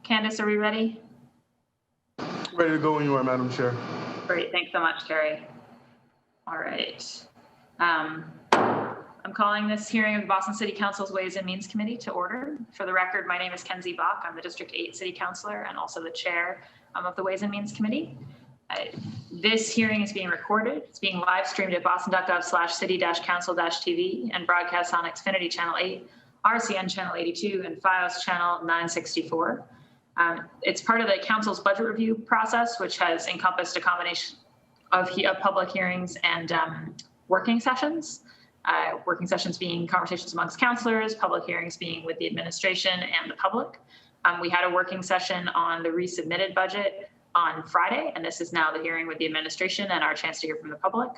Candace, are we ready? Ready to go when you are, Madam Chair. Great, thanks so much, Terry. All right. I'm calling this hearing of the Boston City Council's Ways and Means Committee to order. For the record, my name is Kenzie Bach. I'm the District 8 City Councilor and also the Chair of the Ways and Means Committee. This hearing is being recorded. It's being live streamed at boston.gov/city-council-tv and broadcast on Xfinity Channel 8, RCN Channel 82, and FiOS Channel 964. It's part of the Council's budget review process, which has encompassed a combination of public hearings and working sessions. Working sessions being conversations amongst councilors, public hearings being with the administration and the public. We had a working session on the resubmitted budget on Friday, and this is now the hearing with the administration and our chance to hear from the public.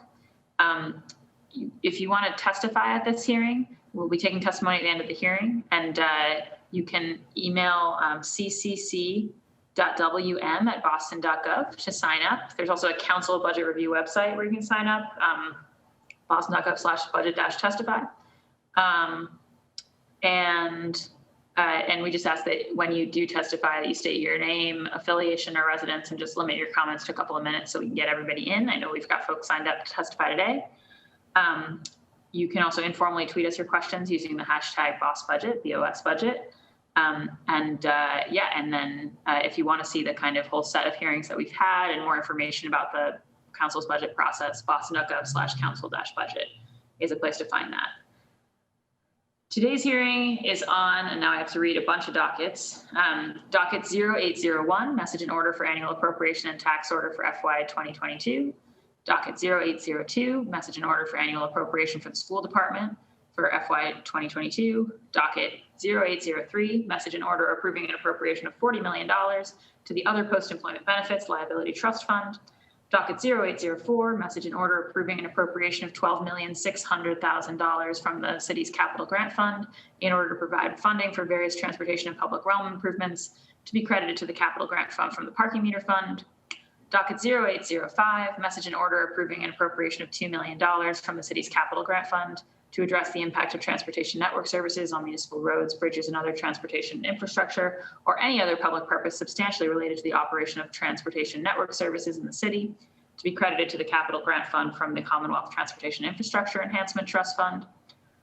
If you want to testify at this hearing, we'll be taking testimony at the end of the hearing, and you can email ccc.wm@boston.gov to sign up. There's also a council budget review website where you can sign up, boston.gov/budget-testify. And we just ask that when you do testify that you state your name, affiliation, or residence, and just limit your comments to a couple of minutes so we can get everybody in. I know we've got folks signed up to testify today. You can also informally tweet us your questions using the hashtag BOSSBudget, BOSBudget. And then if you want to see the kind of whole set of hearings that we've had and more information about the Council's budget process, boston.gov/council-budget is a place to find that. Today's hearing is on, and now I have to read a bunch of dockets. Docket 0801, message and order for annual appropriation and tax order for FY 2022. Docket 0802, message and order for annual appropriation for the school department for FY 2022. Docket 0803, message and order approving an appropriation of $40 million to the other post-employment benefits liability trust fund. Docket 0804, message and order approving an appropriation of $12,600,000 from the city's capital grant fund in order to provide funding for various transportation and public realm improvements to be credited to the capital grant fund from the parking meter fund. Docket 0805, message and order approving an appropriation of $2 million from the city's capital grant fund to address the impact of transportation network services on municipal roads, bridges, and other transportation infrastructure, or any other public purpose substantially related to the operation of transportation network services in the city, to be credited to the capital grant fund from the Commonwealth Transportation Infrastructure Enhancement Trust Fund.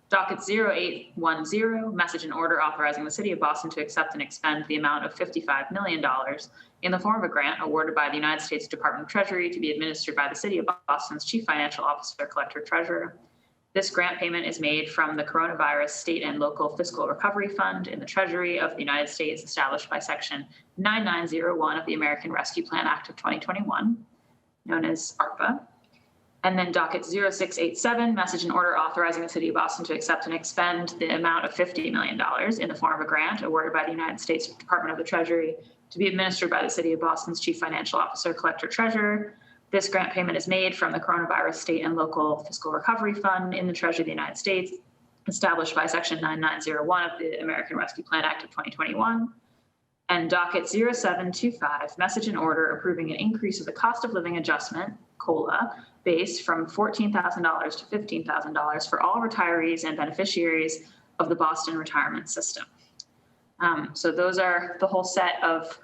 Docket 0810, message and order authorizing the City of Boston to accept and expend the amount of $55 million in the form of a grant awarded by the United States Department of Treasury to be administered by the City of Boston's Chief Financial Officer, Collector Treasurer. This grant payment is made from the Coronavirus State and Local Fiscal Recovery Fund in the Treasury of the United States, established by Section 9901 of the American Rescue Plan Act of 2021, known as ARPA. And then docket 0687, message and order authorizing the City of Boston to accept and expend the amount of $50 million in the form of a grant awarded by the United States Department of the Treasury to be administered by the City of Boston's Chief Financial Officer, Collector Treasurer. This grant payment is made from the Coronavirus State and Local Fiscal Recovery Fund in the Treasury of the United States, established by Section 9901 of the American Rescue Plan Act of 2021. And docket 0725, message and order approving an increase of the cost of living adjustment, COLA, base from $14,000 to $15,000 for all retirees and beneficiaries of the Boston retirement system. So those are the whole set of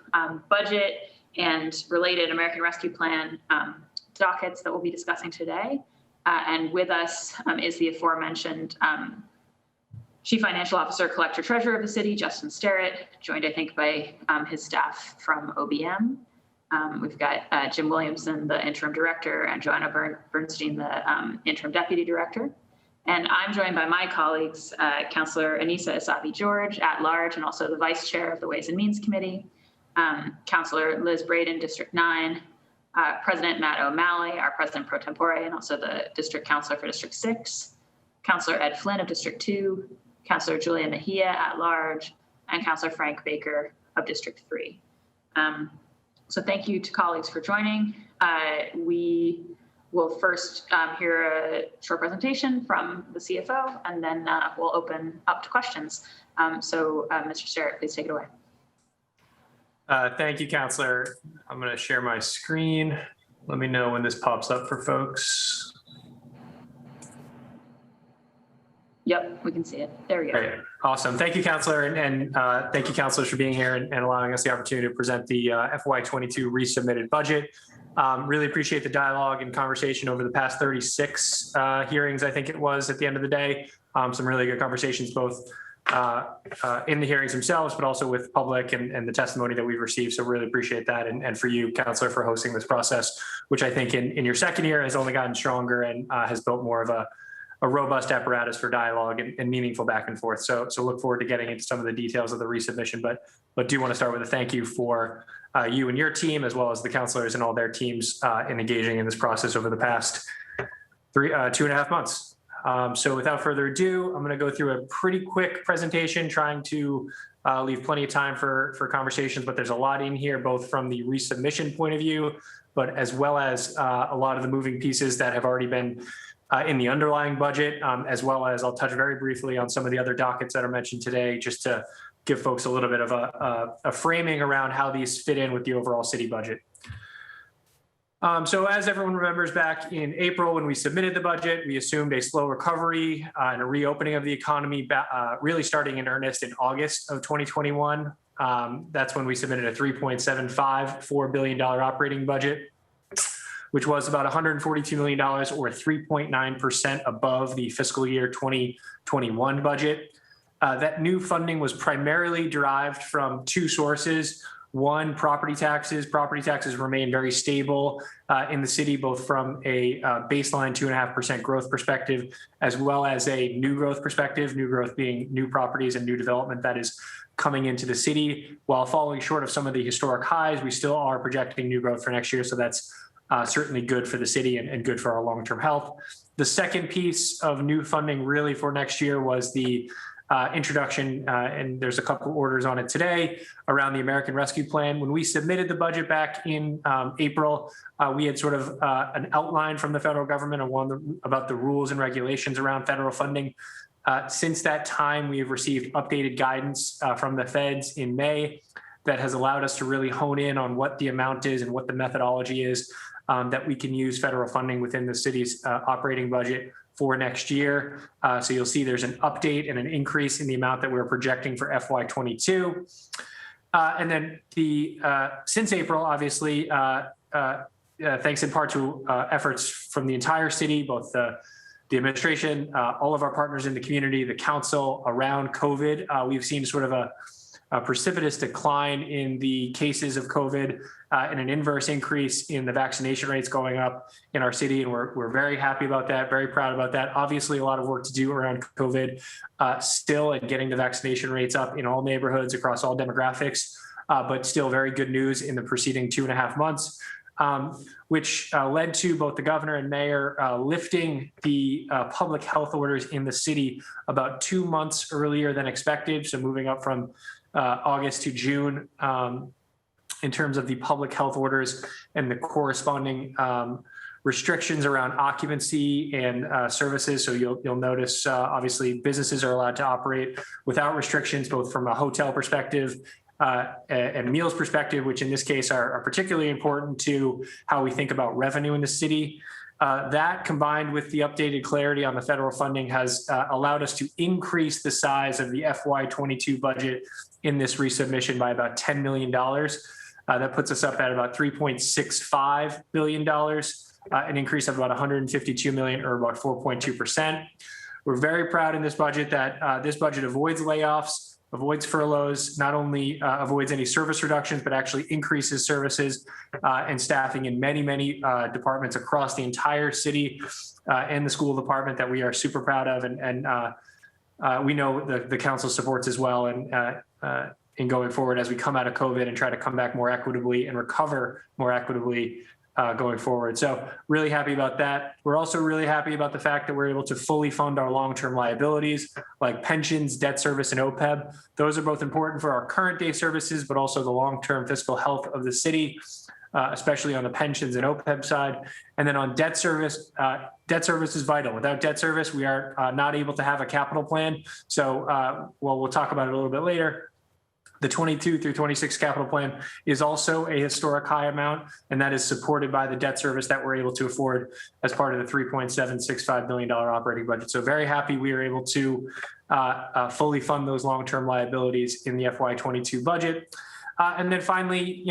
budget and related American Rescue Plan dockets that we'll be discussing today. And with us is the aforementioned Chief Financial Officer, Collector Treasurer of the city, Justin Sterrett, joined, I think, by his staff from OBM. We've got Jim Williamson, the interim director, and Joanna Bernstein, the interim deputy director. And I'm joined by my colleagues, Councillor Anissa Isabi-George, at large, and also the vice chair of the Ways and Means Committee, Councillor Liz Braden, District 9, President Matt O'Malley, our president pro tempore, and also the district councillor for District 6, Councillor Ed Flynn of District 2, Councillor Julia Mejia at large, and Councillor Frank Baker of District 3. So thank you to colleagues for joining. We will first hear a short presentation from the CFO, and then we'll open up to questions. Mr. Sterrett, please take it away. Thank you, Councillor. I'm going to share my screen. Let me know when this pops up for folks. Yep, we can see it. There we go. Great. Awesome. Thank you, Counselor. And thank you, Counselors, for being here and allowing us the opportunity to present the FY22 resubmitted budget. Really appreciate the dialogue and conversation over the past 36 hearings, I think it was at the end of the day. Some really good conversations, both in the hearings themselves, but also with public and the testimony that we've received. So really appreciate that. And for you, Counselor, for hosting this process, which I think in your second year has only gotten stronger and has built more of a robust apparatus for dialogue and meaningful back and forth. So look forward to getting into some of the details of the resubmission, but do want to start with a thank you for you and your team, as well as the counselors and all their teams in engaging in this process over the past 2.5 months. So without further ado, I'm going to go through a pretty quick presentation, trying to leave plenty of time for conversations, but there's a lot in here, both from the resubmission point of view, but as well as a lot of the moving pieces that have already been in the underlying budget, as well as I'll touch very briefly on some of the other dockets that are mentioned today, just to give folks a little bit of a framing around how these fit in with the overall city budget. So as everyone remembers, back in April when we submitted the budget, we assumed a slow recovery and a reopening of the economy, really starting in earnest in August of 2021. That's when we submitted a $3.754 billion operating budget, which was about $142 million or 3.9% above the fiscal year 2021 budget. That new funding was primarily derived from two sources. One, property taxes. Property taxes remain very stable in the city, both from a baseline 2.5% growth perspective, as well as a new growth perspective, new growth being new properties and new development that is coming into the city. While falling short of some of the historic highs, we still are projecting new growth for next year. So that's certainly good for the city and good for our long-term health. The second piece of new funding really for next year was the introduction, and there's a couple orders on it today, around the American Rescue Plan. When we submitted the budget back in April, we had sort of an outline from the federal government about the rules and regulations around federal funding. Since that time, we have received updated guidance from the feds in May that has allowed us to really hone in on what the amount is and what the methodology is that we can use federal funding within the city's operating budget for next year. So you'll see there's an update and an increase in the amount that we're projecting for FY22. And then since April, obviously, thanks in part to efforts from the entire city, both the administration, all of our partners in the community, the council around COVID, we've seen sort of a precipitous decline in the cases of COVID and an inverse increase in the vaccination rates going up in our city. And we're very happy about that, very proud about that. Obviously, a lot of work to do around COVID still, and getting the vaccination rates up in all neighborhoods across all demographics, but still very good news in the preceding 2.5 months, which led to both the governor and mayor lifting the public health orders in the city about 2 months earlier than expected. So moving up from August to June in terms of the public health orders and the corresponding restrictions around occupancy and services. So you'll notice, obviously, businesses are allowed to operate without restrictions, both from a hotel perspective and meals perspective, which in this case are particularly important to how we think about revenue in the city. That, combined with the updated clarity on the federal funding, has allowed us to increase the size of the FY22 budget in this resubmission by about $10 million. That puts us up at about $3.65 billion, an increase of about $152 million, or about 4.2%. We're very proud in this budget that this budget avoids layoffs, avoids furloughs, not only avoids any service reductions, but actually increases services and staffing in many, many departments across the entire city and the school department that we are super proud of. And we know the council supports as well. And in going forward as we come out of COVID and try to come back more equitably and recover more equitably going forward. So really happy about that. We're also really happy about the fact that we're able to fully fund our long-term liabilities like pensions, debt service, and OPEB. Those are both important for our current day services, but also the long-term fiscal health of the city, especially on the pensions and OPEB side. And then on debt service is vital. Without debt service, we are not able to have a capital plan. So, we'll talk about it a little bit later. The 22 through 26 capital plan is also a historic high amount, and that is supported by the debt service that we're able to afford as part of the $3.765 billion operating budget. So very happy we were able to fully fund those long-term liabilities in the FY22 budget. And then finally,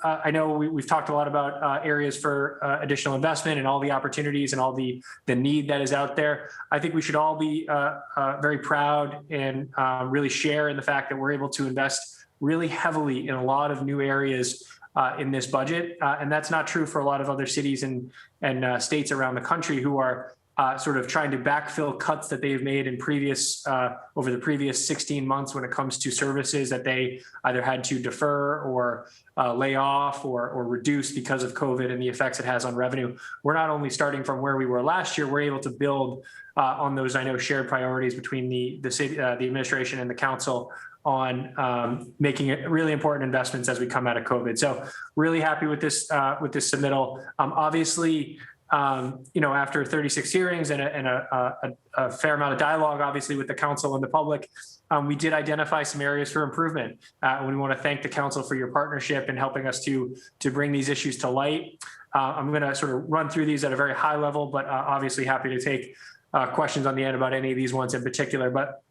I know we've talked a lot about areas for additional investment and all the opportunities and all the need that is out there. I think we should all be very proud and really share in the fact that we're able to invest really heavily in a lot of new areas in this budget. And that's not true for a lot of other cities and states around the country who are sort of trying to backfill cuts that they've made in over the previous 16 months when it comes to services that they either had to defer or lay off or reduce because of COVID and the effects it has on revenue. We're not only starting from where we were last year, we're able to build on those, I know, shared priorities between the city, the administration and the council on making it really important investments as we come out of COVID. So really happy with this submittal. Obviously, after 36 hearings and a fair amount of dialogue, obviously, with the council and the public, we did identify some areas for improvement. And we want to thank the council for your partnership in helping us to bring these issues to light. I'm going to sort of run through these at a very high level, but obviously happy to take questions on the end about any of these ones in particular. But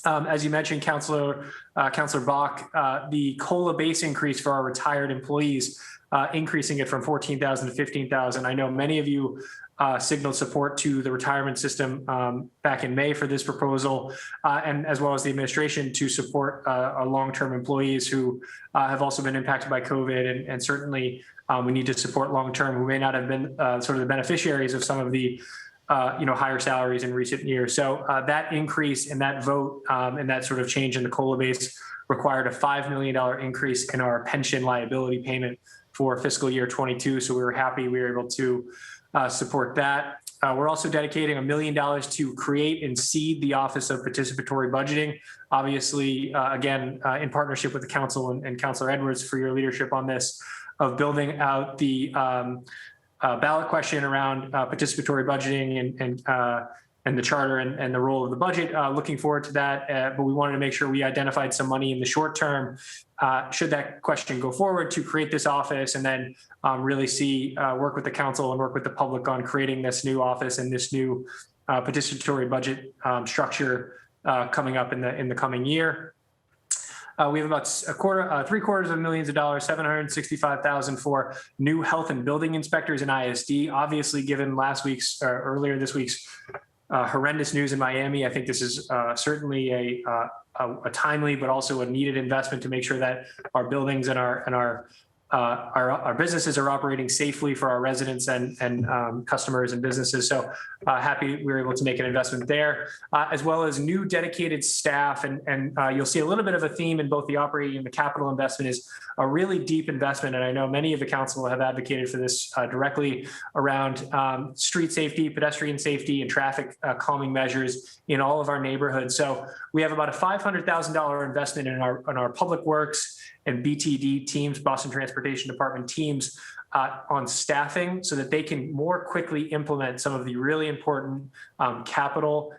as you mentioned, Councilor Bach, the COLA base increase for our retired employees, increasing it from 14,000 to 15,000. I know many of you signaled support to the retirement system back in May for this proposal, and as well as the administration to support our long-term employees who have also been impacted by COVID, and certainly we need to support long-term who may not have been sort of the beneficiaries of some of the higher salaries in recent years. So that increase and that vote and that sort of change in the COLA base required a $5 million increase in our pension liability payment for fiscal year 22. So we were happy we were able to support that. We're also dedicating $1 million to create and seed the Office of Participatory Budgeting. Obviously, again, in partnership with the council and Councilor Edwards for your leadership on this, of building out the ballot question around participatory budgeting and the charter and the role of the budget. Looking forward to that, but we wanted to make sure we identified some money in the short term, should that question go forward, to create this office, and then really work with the council and work with the public on creating this new office and this new participatory budget structure coming up in the coming year. We have about $765,000 for new health and building inspectors in ISD. Obviously, given earlier this week's horrendous news in Miami, I think this is certainly a timely but also a needed investment to make sure that our buildings and our businesses are operating safely for our residents and customers and businesses. So happy we were able to make an investment there, as well as new dedicated staff. And you'll see a little bit of a theme in both the operating and the capital investment is a really deep investment. And I know many of the council have advocated for this directly around street safety, pedestrian safety, and traffic calming measures in all of our neighborhoods. So we have about a $500,000 investment in our public works and BTD teams, Boston Transportation Department teams, on staffing so that they can more quickly implement some of the really important capital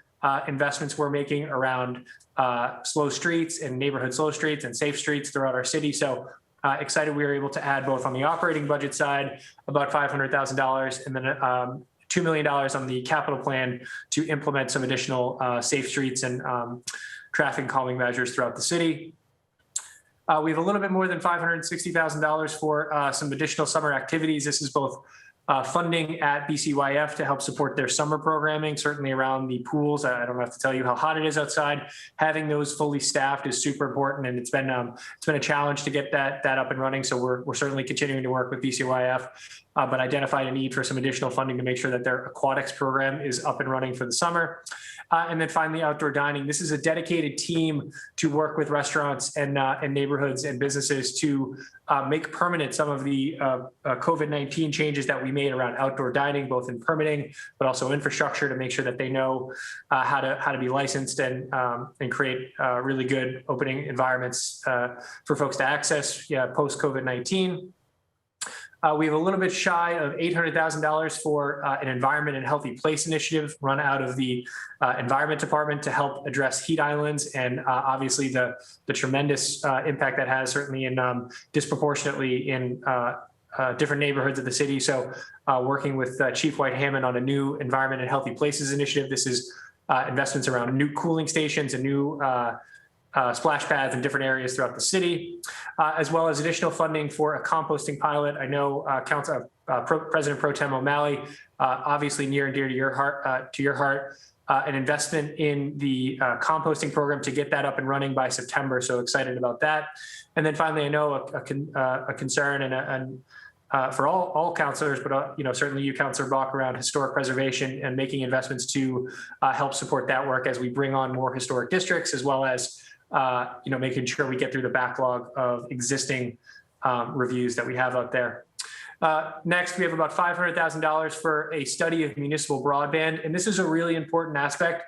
investments we're making around slow streets and neighborhood slow streets and safe streets throughout our city. So excited we were able to add both on the operating budget side, about $500,000, and then $2 million on the capital plan to implement some additional safe streets and traffic calming measures throughout the city. We have a little bit more than $560,000 for some additional summer activities. This is both funding at BCYF to help support their summer programming, certainly around the pools. I don't have to tell you how hot it is outside. Having those fully staffed is super important, and it's been a challenge to get that up and running. So we're certainly continuing to work with BCYF, but identified a need for some additional funding to make sure that their aquatics program is up and running for the summer. And then finally, outdoor dining. This is a dedicated team to work with restaurants and neighborhoods and businesses to make permanent some of the COVID-19 changes that we made around outdoor dining, both in permitting, but also infrastructure, to make sure that they know how to be licensed and create really good opening environments for folks to access post-COVID-19. We have a little bit shy of $800,000 for an environment and healthy place initiative run out of the Environment Department to help address heat islands and obviously the tremendous impact that has certainly in disproportionately in different neighborhoods of the city. So working with Chief White Hammond on a new environment and healthy places initiative. This is investments around new cooling stations and new splash pads in different areas throughout the city, as well as additional funding for a composting pilot. I know President Pro Tem O'Malley, obviously near and dear to your heart, an investment in the composting program to get that up and running by September. So excited about that. And then finally, I know a concern and for all counselors, but certainly you, Councilor Bach, around historic preservation and making investments to help support that work as we bring on more historic districts, as well as making sure we get through the backlog of existing reviews that we have out there. Next, we have about $500,000 for a study of municipal broadband. And this is a really important aspect.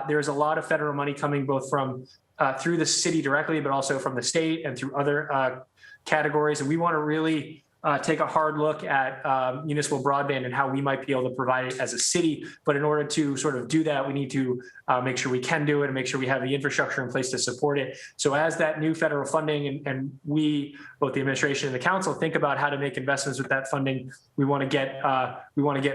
There's a lot of federal money coming both from through the city directly, but also from the state and through other categories. And we want to really take a hard look at municipal broadband and how we might be able to provide it as a city. But in order to sort of do that, we need to make sure we can do it and make sure we have the infrastructure in place to support it. So as that new federal funding and we, both the administration and the council, think about how to make investments with that funding, we want to get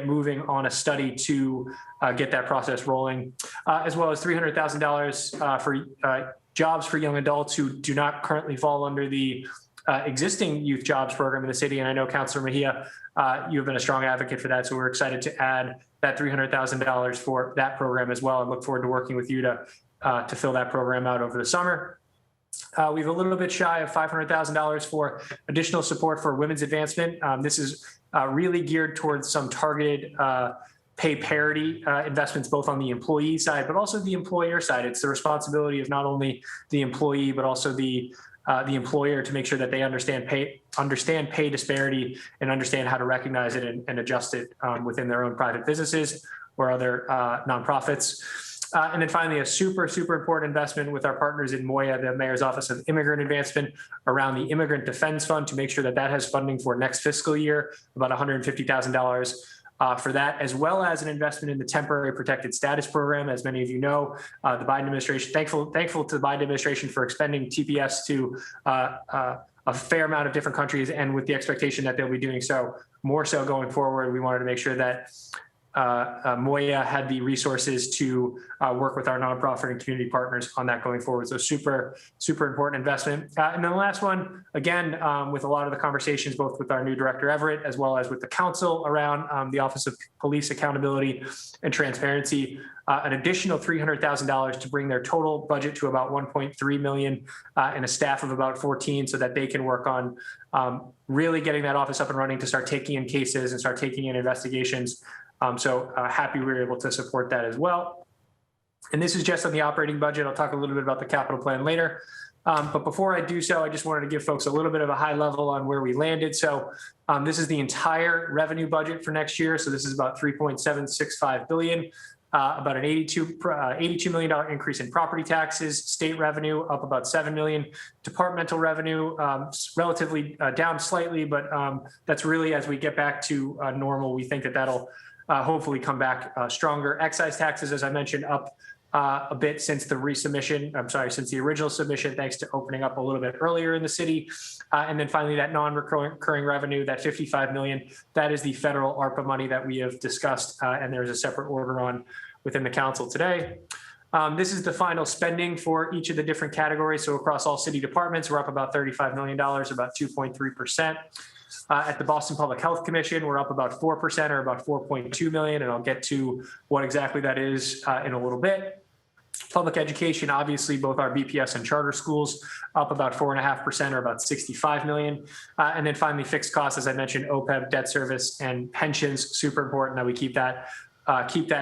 moving on a study to get that process rolling, as well as $300,000 for jobs for young adults who do not currently fall under the existing youth jobs program in the city. And I know Councilor Mejia, you've been a strong advocate for that. So we're excited to add that $300,000 for that program as well, and look forward to working with you to fill that program out over the summer. We have a little bit shy of $500,000 for additional support for women's advancement. This is really geared towards some targeted pay parity investments, both on the employee side, but also the employer side. It's the responsibility of not only the employee, but also the employer to make sure that they understand pay disparity and understand how to recognize it and adjust it within their own private businesses or other nonprofits. And then finally, a super important investment with our partners in MOIA, the Mayor's Office of Immigrant Advancement, around the Immigrant Defense Fund to make sure that that has funding for next fiscal year, about $150,000. For that, as well as an investment in the temporary protected status program. As many of you know, the Biden administration, thankful to the Biden administration for expending TPS to a fair amount of different countries, and with the expectation that they'll be doing so more so going forward. We wanted to make sure that MOIA had the resources to work with our nonprofit and community partners on that going forward. So super important investment. And then the last one, again, with a lot of the conversations, both with our new director, Everett, as well as with the council around the Office of Police Accountability and Transparency, an additional $300,000 to bring their total budget to about 1.3 million and a staff of about 14, so that they can work on really getting that office up and running to start taking in cases and start taking in investigations. So happy we were able to support that as well. And this is just on the operating budget. I'll talk a little bit about the capital plan later. But before I do so, I just wanted to give folks a little bit of a high level on where we landed. So this is the entire revenue budget for next year. So this is about $3.765 billion, about an $82 million increase in property taxes, state revenue up about $7 million, departmental revenue relatively down slightly, but that's really, as we get back to normal, we think that that'll hopefully come back stronger. Excise taxes, as I mentioned, up a bit since the since the original submission, thanks to opening up a little bit earlier in the city. And then finally, that non-recurring revenue, that $55 million, that is the federal ARPA money that we have discussed, and there's a separate order on within the council today. This is the final spending for each of the different categories. So across all city departments, we're up about $35 million, about 2.3%. At the Boston Public Health Commission, we're up about 4%, or about 4.2 million, and I'll get to what exactly that is in a little bit. Public education, obviously, both our BPS and charter schools up about 4.5%, or about 65 million. And then finally, fixed costs, as I mentioned, OPEB, debt service, and pensions, super important that we keep that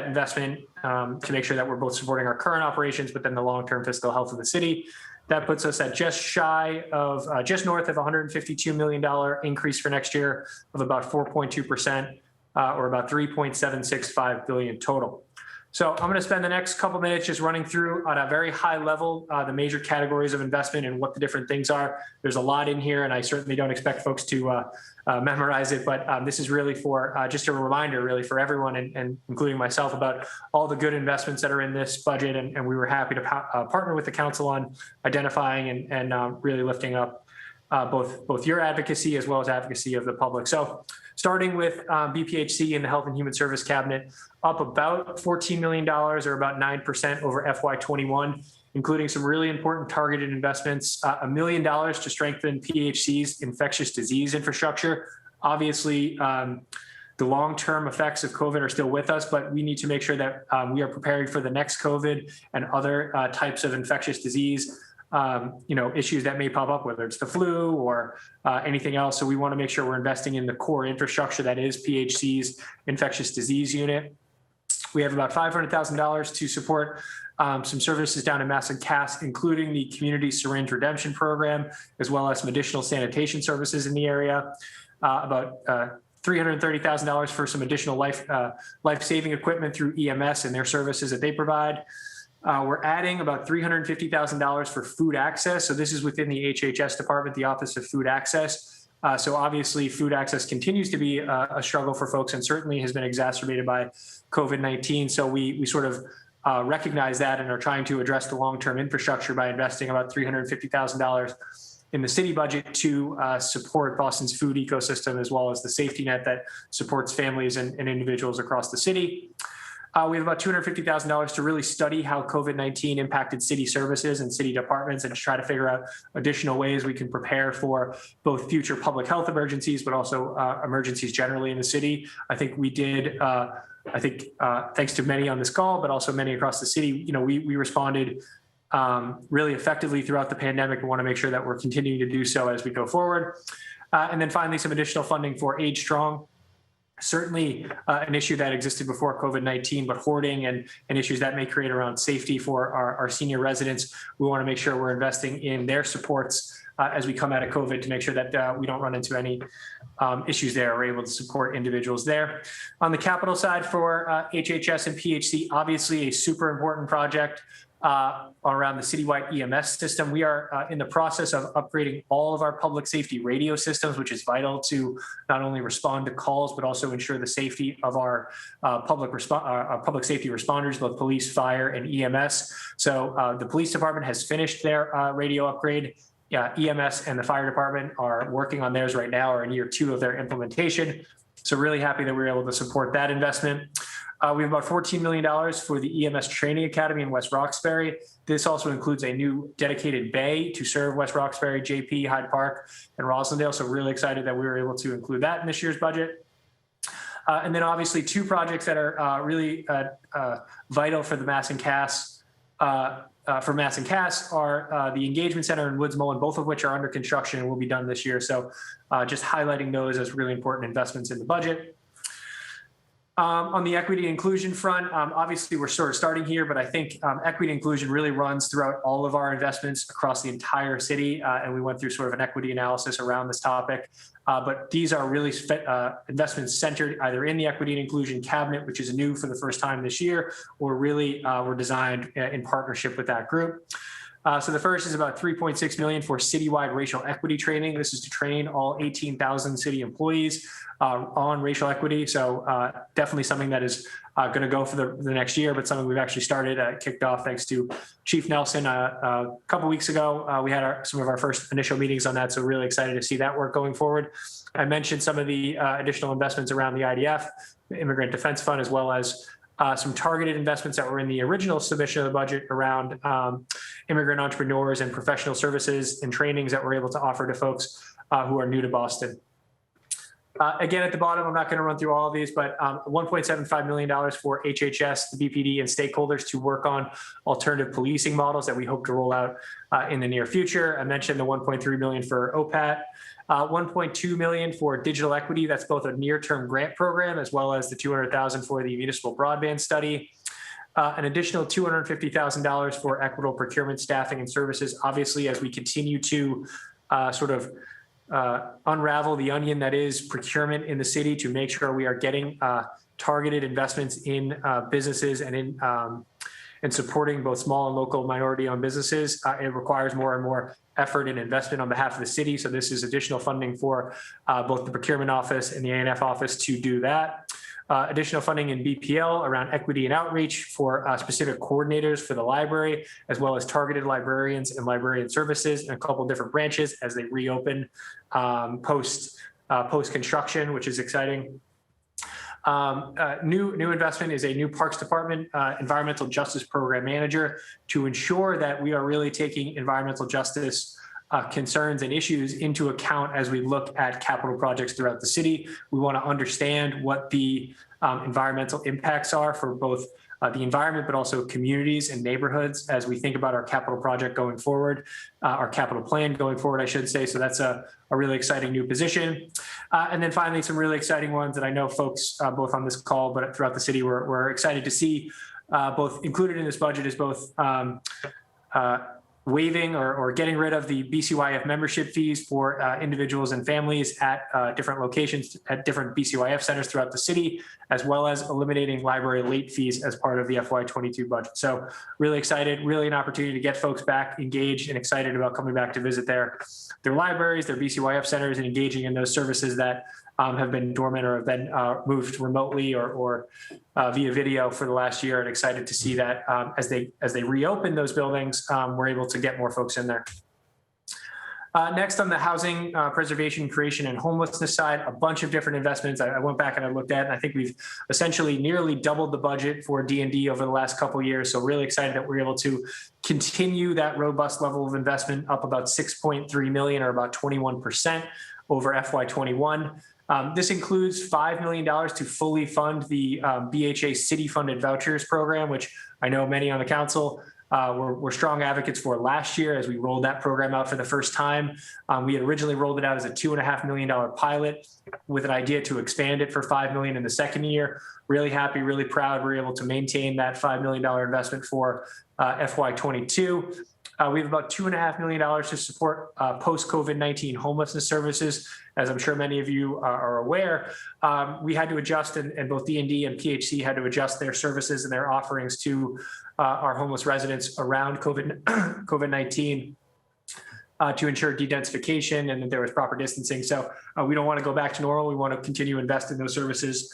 investment to make sure that we're both supporting our current operations, but then the long-term fiscal health of the city. That puts us at just north of $152 million increase for next year, of about 4.2%, or about $3.765 billion total. So I'm going to spend the next couple minutes just running through on a very high level the major categories of investment and what the different things are. There's a lot in here, and I certainly don't expect folks to memorize it, but this is really for just a reminder really for everyone and including myself about all the good investments that are in this budget, and we were happy to partner with the council on identifying and really lifting up both your advocacy as well as advocacy of the public. So starting with BPHC and the Health and Human Service Cabinet, up about $14 million or about 9% over FY21, including some really important targeted investments, $1 million to strengthen PHC's infectious disease infrastructure. Obviously, the long-term effects of COVID are still with us, but we need to make sure that we are preparing for the next COVID and other types of infectious disease issues that may pop up, whether it's the flu or anything else. So we want to make sure we're investing in the core infrastructure that is PHC's infectious disease unit. We have about $500,000 to support some services down in Mass and Cass, including the Community Syringe Redemption Program, as well as some additional sanitation services in the area. About $330,000 for some additional life-saving equipment through EMS and their services that they provide. We're adding about $350,000 for food access. So this is within the HHS department, the Office of Food Access. So obviously food access continues to be a struggle for folks and certainly has been exacerbated by COVID-19. So we sort of recognize that and are trying to address the long-term infrastructure by investing about $350,000 in the city budget to support Boston's food ecosystem, as well as the safety net that supports families and individuals across the city. We have about $250,000 to really study how COVID-19 impacted city services and city departments and to try to figure out additional ways we can prepare for both future public health emergencies, but also emergencies generally in the city. I think we did, thanks to many on this call, but also many across the city, we responded really effectively throughout the pandemic and want to make sure that we're continuing to do so as we go forward. And then finally, some additional funding for Age Strong. Certainly an issue that existed before COVID-19, but hoarding and issues that may create around safety for our senior residents. We want to make sure we're investing in their supports as we come out of COVID to make sure that we don't run into any issues there. We're able to support individuals there. On the capital side for HHS and PHC, obviously a super important project around the citywide EMS system. We are in the process of upgrading all of our public safety radio systems, which is vital to not only respond to calls, but also ensure the safety of our public safety responders, both police, fire, and EMS. So the police department has finished their radio upgrade. EMS and the fire department are working on theirs right now, or in year 2 of their implementation. So really happy that we were able to support that investment. We have about $14 million for the EMS Training Academy in West Roxbury. This also includes a new dedicated bay to serve West Roxbury, JP, Hyde Park, and Roslindale. So really excited that we were able to include that in this year's budget. And then obviously 2 projects that are really vital for the Mass and Cass. are the Engagement Center and Woods Mullen, both of which are under construction and will be done this year. So just highlighting those as really important investments in the budget. On the equity and inclusion front, obviously we're sort of starting here, but I think equity and inclusion really runs throughout all of our investments across the entire city. And we went through sort of an equity analysis around this topic. But these are really investments centered either in the equity and inclusion cabinet, which is new for the first time this year, or really were designed in partnership with that group. So the first is about $3.6 million for citywide racial equity training. This is to train all 18,000 city employees on racial equity. So definitely something that is going to go for the next year, but something we've actually started, kicked off thanks to Chief Nelson a couple weeks ago. We had some of our first initial meetings on that. So really excited to see that work going forward. I mentioned some of the additional investments around the IDF, the Immigrant Defense Fund, as well as some targeted investments that were in the original submission of the budget around immigrant entrepreneurs and professional services and trainings that we're able to offer to folks who are new to Boston. Again, at the bottom, I'm not going to run through all of these, but $1.75 million for HHS, the BPD, and stakeholders to work on alternative policing models that we hope to roll out in the near future. I mentioned the $1.3 million for OPAT. $1.2 million for digital equity. That's both a near-term grant program as well as the $200,000 for the municipal broadband study. An additional $250,000 for equitable procurement, staffing, and services. Obviously, as we continue to unravel the onion that is procurement in the city to make sure we are getting targeted investments in businesses and in supporting both small and local minority-owned businesses. It requires more and more effort and investment on behalf of the city. So this is additional funding for both the procurement office and the A&F office to do that. Additional funding in BPL around equity and outreach for specific coordinators for the library, as well as targeted librarians and librarian services in a couple of different branches as they reopen post-construction, which is exciting. New investment is a new Parks Department environmental justice program manager to ensure that we are really taking environmental justice concerns and issues into account as we look at capital projects throughout the city. We want to understand what the environmental impacts are for both the environment, but also communities and neighborhoods as we think about our capital project going forward, our capital plan going forward, I should say. So that's a really exciting new position. And then finally, some really exciting ones that I know folks both on this call, but throughout the city, we're excited to see both included in this budget is both waiving or getting rid of the BCYF membership fees for individuals and families at different locations at different BCYF centers throughout the city, as well as eliminating library late fees as part of the FY22 budget. So really excited, really an opportunity to get folks back engaged and excited about coming back to visit their libraries, their BCYF centers, and engaging in those services that have been dormant or have been moved remotely or via video for the last year, and excited to see that as they reopen those buildings, we're able to get more folks in there. Next on the housing preservation, creation, and homelessness side, a bunch of different investments I went back and I looked at, and I think we've essentially nearly doubled the budget for D&D over the last couple of years. So really excited that we're able to continue that robust level of investment, up about 6.3 million or about 21% over FY21. This includes $5 million to fully fund the BHA city-funded vouchers program, which I know many on the council were strong advocates for last year as we rolled that program out for the first time. We had originally rolled it out as a $2.5 million pilot with an idea to expand it for $5 million in the second year. Really happy, really proud we're able to maintain that $5 million investment for FY22. We have about $2.5 million to support post-COVID-19 homelessness services. As I'm sure many of you are aware, we had to adjust, and both D&D and PHC had to adjust their services and their offerings to our homeless residents around COVID-19 to ensure de-densification and that there was proper distancing. So we don't want to go back to normal. We want to continue to invest in those services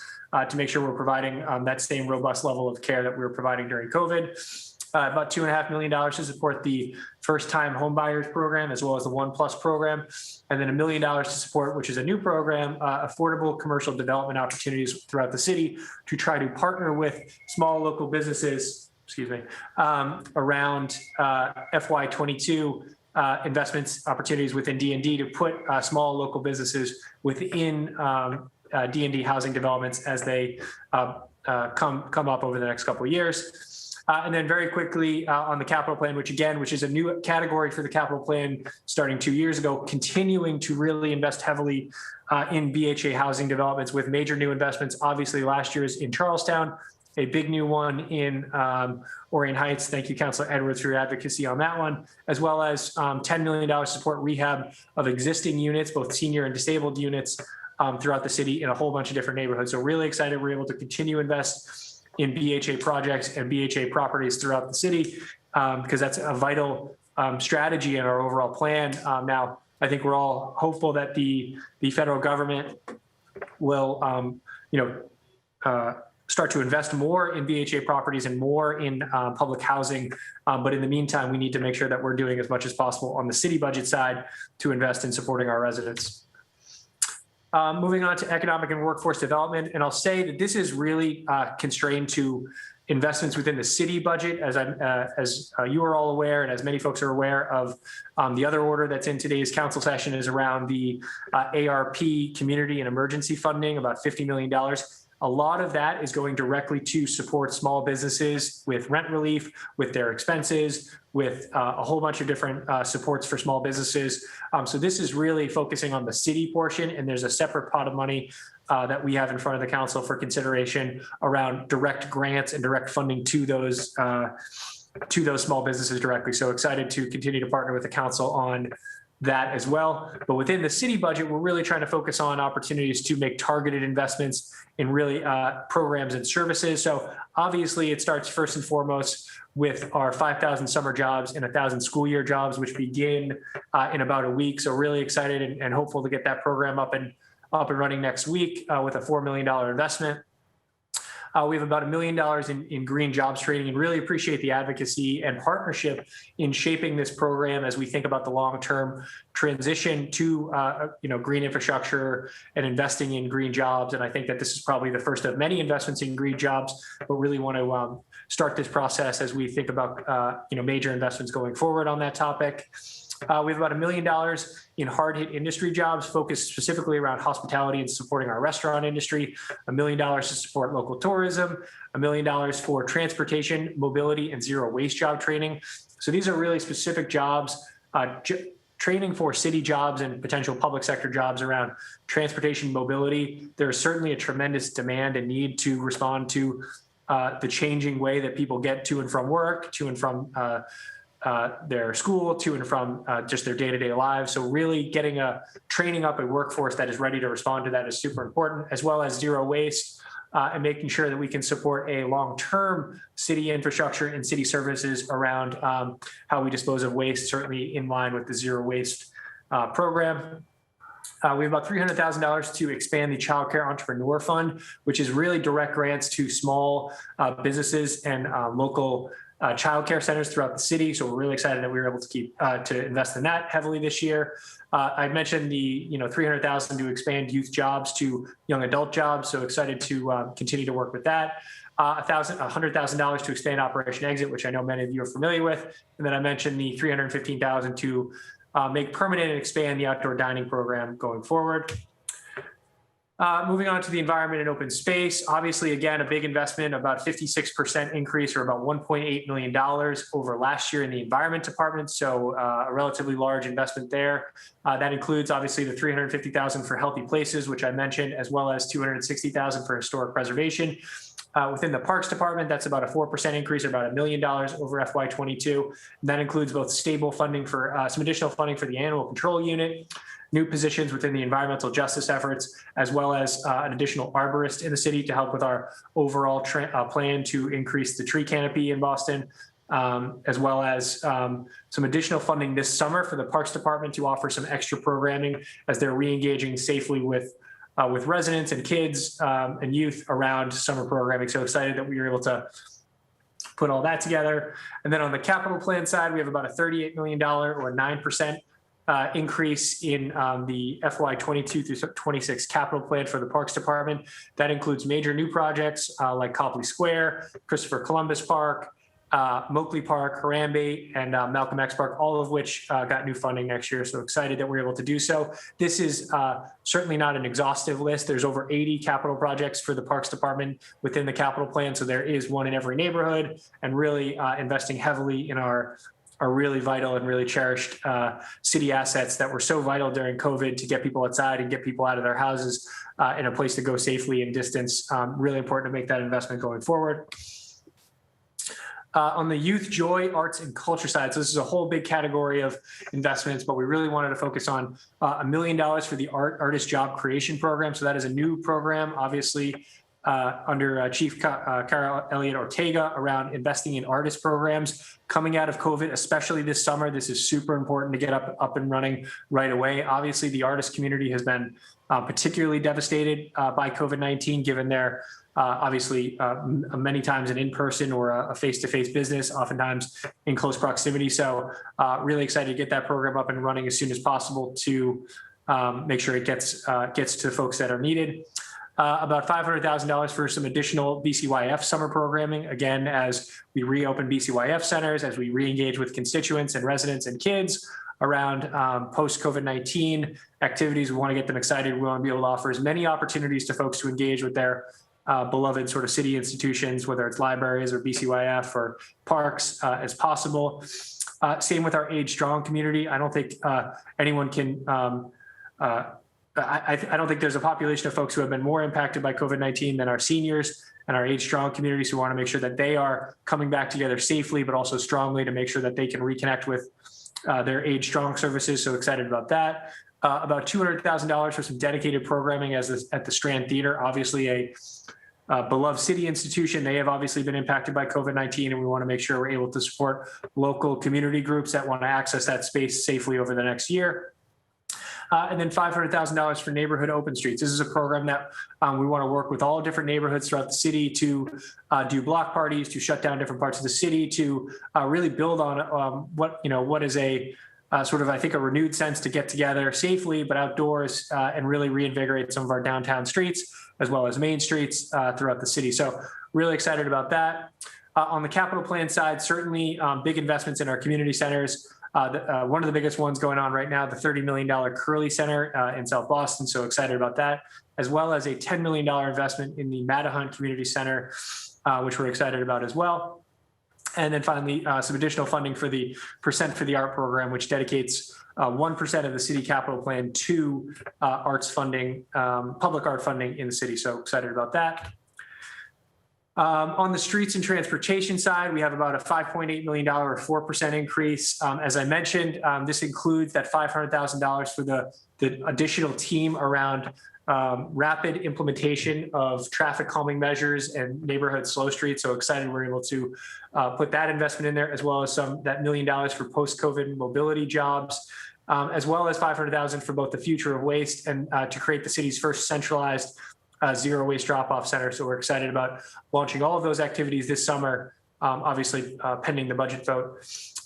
to make sure we're providing that same robust level of care that we were providing during COVID. About $2.5 million to support the first-time homebuyers program, as well as the One Plus program, and then $1 million to support, which is a new program, affordable commercial development opportunities throughout the city to try to partner with small local businesses, around FY22 investments opportunities within D&D to put small local businesses within D&D housing developments as they come up over the next couple of years. And then very quickly on the capital plan, which is a new category for the capital plan starting 2 years ago, continuing to really invest heavily in BHA housing developments with major new investments. Obviously last year's in Charlestown, a big new one in Orient Heights. Thank you, Councilor Edwards, for your advocacy on that one, as well as $10 million to support rehab of existing units, both senior and disabled units throughout the city in a whole bunch of different neighborhoods. So really excited we're able to continue to invest in BHA projects and BHA properties throughout the city because that's a vital strategy in our overall plan. Now, I think we're all hopeful that the federal government will, start to invest more in BHA properties and more in public housing. But in the meantime, we need to make sure that we're doing as much as possible on the city budget side to invest in supporting our residents. Moving on to economic and workforce development, and I'll say that this is really constrained to investments within the city budget, as you are all aware, and as many folks are aware of. The other order that's in today's council session is around the ARP community and emergency funding, about $50 million. A lot of that is going directly to support small businesses with rent relief, with their expenses, with a whole bunch of different supports for small businesses. So this is really focusing on the city portion, and there's a separate pot of money that we have in front of the council for consideration around direct grants and direct funding to those small businesses directly. So excited to continue to partner with the council on that as well. But within the city budget, we're really trying to focus on opportunities to make targeted investments in really programs and services. So obviously it starts first and foremost with our 5,000 summer jobs and 1,000 school year jobs, which begin in about a week. So really excited and hopeful to get that program up and running next week with a $4 million investment. We have about $1 million in green jobs training, and really appreciate the advocacy and partnership in shaping this program as we think about the long-term transition to green infrastructure and investing in green jobs. And I think that this is probably the first of many investments in green jobs, but really want to start this process as we think about major investments going forward on that topic. We have about $1 million in hard-hit industry jobs focused specifically around hospitality and supporting our restaurant industry, $1 million to support local tourism, $1 million for transportation, mobility, and zero waste job training. So these are really specific jobs, training for city jobs and potential public sector jobs around transportation mobility. There is certainly a tremendous demand and need to respond to the changing way that people get to and from work, to and from their school, to and from just their day-to-day lives. So really training up a workforce that is ready to respond to that is super important, as well as zero waste and making sure that we can support a long-term city infrastructure and city services around how we dispose of waste, certainly in line with the zero waste program. We have about $300,000 to expand the Child Care Entrepreneur Fund, which is really direct grants to small businesses and local child care centers throughout the city. So we're really excited that we were able to invest in that heavily this year. I mentioned the $300,000 to expand youth jobs to young adult jobs. So excited to continue to work with that. $100,000 to expand Operation Exit, which I know many of you are familiar with. And then I mentioned the $315,000 to make permanent and expand the outdoor dining program going forward. Moving on to the environment and open space, obviously, again, a big investment, about 56% increase or about $1.8 million over last year in the environment department. So a relatively large investment there. That includes obviously the $350,000 for healthy places, which I mentioned, as well as $260,000 for historic preservation. Within the Parks Department, that's about a 4% increase, or about $1 million over FY22. And that includes both stable funding for some additional funding for the animal control unit, new positions within the environmental justice efforts, as well as an additional arborist in the city to help with our overall plan to increase the tree canopy in Boston, as well as some additional funding this summer for the Parks Department to offer some extra programming as they're re-engaging safely with residents and kids and youth around summer programming. So excited that we were able to put all that together. And then on the capital plan side, we have about a $38 million or 9% increase in the FY22 through 26 capital plan for the Parks Department. That includes major new projects like Copley Square, Christopher Columbus Park, Moakley Park, Harambe, and Malcolm X Park, all of which got new funding next year. So excited that we're able to do so. This is certainly not an exhaustive list. There's over 80 capital projects for the Parks Department within the capital plan. So there is one in every neighborhood, and really investing heavily in our really vital and really cherished city assets that were so vital during COVID to get people outside and get people out of their houses in a place to go safely and distance. Really important to make that investment going forward. On the youth, joy, arts, and culture side, so this is a whole big category of investments, but we really wanted to focus on $1 million for the artist job creation program. So that is a new program, obviously, under Chief Carol Elliott Ortega, around investing in artist programs coming out of COVID, especially this summer. This is super important to get up and running right away. Obviously, the artist community has been particularly devastated by COVID-19, given their obviously many times an in-person or a face-to-face business, oftentimes in close proximity. So really excited to get that program up and running as soon as possible to make sure it gets to folks that are needed. About $500,000 for some additional BCYF summer programming, again, as we reopen BCYF centers, as we re-engage with constituents and residents and kids around post-COVID-19 activities. We want to get them excited. We want to be able to offer as many opportunities to folks to engage with their beloved sort of city institutions, whether it's libraries or BCYF or parks, as possible. Same with our Age Strong community. I don't think anyone can I don't think there's a population of folks who have been more impacted by COVID-19 than our seniors and our Age Strong communities, who want to make sure that they are coming back together safely, but also strongly, to make sure that they can reconnect with their Age Strong services. So excited about that. About $200,000 for some dedicated programming at the Strand Theater, obviously a beloved city institution. They have obviously been impacted by COVID-19, and we want to make sure we're able to support local community groups that want to access that space safely over the next year. And then $500,000 for neighborhood open streets. This is a program that we want to work with all different neighborhoods throughout the city to do block parties, to shut down different parts of the city, to really build on what is a sort of, I think, a renewed sense to get together safely, but outdoors, and really reinvigorate some of our downtown streets as well as main streets throughout the city. So really excited about that. On the capital plan side, certainly big investments in our community centers. One of the biggest ones going on right now, the $30 million Curley Center in South Boston. So excited about that, as well as a $10 million investment in the Mattahunt Community Center, which we're excited about as well. And then finally, some additional funding for the Percent for the Art program, which dedicates 1% of the city capital plan to arts funding, public art funding in the city. So excited about that. On the streets and transportation side, we have about a $5.8 million or 4% increase. As I mentioned, this includes that $500,000 for the additional team around rapid implementation of traffic calming measures and neighborhood slow streets. So excited we're able to put that investment in there, as well as that $1 million for post-COVID mobility jobs, as well as $500,000 for both the future of waste and to create the city's first centralized zero waste drop-off center. So we're excited about launching all of those activities this summer, obviously pending the budget vote.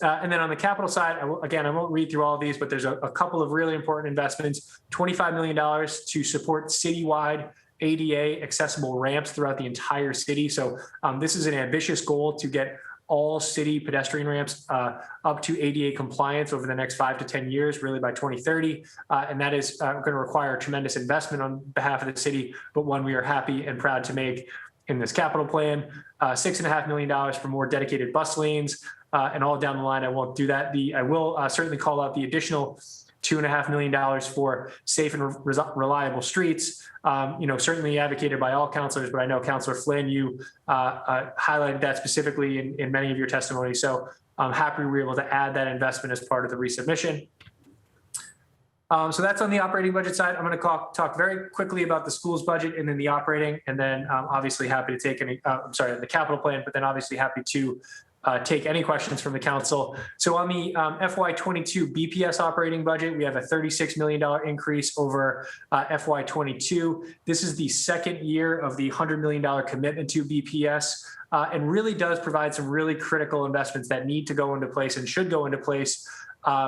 And then on the capital side, I won't read through all of these, but there's a couple of really important investments. $25 million to support citywide ADA accessible ramps throughout the entire city. So this is an ambitious goal to get all city pedestrian ramps up to ADA compliance over the next 5 to 10 years, really by 2030. And that is going to require tremendous investment on behalf of the city, but one we are happy and proud to make in this capital plan. $6.5 million for more dedicated bus lanes, and all down the line. I won't do that. I will certainly call out the additional $2.5 million for safe and reliable streets. Certainly advocated by all counselors, but I know Councilor Flynn, you highlighted that specifically in many of your testimonies. So I'm happy we were able to add that investment as part of the resubmission. So that's on the operating budget side. I'm going to talk very quickly about the schools budget and then the operating, and then obviously happy to take the capital plan, but then obviously happy to take any questions from the council. So on the FY22 BPS operating budget, we have a $36 million increase over FY22. This is the second year of the $100 million commitment to BPS, and really does provide some really critical investments that need to go into place and should go into place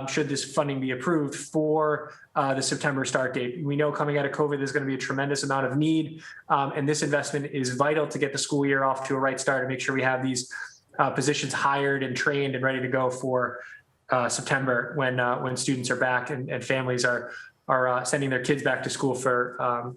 should this funding be approved for the September start date. We know coming out of COVID, there's going to be a tremendous amount of need, and this investment is vital to get the school year off to a right start and make sure we have these positions hired and trained and ready to go for September when students are back and families are sending their kids back to school for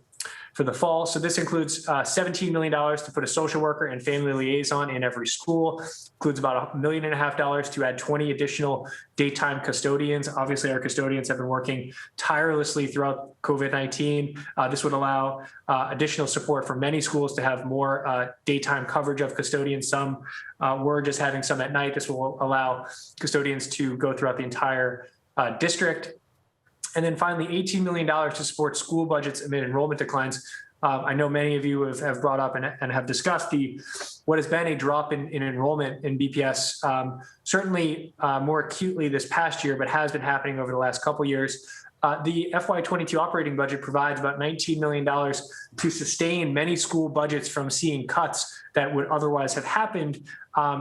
the fall. So this includes $17 million to put a social worker and family liaison in every school. Includes about $1.5 million to add 20 additional daytime custodians. Obviously, our custodians have been working tirelessly throughout COVID-19. This would allow additional support for many schools to have more daytime coverage of custodians. Some were just having some at night. This will allow custodians to go throughout the entire district. And then finally, $18 million to support school budgets amid enrollment declines. I know many of you have brought up and have discussed what has been a drop in enrollment in BPS, certainly more acutely this past year, but has been happening over the last couple of years. The FY22 operating budget provides about $19 million to sustain many school budgets from seeing cuts that would otherwise have happened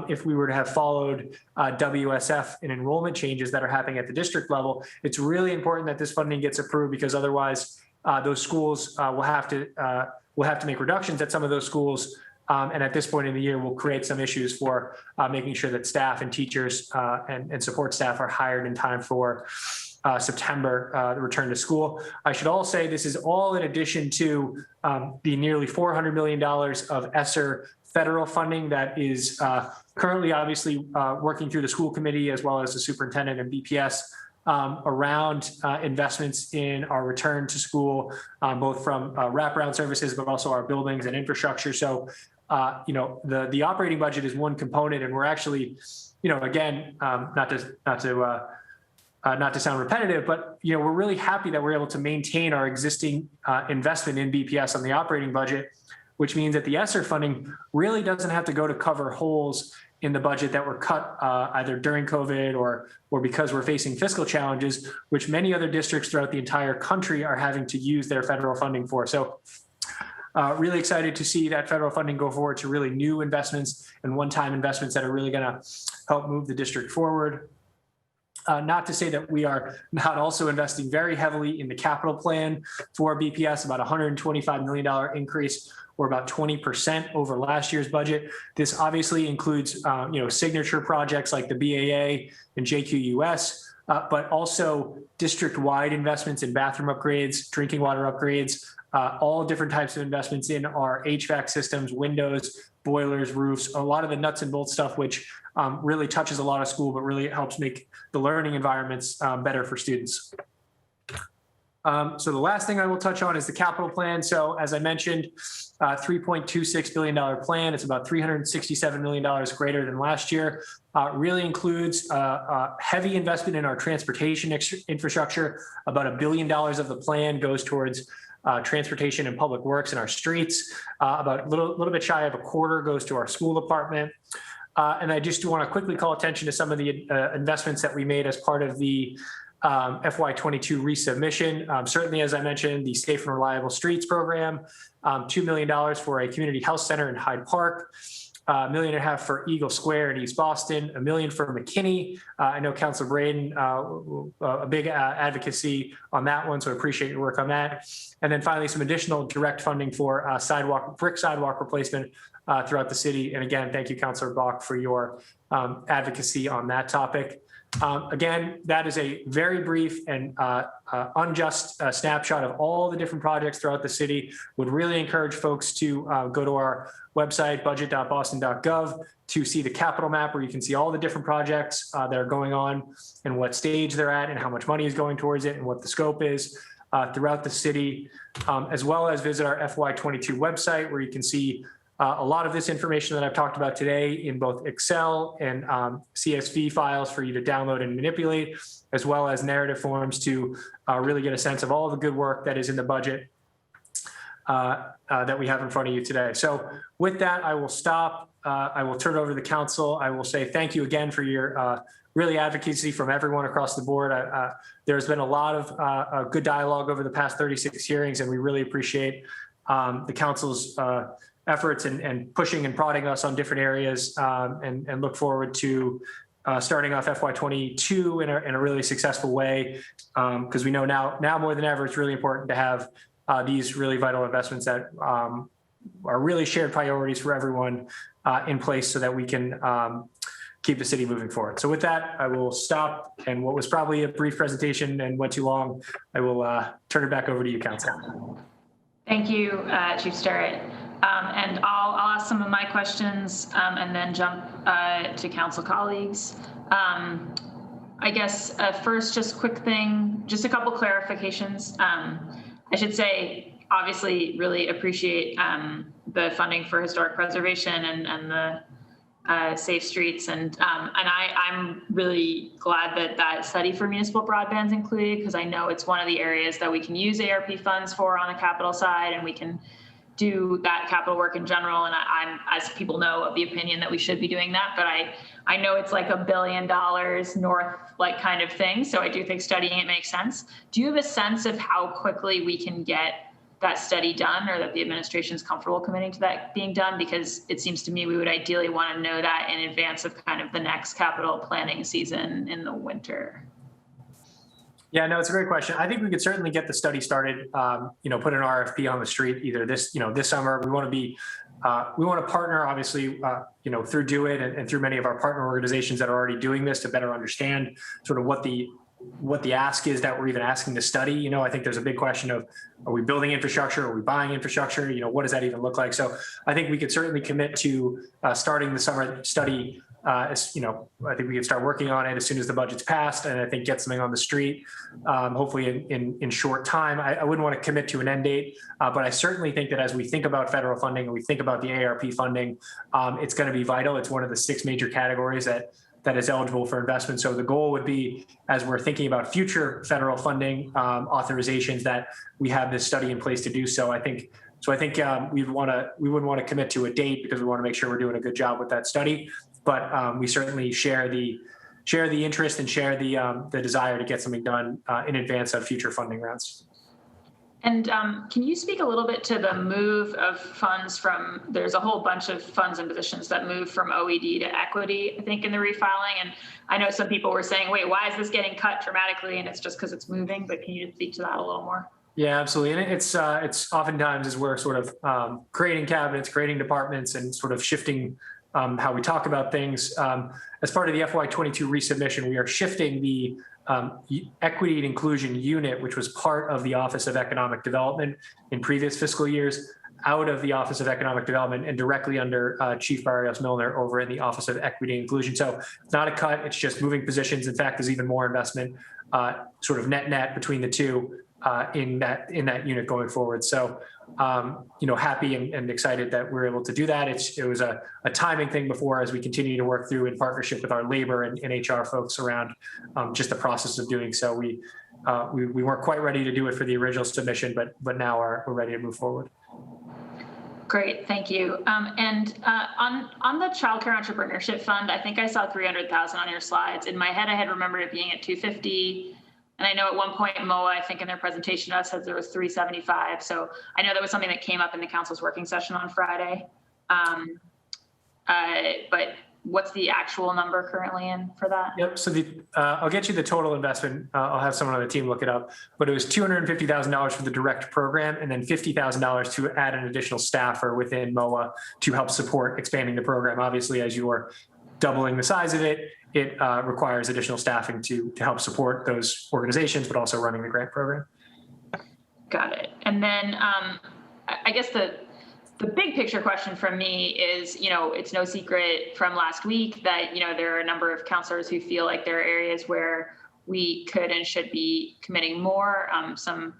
if we were to have followed WSF and enrollment changes that are happening at the district level. It's really important that this funding gets approved, because otherwise those schools will have to make reductions at some of those schools. And at this point in the year, we'll create some issues for making sure that staff and teachers and support staff are hired in time for September, the return to school. I should all say this is all in addition to the nearly $400 million of ESSER federal funding that is currently obviously working through the school committee as well as the superintendent and BPS around investments in our return to school, both from wraparound services, but also our buildings and infrastructure. So, the operating budget is one component, and we're actually, again, not to not to sound repetitive, but we're really happy that we're able to maintain our existing investment in BPS on the operating budget, which means that the ESSER funding really doesn't have to go to cover holes in the budget that were cut either during COVID or because we're facing fiscal challenges, which many other districts throughout the entire country are having to use their federal funding for. So really excited to see that federal funding go forward to really new investments and one-time investments that are really going to help move the district forward. Not to say that we are not also investing very heavily in the capital plan for BPS, about $125 million increase, or about 20% over last year's budget. This obviously includes, signature projects like the BAA and JQUS, but also district-wide investments in bathroom upgrades, drinking water upgrades, all different types of investments in our HVAC systems, windows, boilers, roofs, a lot of the nuts and bolts stuff, which really touches a lot of school, but really helps make the learning environments better for students. So the last thing I will touch on is the capital plan. So as I mentioned, $3.26 billion plan. It's about $367 million greater than last year. Really includes heavy investment in our transportation infrastructure. About $1 billion of the plan goes towards transportation and public works in our streets. About a little bit shy of a quarter goes to our school department. And I just want to quickly call attention to some of the investments that we made as part of the FY22 resubmission. Certainly, as I mentioned, the Safe and Reliable Streets program, $2 million for a community health center in Hyde Park, $1.5 million for Eagle Square in East Boston, $1 million for McKinney. I know Councilor Braden, a big advocacy on that one, so I appreciate your work on that. And then finally, some additional direct funding for brick sidewalk replacement throughout the city. And again, thank you, Councilor Bach, for your advocacy on that topic. Again, that is a very brief and unjust snapshot of all the different projects throughout the city. Would really encourage folks to go to our website, budget.boston.gov, to see the capital map where you can see all the different projects that are going on and what stage they're at and how much money is going towards it and what the scope is throughout the city, as well as visit our FY22 website where you can see a lot of this information that I've talked about today in both Excel and CSV files for you to download and manipulate, as well as narrative forms to really get a sense of all the good work that is in the budget that we have in front of you today. So with that, I will stop. I will turn it over to the council. I will say thank you again for your really advocacy from everyone across the board. There's been a lot of good dialogue over the past 36 hearings, and we really appreciate the council's efforts and pushing and prodding us on different areas, and look forward to starting off FY22 in a really successful way, because we know now more than ever it's really important to have these really vital investments that are really shared priorities for everyone in place so that we can keep the city moving forward. So with that, I will stop, and what was probably a brief presentation and went too long, I will turn it back over to you, Council. Thank you, Chief Starrett. And I'll ask some of my questions and then jump to council colleagues. I guess first, just quick thing, just a couple clarifications. I should say, obviously, really appreciate the funding for historic preservation and the safe streets. And I'm really glad that study for municipal broadband is included, because I know it's one of the areas that we can use ARP funds for on the capital side, and we can do that capital work in general. And I'm, as people know, of the opinion that we should be doing that, but I know it's like $1 billion north, like kind of thing. So I do think studying it makes sense. Do you have a sense of how quickly we can get that study done, or that the administration is comfortable committing to that being done? Because it seems to me we would ideally want to know that in advance of kind of the next capital planning season in the winter. Yeah, no, it's a great question. I think we could certainly get the study started, put an RFP on the street either this summer. We want to partner, obviously, through Do It and through many of our partner organizations that are already doing this to better understand sort of what the ask is that we're even asking to study. I think there's a big question of, are we building infrastructure? Are we buying infrastructure? What does that even look like? So I think we could certainly commit to starting the summer study. I think we can start working on it as soon as the budget's passed, and I think get something on the street, hopefully in short time. I wouldn't want to commit to an end date, but I certainly think that as we think about federal funding and we think about the ARP funding, it's going to be vital. It's one of the 6 major categories that that is eligible for investment. So the goal would be, as we're thinking about future federal funding authorizations, that we have this study in place to do so. I think we wouldn't want to commit to a date because we want to make sure we're doing a good job with that study. But we certainly share the interest and share the desire to get something done in advance of future funding rounds. And can you speak a little bit to the move of funds from, there's a whole bunch of funds and positions that move from OED to equity, I think, in the refiling. And I know some people were saying, wait, why is this getting cut dramatically? And it's just because it's moving, but can you speak to that a little more? Yeah, absolutely. And it's oftentimes as we're sort of creating cabinets, creating departments, and sort of shifting how we talk about things. As part of the FY22 resubmission, we are shifting the equity and inclusion unit, which was part of the Office of Economic Development in previous fiscal years, out of the Office of Economic Development and directly under Chief Barrios Milner over in the Office of Equity and Inclusion. So it's not a cut, it's just moving positions. In fact, there's even more investment sort of net between the two in that unit going forward. So, happy and excited that we're able to do that. It was a timing thing before, as we continue to work through in partnership with our labor and HR folks around just the process of doing so. We weren't quite ready to do it for the original submission, but now we're ready to move forward. Great, thank you. And on the Child Care Entrepreneurship Fund, I think I saw 300,000 on your slides. In my head, I had remembered it being at 250. And I know at one point MOA, I think in their presentation to us, said there was 375. So I know that was something that came up in the council's working session on Friday. But what's the actual number currently in for that? Yep. So I'll get you the total investment. I'll have someone on the team look it up. But it was $250,000 for the direct program, and then $50,000 to add an additional staffer within MOA to help support expanding the program. Obviously, as you're doubling the size of it, it requires additional staffing to help support those organizations, but also running the grant program. Got it. And then I guess the big picture question from me is, it's no secret from last week that, there are a number of counselors who feel like there are areas where we could and should be committing more. Some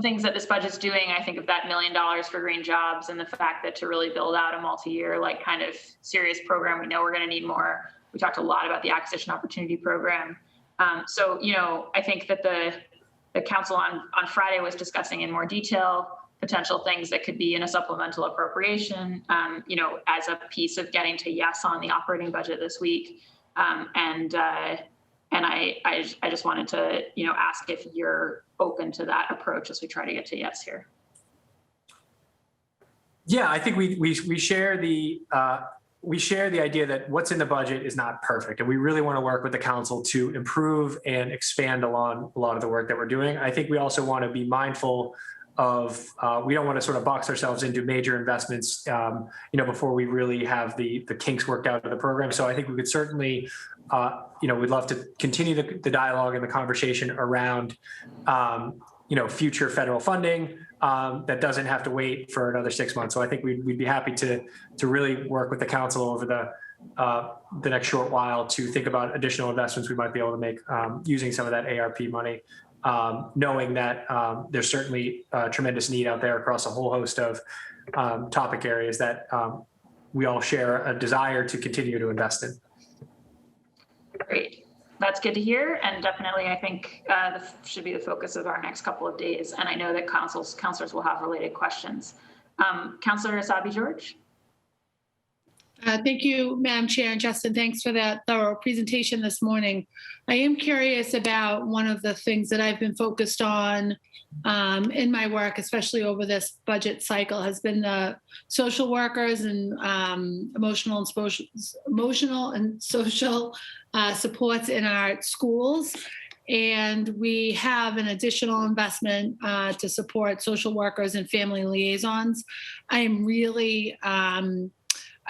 things that this budget's doing, I think of that $1 million for green jobs and the fact that to really build out a multi-year, kind of serious program, we know we're going to need more. We talked a lot about the acquisition opportunity program. So, I think that the council on Friday was discussing in more detail potential things that could be in a supplemental appropriation, as a piece of getting to yes on the operating budget this week. And I just wanted to, ask if you're open to that approach as we try to get to yes here. Yeah, I think we share the idea that what's in the budget is not perfect, and we really want to work with the council to improve and expand along a lot of the work that we're doing. I think we also want to be mindful of we don't want to sort of box ourselves into major investments, before we really have the kinks worked out of the program. So I think we could certainly, we'd love to continue the dialogue and the conversation around, future federal funding that doesn't have to wait for another 6 months. So I think we'd be happy to really work with the council over the next short while to think about additional investments we might be able to make using some of that ARP money, knowing that there's certainly a tremendous need out there across a whole host of topic areas that we all share a desire to continue to invest in. Great. That's good to hear. And definitely, I think this should be the focus of our next couple of days. And I know that counselors will have related questions. Councilor Asabi George. Thank you, Madam Chair, and Justin, thanks for that thorough presentation this morning. I am curious about one of the things that I've been focused on in my work, especially over this budget cycle, has been the social workers and emotional and social supports in our schools. And we have an additional investment to support social workers and family liaisons. I am really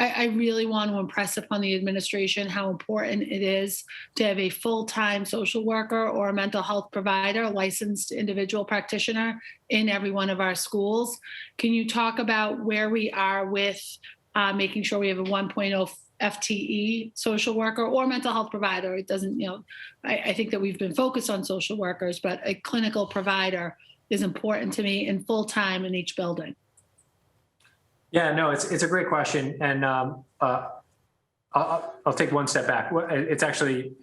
I really want to impress upon the administration how important it is to have a full-time social worker or a mental health provider, a licensed individual practitioner in every one of our schools. Can you talk about where we are with making sure we have a 1.0 FTE social worker or mental health provider? It doesn't, I think that we've been focused on social workers, but a clinical provider is important to me and full-time in each building. Yeah, no, it's a great question. And I'll take one step back. It's actually,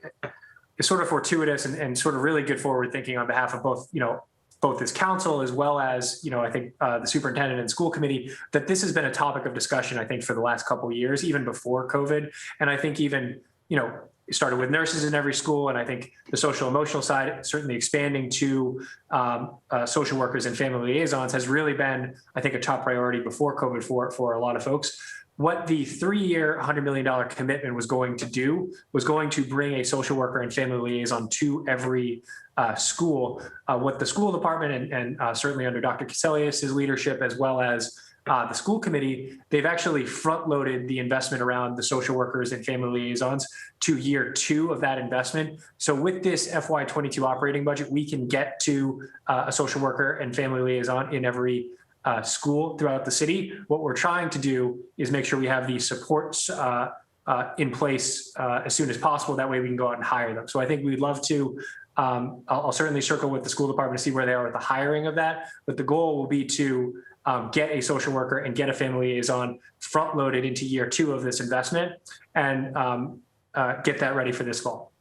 it's sort of fortuitous and sort of really good forward thinking on behalf of both, both this council as well as, I think the superintendent and school committee, that this has been a topic of discussion, I think, for the last couple of years, even before COVID. And I think even, it started with nurses in every school. And I think the social emotional side, certainly expanding to social workers and family liaisons has really been, I think, a top priority before COVID for a lot of folks. What the 3-year, $100 million commitment was going to do was going to bring a social worker and family liaison to every school. What the school department and certainly under Dr. Caselius' leadership, as well as the school committee, they've actually front-loaded the investment around the social workers and family liaisons to year 2 of that investment. So with this FY22 operating budget, we can get to a social worker and family liaison in every school throughout the city. What we're trying to do is make sure we have these supports in place as soon as possible. That way we can go out and hire them. So I think we'd love to, I'll certainly circle with the school department to see where they are with the hiring of that. But the goal will be to get a social worker and get a family liaison front loaded into year 2 of this investment and get that ready for this fall.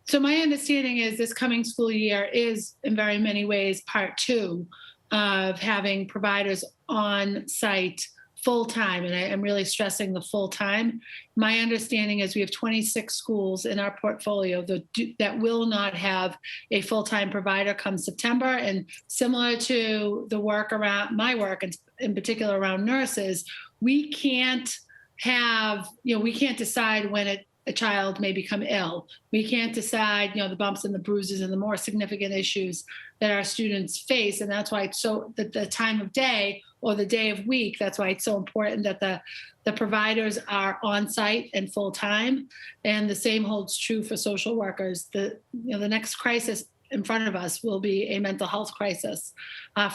So my understanding is this coming school year is in very many ways part 2 of having providers on site full time. And I'm really stressing the full time. My understanding is we have 26 schools in our portfolio that will not have a full-time provider come September. And similar to the work around my work, and in particular around nurses, we can't have, we can't decide when a child may become ill. We can't decide, the bumps and the bruises and the more significant issues that our students face. And that's why it's so that the time of day or the day of week, that's why it's so important that the providers are on site and full time. And the same holds true for social workers. The next crisis in front of us will be a mental health crisis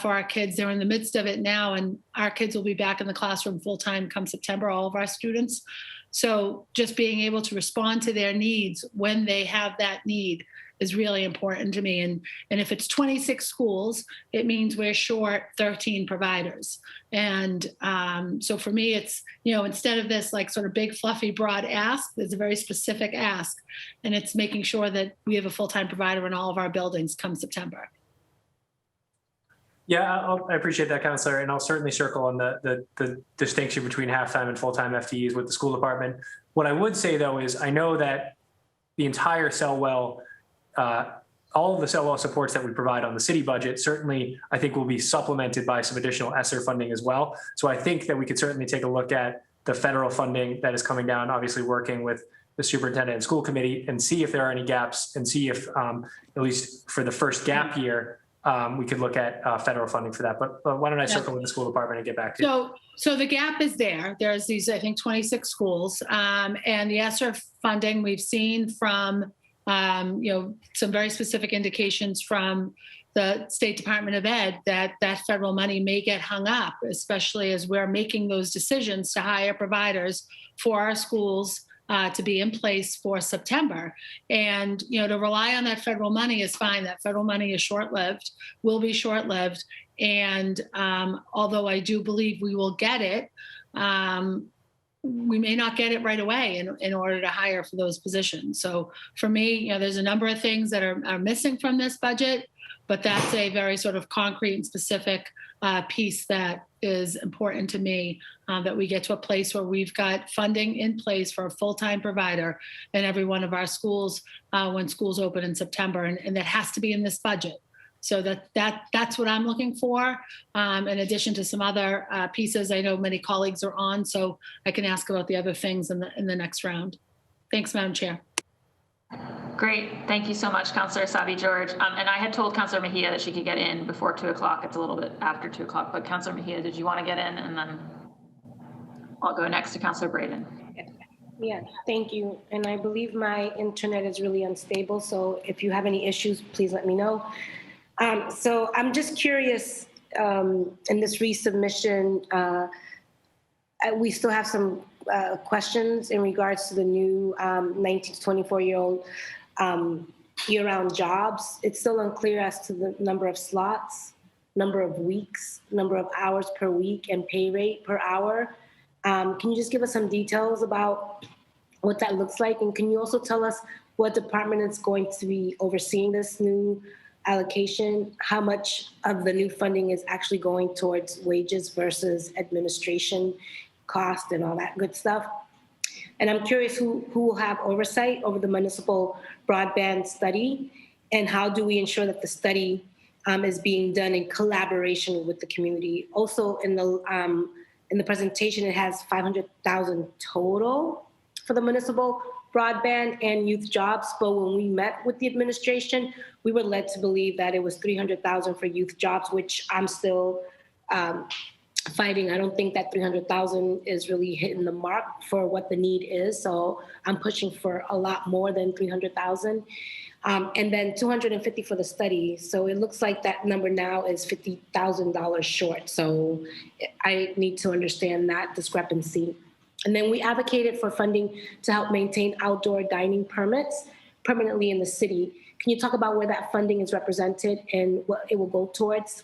for our kids. They're in the midst of it now, and our kids will be back in the classroom full time come September, all of our students. So just being able to respond to their needs when they have that need is really important to me. And if it's 26 schools, it means we're short 13 providers. And so for me, it's, instead of this like sort of big, fluffy, broad ask, there's a very specific ask. And it's making sure that we have a full-time provider in all of our buildings come September. Yeah, I appreciate that, Counselor, and I'll certainly circle on the distinction between half-time and full-time FTEs with the school department. What I would say, though, is I know that the entire Selwell, all of the Selwell supports that we provide on the city budget, certainly I think will be supplemented by some additional ESSER funding as well. So I think that we could certainly take a look at the federal funding that is coming down, obviously working with the superintendent and school committee, and see if there are any gaps and see if, at least for the first gap year, we could look at federal funding for that. But why don't I circle with the school department and get back to you? So the gap is there. There's these, I think, 26 schools, and the ESSER funding we've seen from, some very specific indications from the State Department of Ed that federal money may get hung up, especially as we're making those decisions to hire providers for our schools to be in place for September. And, to rely on that federal money is fine. That federal money is short-lived, will be short-lived. And although I do believe we will get it, we may not get it right away in order to hire for those positions. So for me, there's a number of things that are missing from this budget, but that's a very sort of concrete and specific piece that is important to me, that we get to a place where we've got funding in place for a full-time provider in every one of our schools when schools open in September, and that has to be in this budget. So that's what I'm looking for, in addition to some other pieces I know many colleagues are on, so I can ask about the other things in the next round. Thanks, Madam Chair. Great. Thank you so much, Councillor Sabi George. And I had told Councillor Mejia that she could get in before 2 o'clock. It's a little bit after 2 o'clock, but Councillor Mejia, did you want to get in? And then I'll go next to Councillor Braden. Yeah, thank you. And I believe my internet is really unstable, so if you have any issues, please let me know. So I'm just curious, in this resubmission, we still have some questions in regards to the new 19 to 24-year-old year-round jobs. It's still unclear as to the number of slots, number of weeks, number of hours per week, and pay rate per hour. Can you just give us some details about what that looks like? And can you also tell us what department is going to be overseeing this new allocation? How much of the new funding is actually going towards wages versus administration cost and all that good stuff? And I'm curious who will have oversight over the municipal broadband study, and how do we ensure that the study is being done in collaboration with the community? Also, in the presentation, it has $500,000 total for the municipal broadband and youth jobs. But when we met with the administration, we were led to believe that it was $300,000 for youth jobs, which I'm still fighting. I don't think that $300,000 is really hitting the mark for what the need is. So I'm pushing for a lot more than $300,000. And then $250 for the study. So it looks like that number now is $50,000 short. So I need to understand that discrepancy. And then we advocated for funding to help maintain outdoor dining permits permanently in the city. Can you talk about where that funding is represented and what it will go towards?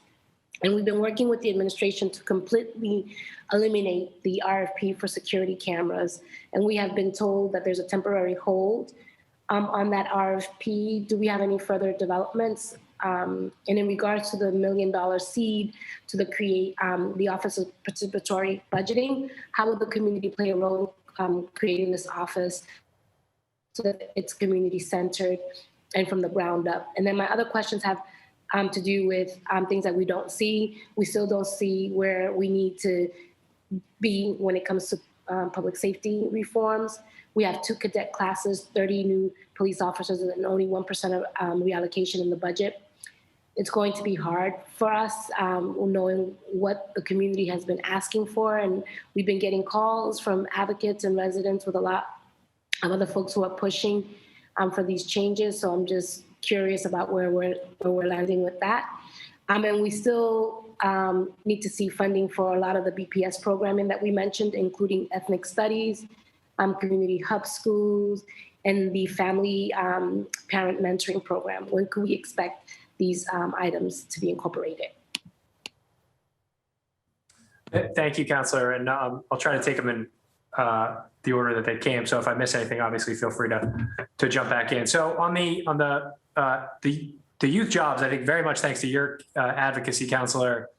And we've been working with the administration to completely eliminate the RFP for security cameras. And we have been told that there's a temporary hold on that RFP. Do we have any further developments? And in regards to the $1 million seed to create the Office of Participatory Budgeting, how will the community play a role creating this office so that it's community centered and from the ground up? And then my other questions have to do with things that we don't see. We still don't see where we need to be when it comes to public safety reforms. We have 2 cadet classes, 30 new police officers, and only 1% of reallocation in the budget. It's going to be hard for us knowing what the community has been asking for. And we've been getting calls from advocates and residents with a lot of other folks who are pushing for these changes. So I'm just curious about where we're landing with that. And we still need to see funding for a lot of the BPS programming that we mentioned, including ethnic studies, community hub schools, and the family parent mentoring program. When could we expect these items to be incorporated? Thank you, Councilor. And I'll try to take them in the order that they came. So if I miss anything, obviously feel free to jump back in. So on the youth jobs, I think very much thanks to your advocacy, Councilor,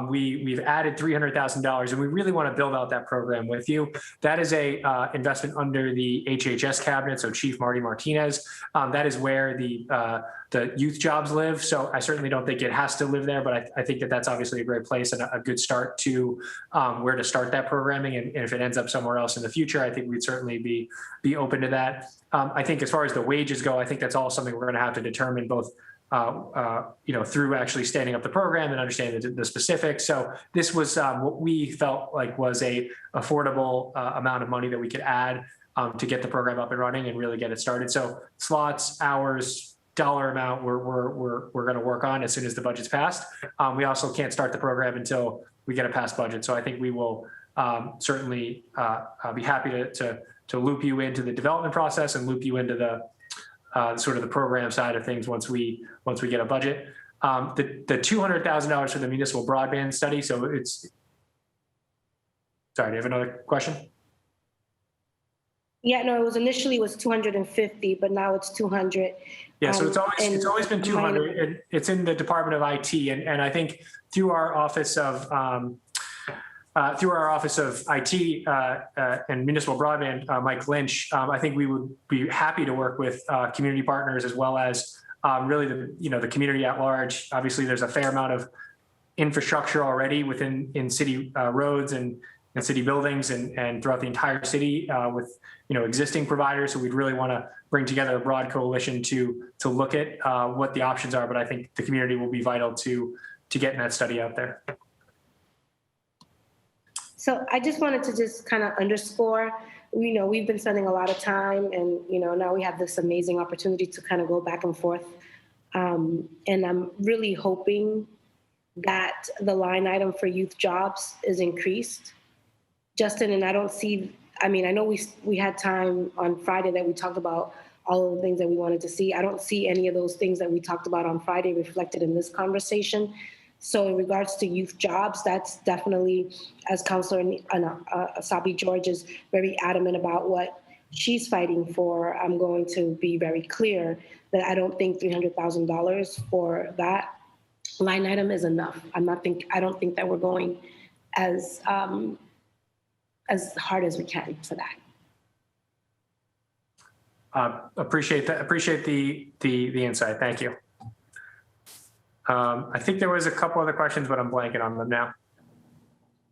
we've added $300,000, and we really want to build out that program with you. That is a investment under the HHS cabinet, so Chief Marty Martinez. That is where the youth jobs live. So I certainly don't think it has to live there, but I think that that's obviously a great place and a good start to where to start that programming. And if it ends up somewhere else in the future, I think we'd certainly be open to that. I think as far as the wages go, I think that's all something we're going to have to determine both through actually standing up the program and understanding the specifics. So this was what we felt like was a affordable amount of money that we could add to get the program up and running and really get it started. So slots, hours, dollar amount, we're going to work on as soon as the budget's passed. We also can't start the program until we get a passed budget. So I think we will certainly be happy to loop you into the development process and loop you into the sort of the program side of things once we get a budget. The $200,000 for the municipal broadband study. So it's, sorry, do you have another question? Yeah, no, it was initially 250, but now it's 200. Yeah, so it's always been 200. And it's in the Department of IT, and I think through our Office of IT and Municipal Broadband, Mike Lynch, I think we would be happy to work with community partners as well as really the community at large. Obviously, there's a fair amount of infrastructure already in city roads and city buildings and throughout the entire city with existing providers. So we'd really want to bring together a broad coalition to look at what the options are. But I think the community will be vital to getting that study out there. So I just wanted to just kind of underscore, we've been spending a lot of time and, now we have this amazing opportunity to kind of go back and forth. And I'm really hoping that the line item for youth jobs is increased. Justin, and I don't see, I know we had time on Friday that we talked about all of the things that we wanted to see. I don't see any of those things that we talked about on Friday reflected in this conversation. So in regards to youth jobs, that's definitely, as Councilor Asabi George is very adamant about what she's fighting for, I'm going to be very clear that I don't think $300,000 for that line item is enough. I don't think that we're going as hard as we can for that. Appreciate that. Appreciate the insight. Thank you. I think there was a couple other questions, but I'm blanking on them now.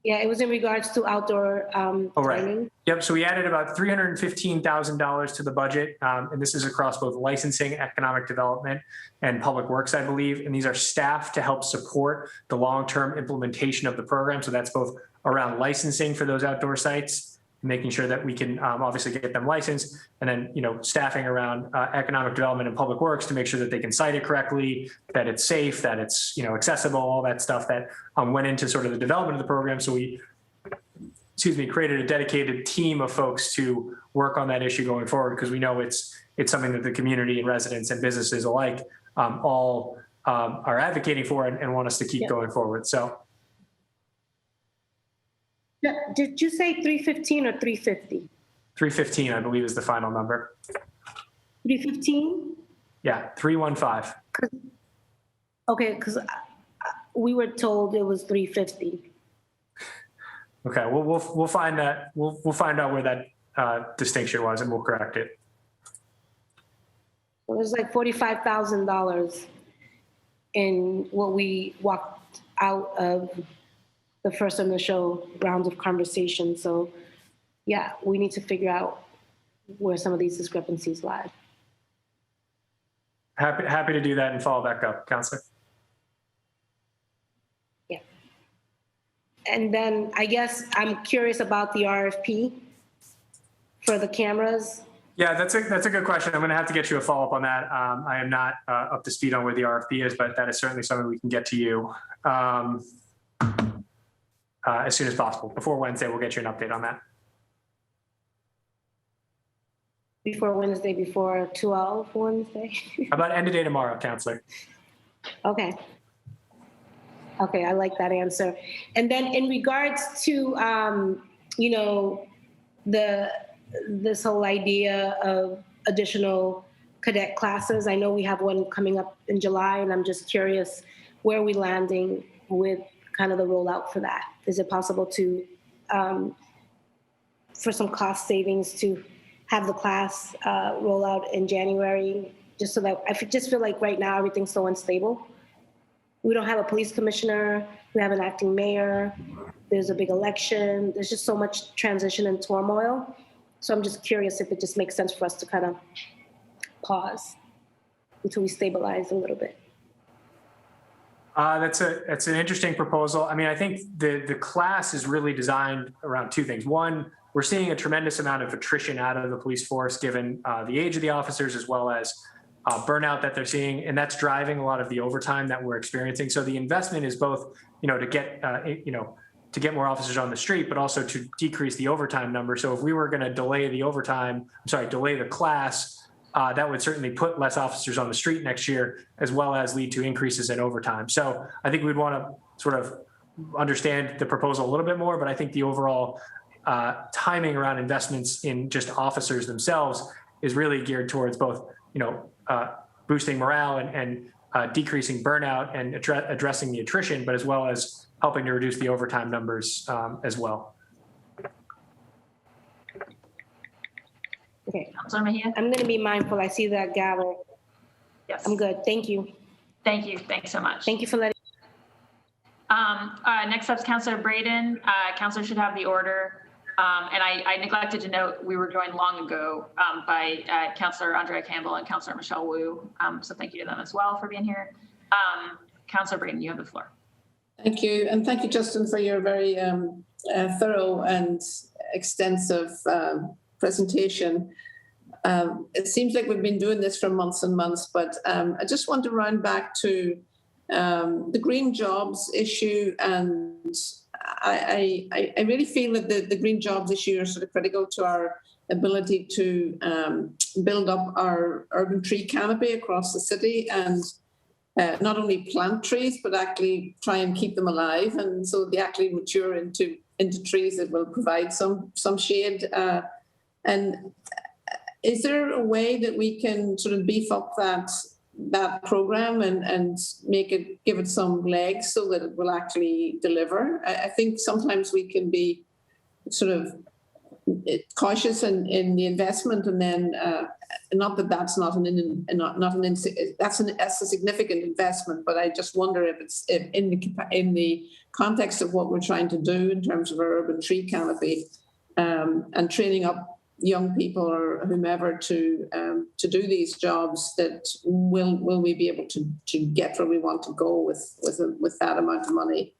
Yeah, it was in regards to outdoor dining. Yep. So we added about $315,000 to the budget, and this is across both licensing, economic development, and public works, I believe. And these are staff to help support the long-term implementation of the program. So that's both around licensing for those outdoor sites, making sure that we can obviously get them licensed, and then staffing around economic development and public works to make sure that they can cite it correctly, that it's safe, that it's accessible, all that stuff that went into sort of the development of the program. So we, created a dedicated team of folks to work on that issue going forward, because we know it's something that the community and residents and businesses alike all are advocating for and want us to keep going forward. So. Did you say 315 or 350? 315, I believe, is the final number. 315? Yeah, 315. Okay, because we were told it was 350. Okay, we'll find that. We'll find out where that distinction was, and we'll correct it. Well, it was like $45,000 in what we walked out of the first initial round of conversation. So yeah, we need to figure out where some of these discrepancies lie. Happy to do that and follow back up, Counselor. Yeah. And then I guess I'm curious about the RFP for the cameras. Yeah, that's a good question. I'm going to have to get you a follow-up on that. I am not up to speed on where the RFP is, but that is certainly something we can get to you as soon as possible. Before Wednesday, we'll get you an update on that. Before Wednesday, before 12 Wednesday? About end of day tomorrow, Counselor. Okay. Okay, I like that answer. And then in regards to, this whole idea of additional cadet classes, I know we have one coming up in July, and I'm just curious, where are we landing with kind of the rollout for that? Is it possible to, for some cost savings, to have the class roll out in January, just so that I just feel like right now everything's so unstable. We don't have a police commissioner, we have an acting mayor, there's a big election, there's just so much transition and turmoil. So I'm just curious if it just makes sense for us to kind of pause until we stabilize a little bit. That's an interesting proposal. I mean, I think the class is really designed around two things. One, we're seeing a tremendous amount of attrition out of the police force, given the age of the officers, as well as burnout that they're seeing, and that's driving a lot of the overtime that we're experiencing. So the investment is both, to get more officers on the street, but also to decrease the overtime number. So if we were going to delay the class, that would certainly put less officers on the street next year, as well as lead to increases in overtime. So I think we'd want to sort of understand the proposal a little bit more, but I think the overall timing around investments in just officers themselves is really geared towards both, boosting morale and decreasing burnout and addressing the attrition, but as well as helping to reduce the overtime numbers as well. Okay. Councilor Mejia? I'm going to be mindful. I see that gavel. Yes. I'm good. Thank you. Thank you. Thanks so much. Thank you for letting. Next up is Councilor Braden. Councilor should have the order. And I neglected to note we were joined long ago by Councilor Andrea Campbell and Councilor Michelle Wu. So thank you to them as well for being here. Councilor Braden, you have the floor. Thank you. And thank you, Justin, for your very thorough and extensive presentation. It seems like we've been doing this for months and months, but I just want to round back to the green jobs issue. And I really feel that the green jobs issue are sort of critical to our ability to build up our urban tree canopy across the city and not only plant trees, but actually try and keep them alive. And so they actually mature into trees that will provide some shade. And is there a way that we can sort of beef up that program and give it some legs so that it will actually deliver? I think sometimes we can be sort of cautious in the investment, and then not that that's that's a significant investment, but I just wonder if it's in the context of what we're trying to do in terms of our urban tree canopy, and training up young people or whomever to do these jobs, that will we be able to get where we want to go with that amount of money.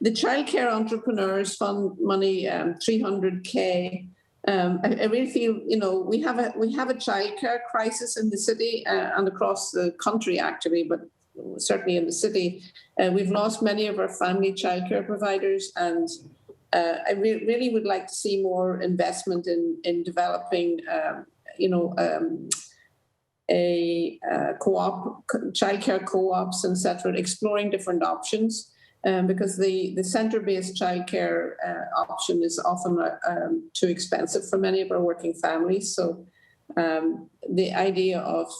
The Childcare Entrepreneurs Fund money, 300K. I really feel, we have a childcare crisis in the city and across the country, actually, but certainly in the city. We've lost many of our family childcare providers, and I really would like to see more investment in developing, childcare co-ops, etc., exploring different options. Because the centre-based childcare option is often too expensive for many of our working families. So the idea of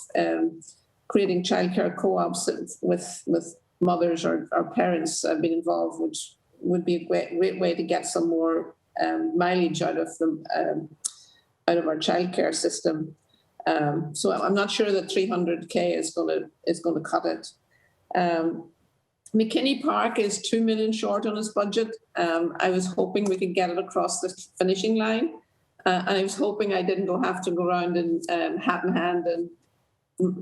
creating childcare co-ops with mothers or parents being involved would be a great way to get some more mileage out of our childcare system. So I'm not sure that 300K is going to cut it. McKinney Park is 2 million short on its budget. I was hoping we could get it across the finishing line. And I was hoping I didn't have to go around and hat in hand and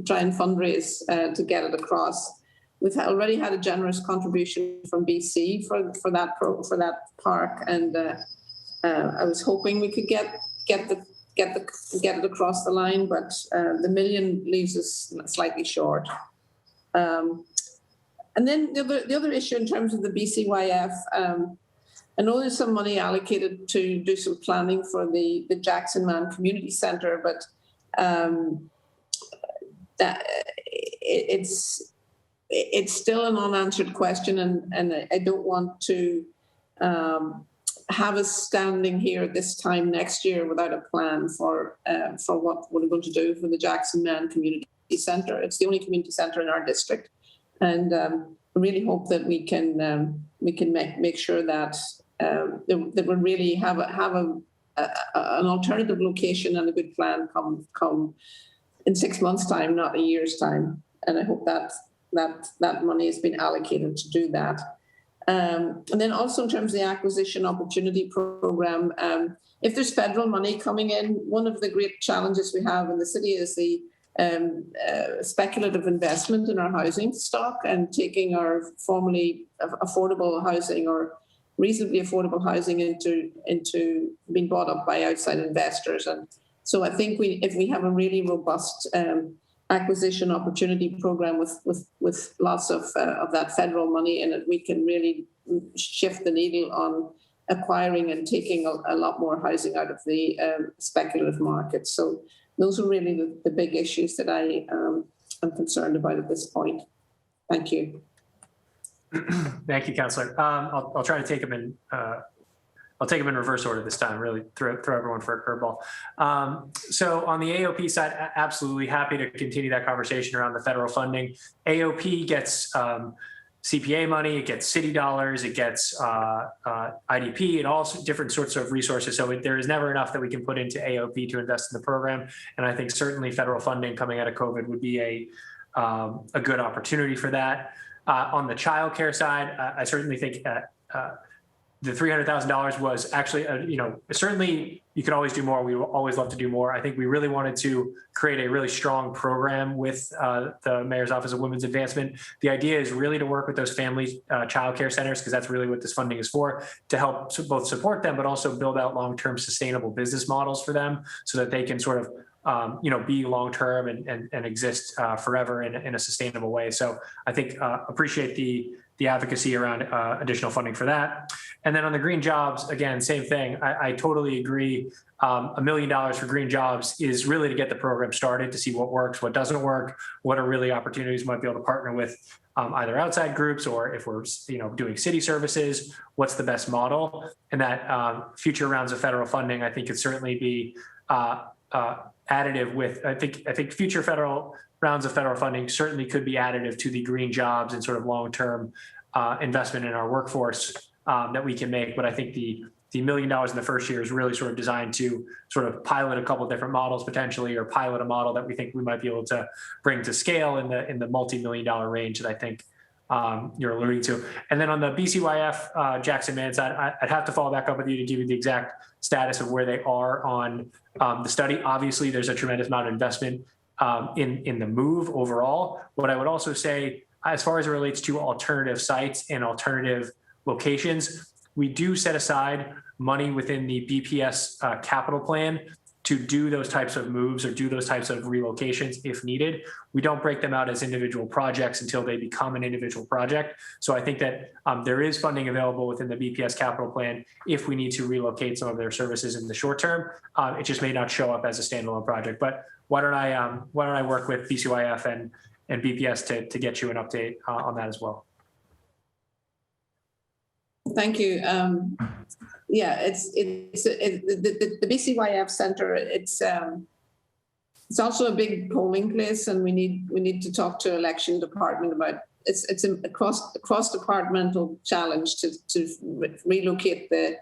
try and fundraise to get it across. We've already had a generous contribution from BC for that park, and I was hoping we could get it across the line, but the million leaves us slightly short. And then the other issue in terms of the BCYF, I know there's some money allocated to do some planning for the Jackson Man Community Centre, but it's still an unanswered question, and I don't want to have us standing here this time next year without a plan for what we're going to do for the Jackson Man Community Centre. It's the only community centre in our district. And I really hope that we can make sure that that we really have an alternative location and a good plan come in 6 months' time, not a year's time. And I hope that money has been allocated to do that. And then also in terms of the acquisition opportunity program, if there's federal money coming in, one of the great challenges we have in the city is the speculative investment in our housing stock and taking our formerly affordable housing or reasonably affordable housing into being bought up by outside investors. And so I think if we have a really robust acquisition opportunity program with lots of that federal money in it, we can really shift the needle on acquiring and taking a lot more housing out of the speculative market. So those are really the big issues that I am concerned about at this point. Thank you. Thank you, Councillor. I'll try to take them in. I'll take them in reverse order this time. Really throw everyone for a curveball. So on the AOP side, absolutely happy to continue that conversation around the federal funding. AOP gets CPA money, it gets city dollars, it gets IDP, and all different sorts of resources. So there is never enough that we can put into AOP to invest in the program. And I think certainly federal funding coming out of COVID would be a good opportunity for that. On the childcare side, I certainly think the $300,000 was actually, certainly you could always do more. We will always love to do more. I think we really wanted to create a really strong program with the Mayor's Office of Women's Advancement. The idea is really to work with those family childcare centers, because that's really what this funding is for, to help both support them, but also build out long-term sustainable business models for them so that they can sort of be long-term and exist forever in a sustainable way. So I think appreciate the advocacy around additional funding for that. And then on the green jobs, again, same thing. I totally agree. $1 million for green jobs is really to get the program started, to see what works, what doesn't work, what are really opportunities we might be able to partner with either outside groups, or if we're doing city services, what's the best model. And that future rounds of federal funding, I think, could certainly be additive with, I think future federal rounds of federal funding certainly could be additive to the green jobs and sort of long-term investment in our workforce that we can make. But I think the $1 million in the first year is really sort of designed to sort of pilot a couple of different models potentially, or pilot a model that we think we might be able to bring to scale in the multi-million-dollar range that I think you're alluding to. And then on the BCYF Jackson Mance, I'd have to follow back up with you to give you the exact status of where they are on the study. Obviously, there's a tremendous amount of investment in the move overall. What I would also say, as far as it relates to alternative sites and alternative locations, we do set aside money within the BPS capital plan to do those types of moves or do those types of relocations if needed. We don't break them out as individual projects until they become an individual project. So I think that there is funding available within the BPS capital plan if we need to relocate some of their services in the short term. It just may not show up as a standalone project. But why don't I work with BCYF and BPS to get you an update on that as well. Thank you. Yeah, the BCYF Center. It's also a big polling place, and we need to talk to election department about. It's a cross departmental challenge to relocate the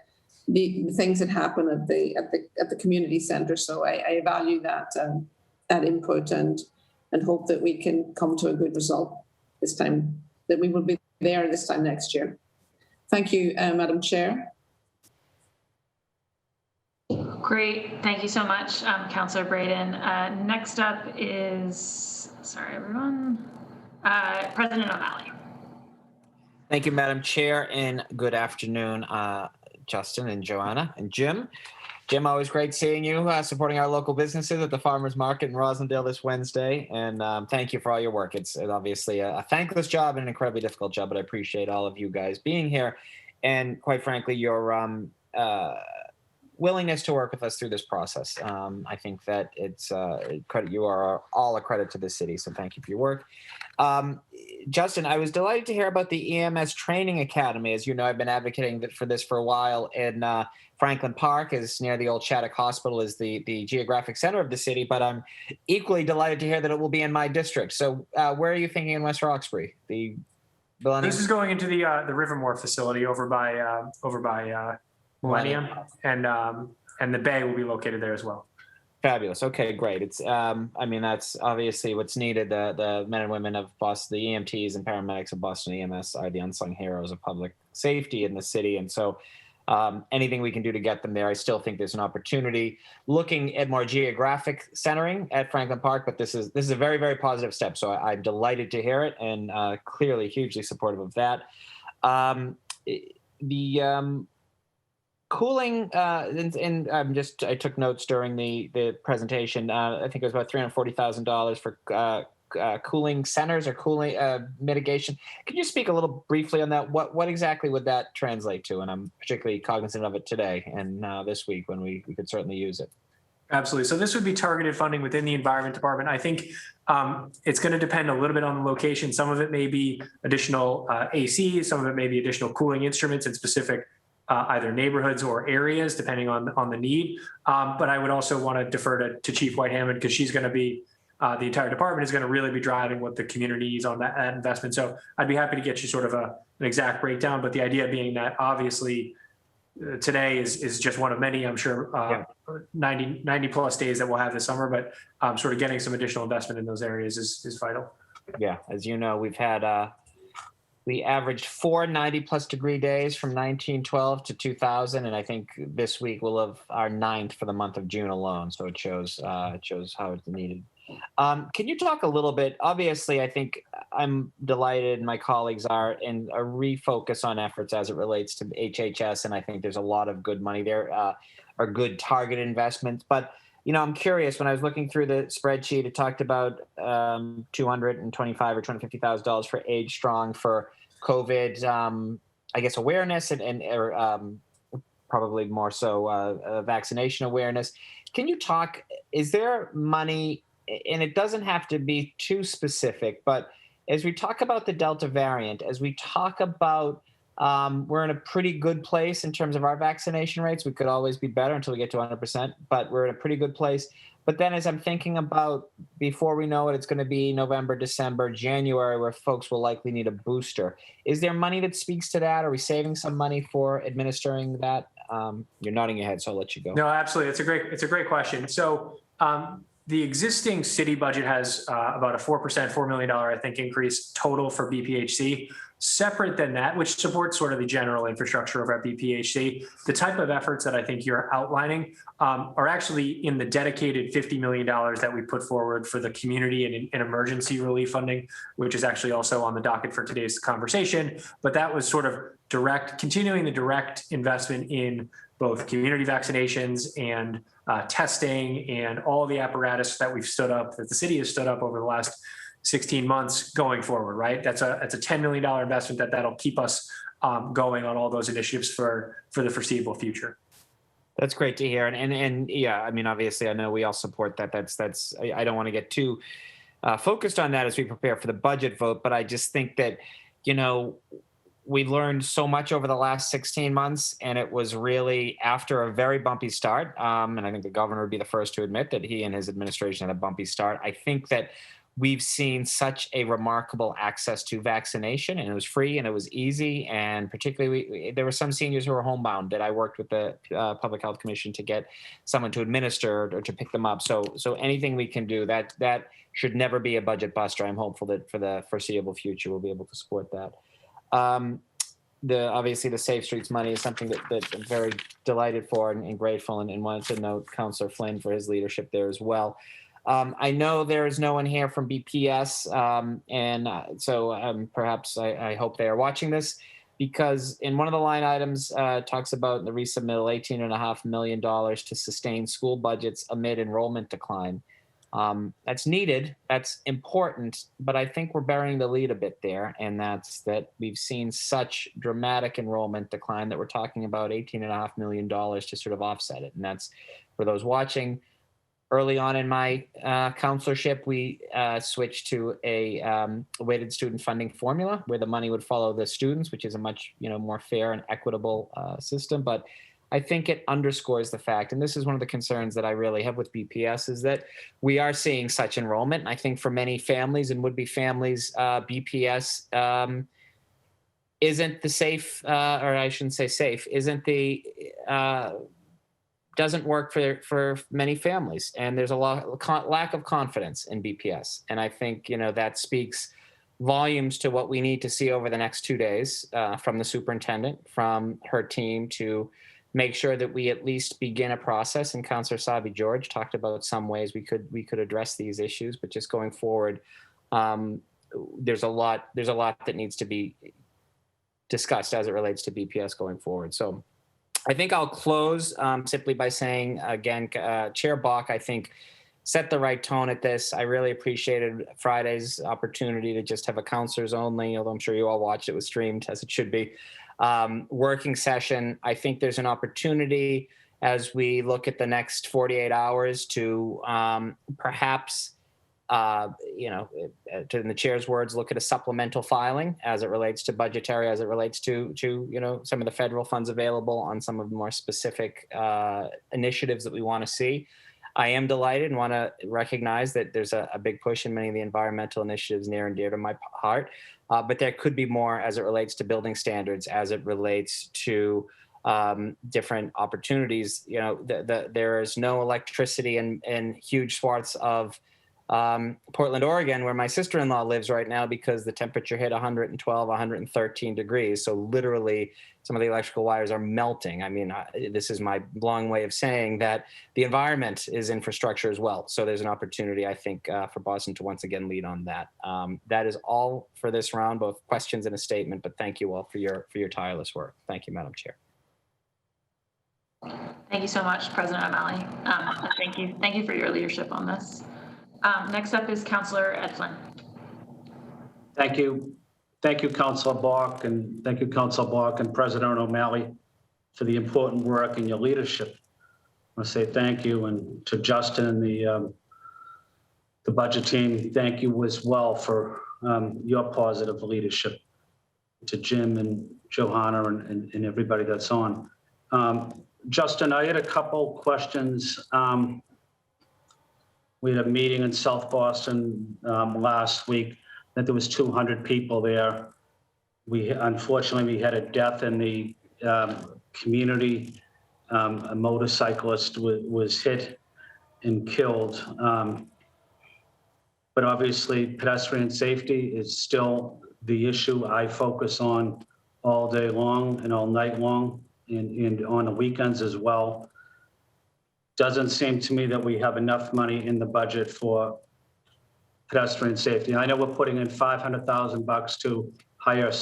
things that happen at the community center. So I value that input and hope that we can come to a good result this time. That we will be there this time next year. Thank you, Madam Chair. Great. Thank you so much, Councillor Braden. Next up is, sorry, everyone, President O'Malley. Thank you, Madam Chair, and good afternoon, Justin and Joanna and Jim. Jim, always great seeing you supporting our local businesses at the Farmers Market in Rosendale this Wednesday. And thank you for all your work. It's obviously a thankless job and an incredibly difficult job, but I appreciate all of you guys being here. And quite frankly, your willingness to work with us through this process. I think that it's credit. You are all a credit to the city. So thank you for your work. Justin, I was delighted to hear about the EMS Training Academy. As you know, I've been advocating for this for a while. In Franklin Park, is near the old Shattuck Hospital, is the geographic center of the city. But I'm equally delighted to hear that it will be in my district. So where are you thinking in West Roxbury? This is going into the Rivermore facility over by Millennium, and the Bay will be located there as well. Fabulous. Okay, great. It's I mean, that's obviously what's needed. The men and women of Boston, the EMTs and paramedics of Boston EMS are the unsung heroes of public safety in the city, and so anything we can do to get them there, I still think there's an opportunity. Looking at more geographic centering at Franklin Park, but this is a very, very positive step. So I'm delighted to hear it, and clearly hugely supportive of that. Cooling, and I took notes during the presentation. I think it was about $340,000 for cooling centers or cooling mitigation. Can you speak a little briefly on that? What exactly would that translate to? And I'm particularly cognizant of it today and this week when we could certainly use it. Absolutely. So this would be targeted funding within the Environment Department. I think it's going to depend a little bit on the location. Some of it may be additional AC, some of it may be additional cooling instruments in specific either neighborhoods or areas, depending on the need. But I would also want to defer to Chief White-Hammond, because she's going to be, the entire department is going to really be driving what the community needs on that investment. So I'd be happy to get you sort of an exact breakdown, but the idea being that obviously today is just one of many, I'm sure, 90 plus days that we'll have this summer, but sort of getting some additional investment in those areas is vital. Yeah, as you know, we've had we averaged 4 90-plus degree days from 1912 to 2000, and I think this week we'll have our 9th for the month of June alone. So it shows how it's needed. Can you talk a little bit? Obviously, I think I'm delighted, my colleagues are, in a refocus on efforts as it relates to HHS, and I think there's a lot of good money there, or good target investments. But you know, I'm curious, when I was looking through the spreadsheet, it talked about $225,000 or $250,000 for Age Strong for COVID, I guess, awareness and probably more so vaccination awareness. Can you talk, is there money, and it doesn't have to be too specific, but as we talk about the Delta variant, as we talk about We're in a pretty good place in terms of our vaccination rates. We could always be better until we get to 100%, but we're in a pretty good place. But then as I'm thinking about, before we know it, it's going to be November, December, January, where folks will likely need a booster. Is there money that speaks to that? Are we saving some money for administering that? You're nodding your head, so I'll let you go. No, absolutely. It's a great question. So the existing city budget has about a 4%, $4 million, I think, increase total for BPHC. Separate than that, which supports sort of the general infrastructure of our BPHC, the type of efforts that I think you're outlining are actually in the dedicated $50 million that we put forward for the community and emergency relief funding, which is actually also on the docket for today's conversation. But that was sort of continuing the direct investment in both community vaccinations and testing and all the apparatus that we've stood up, that the city has stood up over the last 16 months going forward, right? That's a $10 million investment that'll keep us going on all those initiatives for the foreseeable future. That's great to hear. And yeah, I mean, obviously I know we all support that. I don't want to get too focused on that as we prepare for the budget vote, but I just think that, we learned so much over the last 16 months, and it was really after a very bumpy start. And I think the governor would be the first to admit that he and his administration had a bumpy start. I think that we've seen such a remarkable access to vaccination, and it was free and it was easy. And particularly, there were some seniors who were homebound that I worked with the Public Health Commission to get someone to administer or to pick them up. So anything we can do, that should never be a budget buster. I'm hopeful that for the foreseeable future, we'll be able to support that. Obviously the Safe Streets money is something that I'm very delighted for and grateful, and wanted to note Councillor Flynn for his leadership there as well. I know there is no one here from BPS, so perhaps I hope they are watching this, because in one of the line items talks about the resubmittal $18.5 million to sustain school budgets amid enrollment decline. That's needed, that's important, but I think we're burying the lead a bit there, and that's that we've seen such dramatic enrollment decline that we're talking about $18.5 million to sort of offset it. And that's, for those watching, early on in my counselorship, we switched to a weighted student funding formula where the money would follow the students, which is a much more fair and equitable system. But I think it underscores the fact, and this is one of the concerns that I really have with BPS, is that we are seeing such enrollment. And I think for many families and would-be families, BPS isn't the safe, or I shouldn't say safe, isn't the, doesn't work for many families. And there's a lack of confidence in BPS. And I think, that speaks volumes to what we need to see over the next 2 days from the superintendent, from her team, to make sure that we at least begin a process. And Councillor Savi George talked about some ways we could address these issues, but just going forward, there's a lot that needs to be discussed as it relates to BPS going forward. So I think I'll close simply by saying, again, Chair Bach, I think, set the right tone at this. I really appreciated Friday's opportunity to just have a counselors only, although I'm sure you all watched, it was streamed as it should be, working session. I think there's an opportunity as we look at the next 48 hours to perhaps, in the chair's words, look at a supplemental filing as it relates to budgetary, as it relates to some of the federal funds available on some of the more specific initiatives that we want to see. I am delighted and want to recognize that there's a big push in many of the environmental initiatives near and dear to my heart, but there could be more as it relates to building standards, as it relates to different opportunities. There is no electricity in huge swaths of Portland, Oregon, where my sister-in-law lives right now, because the temperature hit 112, 113 degrees. So literally some of the electrical wires are melting. I mean, this is my long way of saying that the environment is infrastructure as well. So there's an opportunity, I think, for Boston to once again lead on that. That is all for this round, both questions and a statement, but thank you all for your tireless work. Thank you, Madam Chair. Thank you so much, President O'Malley. Thank you for your leadership on this. Next up is Councillor Edlin. Thank you. Thank you, Councillor Bach, and thank you, Councillor Bach and President O'Malley, for the important work and your leadership. I want to say thank you, and to Justin and the budget team, thank you as well for your positive leadership. Jim and Johanna and everybody that's on. Justin, I had a couple questions. We had a meeting in South Boston last week that there was 200 people there. Unfortunately, we had a death in the community. A motorcyclist was hit and killed. But obviously, pedestrian safety is still the issue I focus on all day long and all night long, and on the weekends as well. Doesn't seem to me that we have enough money in the budget for pedestrian safety. I know we're putting in $500,000 to hire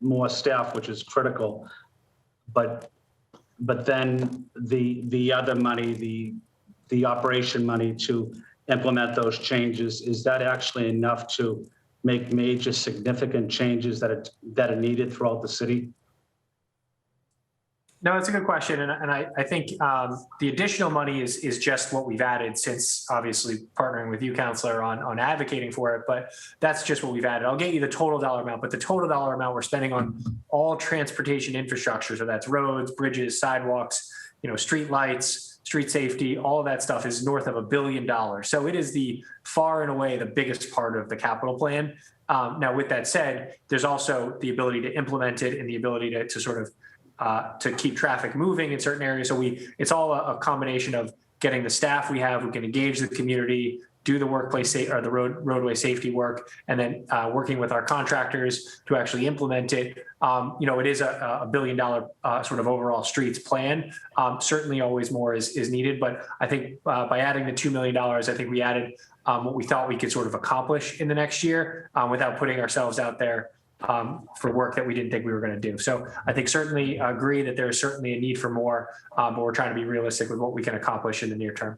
more staff, which is critical, but then the other money, the operation money to implement those changes, is that actually enough to make major significant changes that are needed throughout the city? No, it's a good question. And I think the additional money is just what we've added since obviously partnering with you, Counselor, on advocating for it, but that's just what we've added. I'll get you the total dollar amount, but the total dollar amount we're spending on all transportation infrastructure, so that's roads, bridges, sidewalks, street lights, street safety, all of that stuff is north of $1 billion. So it is the far and away the biggest part of the capital plan. Now, with that said, there's also the ability to implement it and the ability to sort of to keep traffic moving in certain areas. So it's all a combination of getting the staff we have who can engage the community, do the workplace or the roadway safety work, and then working with our contractors to actually implement it. It is a $1 billion sort of overall streets plan. Certainly always more is needed, but I think by adding the $2 million, I think we added what we thought we could sort of accomplish in the next year without putting ourselves out there for work that we didn't think we were going to do. So I think certainly agree that there is certainly a need for more, but we're trying to be realistic with what we can accomplish in the near term.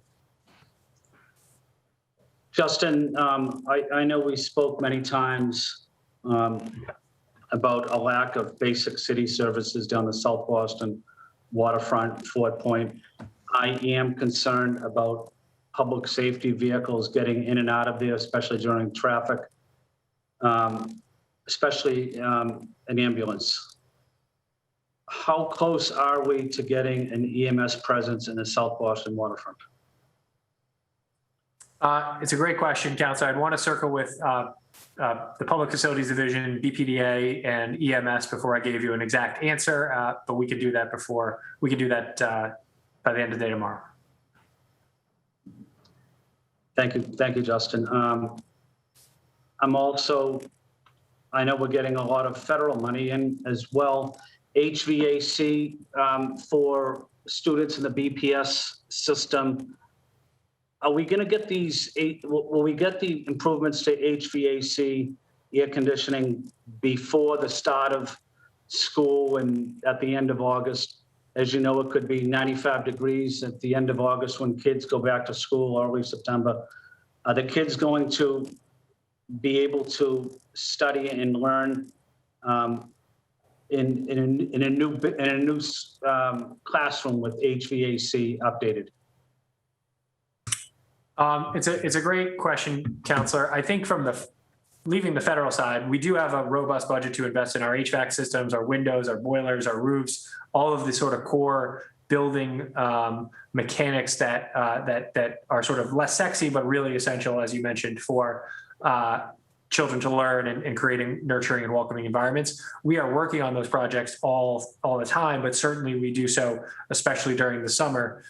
Justin, I know we spoke many times about a lack of basic city services down the South Boston waterfront, Fort Point. I am concerned about public safety vehicles getting in and out of there, especially during traffic. Especially an ambulance. How close are we to getting an EMS presence in the South Boston waterfront? It's a great question, Counselor. I'd want to circle with the Public Facilities Division, BPDA, and EMS before I gave you an exact answer, but we could do that by the end of the day tomorrow. Thank you, Justin. I know we're getting a lot of federal money in as well. HVAC for students in the BPS system. Are we going to get will we get the improvements to HVAC, air conditioning, before the start of school and at the end of August? As you know, it could be 95 degrees at the end of August when kids go back to school, early September. Are the kids going to be able to study and learn in a new classroom with HVAC updated? It's a great question, Counselor. I think from leaving the federal side, we do have a robust budget to invest in our HVAC systems, our windows, our boilers, our roofs, all of the sort of core building mechanics that are sort of less sexy, but really essential, as you mentioned, for children to learn and creating nurturing and welcoming environments. We are working on those projects all the time, but certainly we do so, especially during the summer.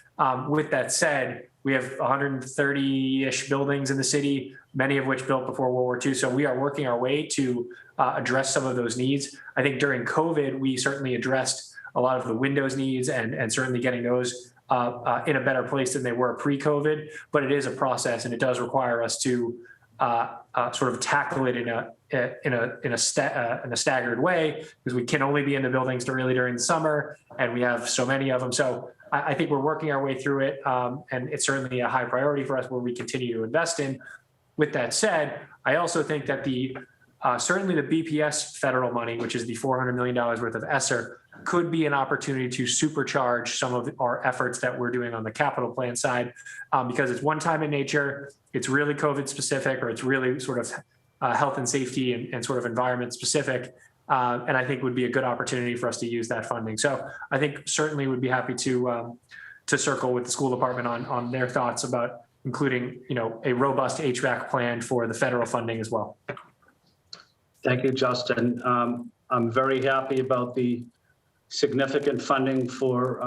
With that said, we have 130-ish buildings in the city, many of which built before World War II. So we are working our way to address some of those needs. I think during COVID, we certainly addressed a lot of the Windows needs and certainly getting those in a better place than they were pre-COVID. But it is a process, and it does require us to sort of tackle it in a staggered way, because we can only be in the buildings during the summer, and we have so many of them. So I think we're working our way through it, and it's certainly a high priority for us where we continue to invest in. With that said, I also think that certainly the BPS federal money, which is the $400 million worth of ESSER, could be an opportunity to supercharge some of our efforts that we're doing on the capital plan side, because it's one time in nature, it's really COVID specific, or it's really sort of health and safety and sort of environment specific. And I think would be a good opportunity for us to use that funding. So I think certainly would be happy to circle with the school department on their thoughts about including, a robust HVAC plan for the federal funding as well. Thank you, Justin. I'm very happy about the significant funding for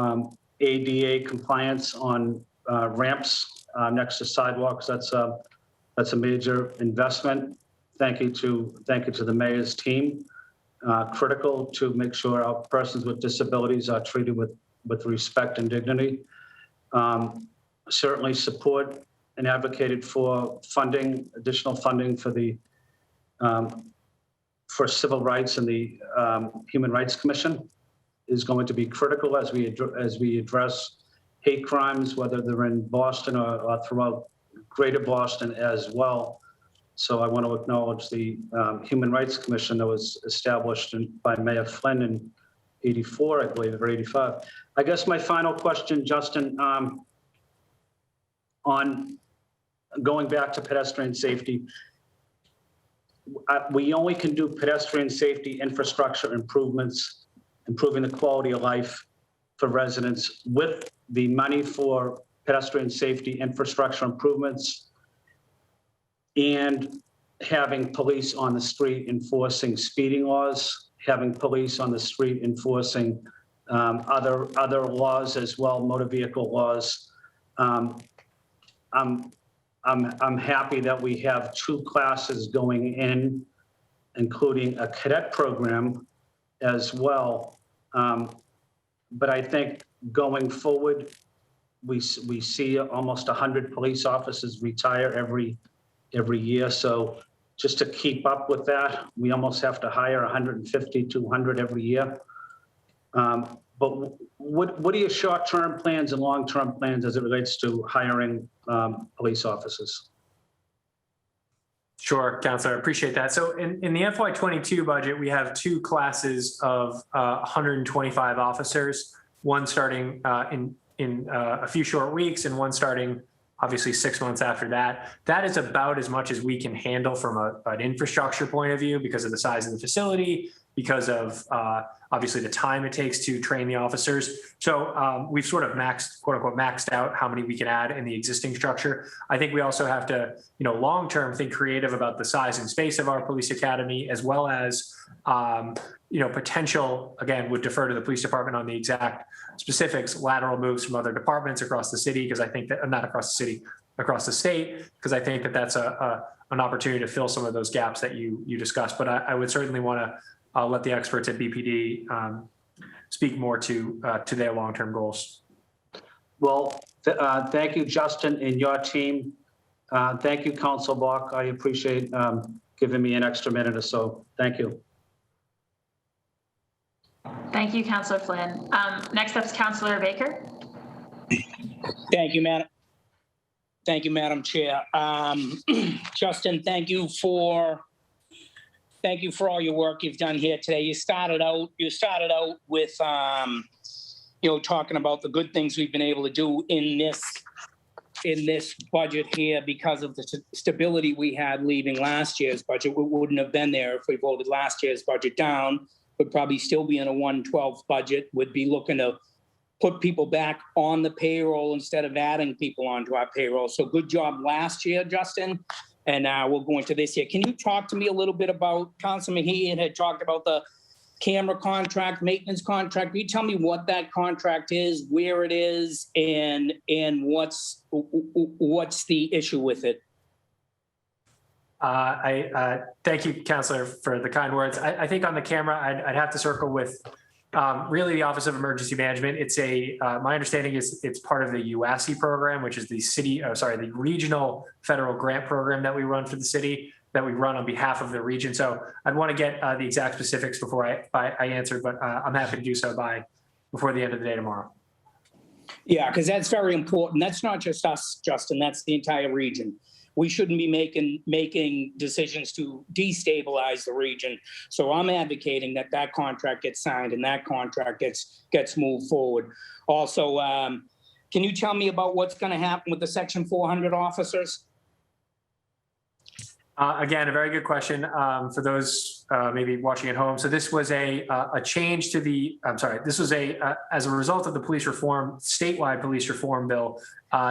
ADA compliance on ramps next to sidewalks. That's a major investment. Thank you to the mayor's team. Critical to make sure our persons with disabilities are treated with respect and dignity. Certainly support and advocated for funding, additional funding for the for civil rights, and the Human Rights Commission is going to be critical as we address hate crimes, whether they're in Boston or throughout Greater Boston as well. So I want to acknowledge the Human Rights Commission that was established by Mayor Flynn in '84, I believe, or '85. I guess my final question, Justin, on going back to pedestrian safety, we only can do pedestrian safety infrastructure improvements, improving the quality of life for residents with the money for pedestrian safety infrastructure improvements and having police on the street enforcing speeding laws, having police on the street enforcing other laws as well, motor vehicle laws. I'm happy that we have 2 classes going in, including a cadet program as well. But I think going forward, we see almost 100 police officers retire every year. So just to keep up with that, we almost have to hire 150, 200 every year. But what are your short-term plans and long-term plans as it relates to hiring police officers? Sure, Councilor, I appreciate that. So in the FY22 budget, we have 2 classes of 125 officers, one starting in a few short weeks and one starting obviously 6 months after that. That is about as much as we can handle from an infrastructure point of view because of the size of the facility, because of obviously the time it takes to train the officers. So we've sort of quote unquote, maxed out how many we can add in the existing structure. I think we also have to, long-term think creative about the size and space of our police academy, as well as, potential, again, would defer to the police department on the exact specifics, lateral moves from other departments across the city, because I think that, not across the city, across the state, because I think that that's an opportunity to fill some of those gaps that you discussed. But I would certainly want to let the experts at BPD speak more to their long-term goals. Well, thank you, Justin, and your team. Thank you, Council Bach. I appreciate giving me an extra minute or so. Thank you. Thank you, Councilor Flynn. Next up is Councilor Baker. Thank you, Madam. Thank you, Madam Chair. Justin, thank you for all your work you've done here today. You started out with talking about the good things we've been able to do in this budget here because of the stability we had leaving last year's budget. We wouldn't have been there if we voted last year's budget down. Would probably still be in a 1/12 budget. Would be looking to put people back on the payroll instead of adding people onto our payroll. So good job last year, Justin. And we'll go into this year. Can you talk to me a little bit about, Councilman Heaton had talked about the camera contract, maintenance contract. Can you tell me what that contract is, where it is, and what's the issue with it? Thank you, Councilor, for the kind words. I think on the camera, I'd have to circle with really the Office of Emergency Management. It's my understanding is it's part of the UASI program, which is the regional federal grant program that we run for the city, that we run on behalf of the region. So I'd want to get the exact specifics before I answer, but I'm happy to do so before the end of the day tomorrow. Yeah, because that's very important. That's not just us, Justin, that's the entire region. We shouldn't be making decisions to destabilize the region. So I'm advocating that contract gets signed and that contract gets moved forward. Also, can you tell me about what's going to happen with the Section 400 officers? Again, a very good question for those maybe watching at home. So this was a change to the, this was as a result of the police reform, statewide police reform bill,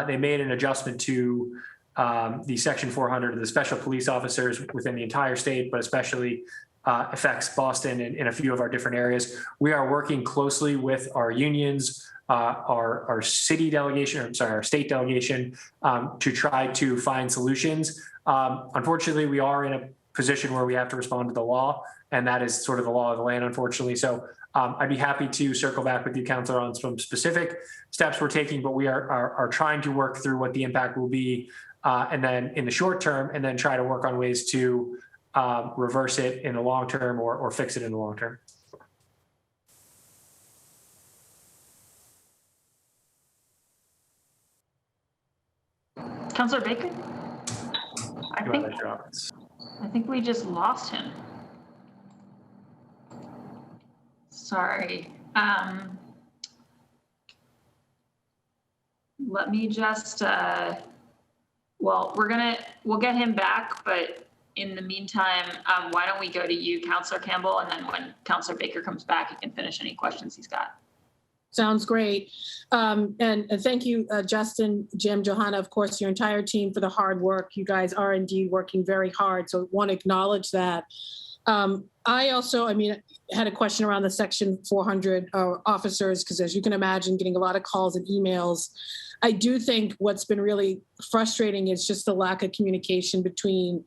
they made an adjustment to the Section 400 of the special police officers within the entire state, but especially affects Boston and in a few of our different areas. We are working closely with our unions, our city delegation, our state delegation, to try to find solutions. Unfortunately, we are in a position where we have to respond to the law, and that is sort of the law of the land, unfortunately. So I'd be happy to circle back with you, Councilor, on some specific steps we're taking, but we are trying to work through what the impact will be, and then in the short term, and then try to work on ways to reverse it in the long term or fix it in the long term. Councilor Baker? I think we just lost him. Sorry. Let me just, well, we'll get him back, but in the meantime, why don't we go to you, Councilor Campbell, and then when Councilor Baker comes back, he can finish any questions he's got. Sounds great. And thank you, Justin, Jim, Johanna, of course, your entire team for the hard work. You guys are indeed working very hard. So I want to acknowledge that. I also, had a question around the Section 400 officers, because as you can imagine, getting a lot of calls and emails. I do think what's been really frustrating is just the lack of communication between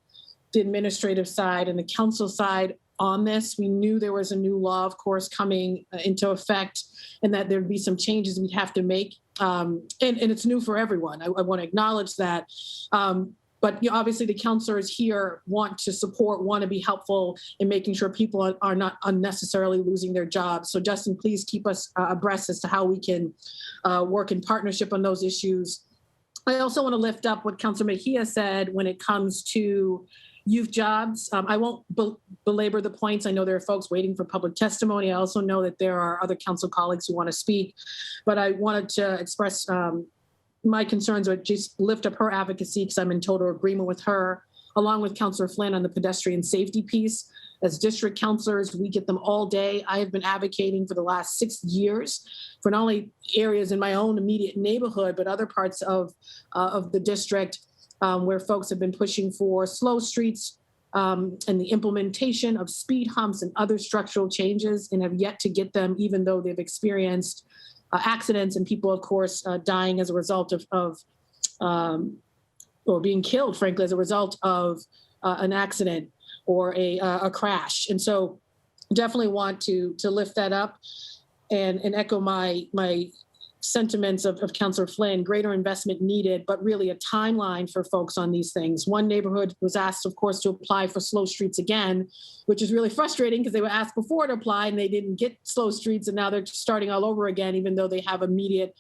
the administrative side and the council side on this. We knew there was a new law, of course, coming into effect, and that there'd be some changes we'd have to make. And it's new for everyone. I want to acknowledge that. But obviously the counselors here want to support, want to be helpful in making sure people are not unnecessarily losing their jobs. So Justin, please keep us abreast as to how we can work in partnership on those issues. I also want to lift up what Councilor Mejia said when it comes to youth jobs. I won't belabor the points. I know there are folks waiting for public testimony. I also know that there are other council colleagues who want to speak, but I wanted to express my concerns or just lift up her advocacy, because I'm in total agreement with her, along with Councilor Flynn on the pedestrian safety piece. As district councilors, we get them all day. I have been advocating for the last 6 years for not only areas in my own immediate neighborhood, but other parts of the district where folks have been pushing for slow streets and the implementation of speed humps and other structural changes, and have yet to get them, even though they've experienced accidents and people, of course, dying as a result of or being killed, frankly, as a result of an accident or a crash. And so definitely want to lift that up and echo my sentiments of Councilor Flynn. Greater investment needed, but really a timeline for folks on these things. One neighborhood was asked, of course, to apply for slow streets again, which is really frustrating because they were asked before to apply and they didn't get slow streets, and now they're starting all over again, even though they have immediate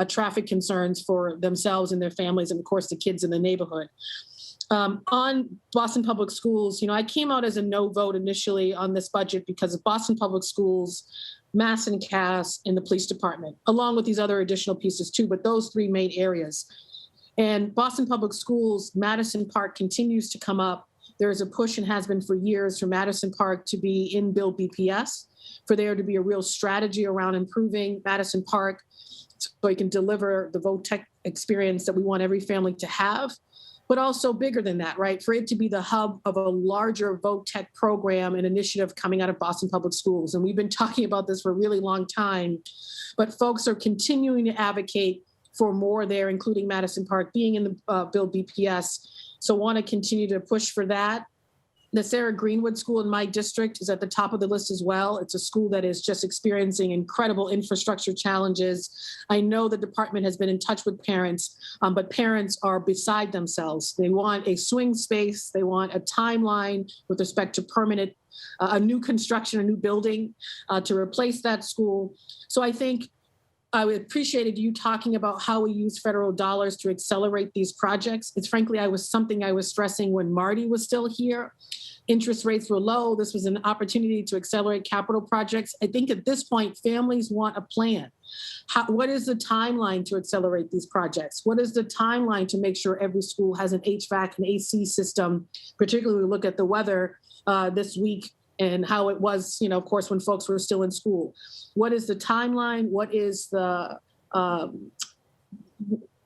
traffic concerns for themselves and their families and, of course, the kids in the neighborhood. On Boston Public Schools, I came out as a no vote initially on this budget because of Boston Public Schools, Mass and Cass, and the police department, along with these other additional pieces too, but those three main areas. And Boston Public Schools, Madison Park continues to come up. There is a push and has been for years for Madison Park to be in Bill BPS, for there to be a real strategy around improving Madison Park so it can deliver the vote tech experience that we want every family to have. But also bigger than that, right? For it to be the hub of a larger vote tech program and initiative coming out of Boston Public Schools. And we've been talking about this for a really long time, but folks are continuing to advocate for more there, including Madison Park being in the Bill BPS. So want to continue to push for that. The Sarah Greenwood School in my district is at the top of the list as well. It's a school that is just experiencing incredible infrastructure challenges. I know the department has been in touch with parents, but parents are beside themselves. They want a swing space. They want a timeline with respect to permanent, a new construction, a new building to replace that school. So I think I appreciated you talking about how we use federal dollars to accelerate these projects. It's frankly, something I was stressing when Marty was still here. Interest rates were low. This was an opportunity to accelerate capital projects. I think at this point, families want a plan. What is the timeline to accelerate these projects? What is the timeline to make sure every school has an HVAC and AC system, particularly when we look at the weather this week and how it was, of course, when folks were still in school. What is the timeline? What is the,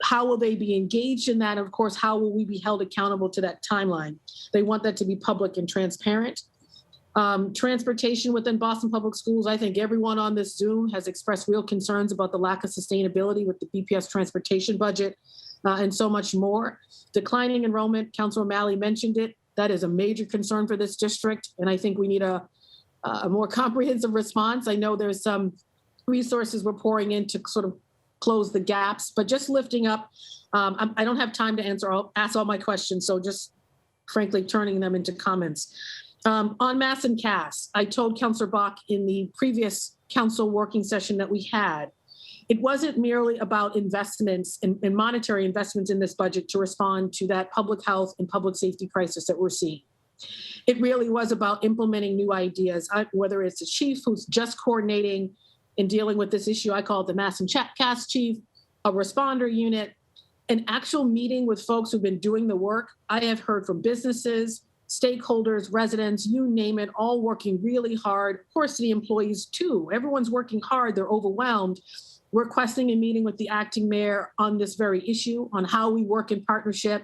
how will they be engaged in that? Of course, how will we be held accountable to that timeline? They want that to be public and transparent. Transportation within Boston Public Schools, I think everyone on this Zoom has expressed real concerns about the lack of sustainability with the BPS transportation budget and so much more. Declining enrollment, Councilor O'Malley mentioned it. That is a major concern for this district, and I think we need a more comprehensive response. I know there's some resources we're pouring in to sort of close the gaps, but just lifting up, I don't have time to ask all my questions, so just frankly turning them into comments. On Mass and Cass, I told Councilor Bach in the previous council working session that we had, it wasn't merely about investments and monetary investments in this budget to respond to that public health and public safety crisis that we're seeing. It really was about implementing new ideas, whether it's a chief who's just coordinating and dealing with this issue, I call it the Mass and Cass chief, a responder unit, an actual meeting with folks who've been doing the work. I have heard from businesses, stakeholders, residents, you name it, all working really hard. Of course, the employees too. Everyone's working hard. They're overwhelmed. Requesting a meeting with the acting mayor on this very issue, on how we work in partnership.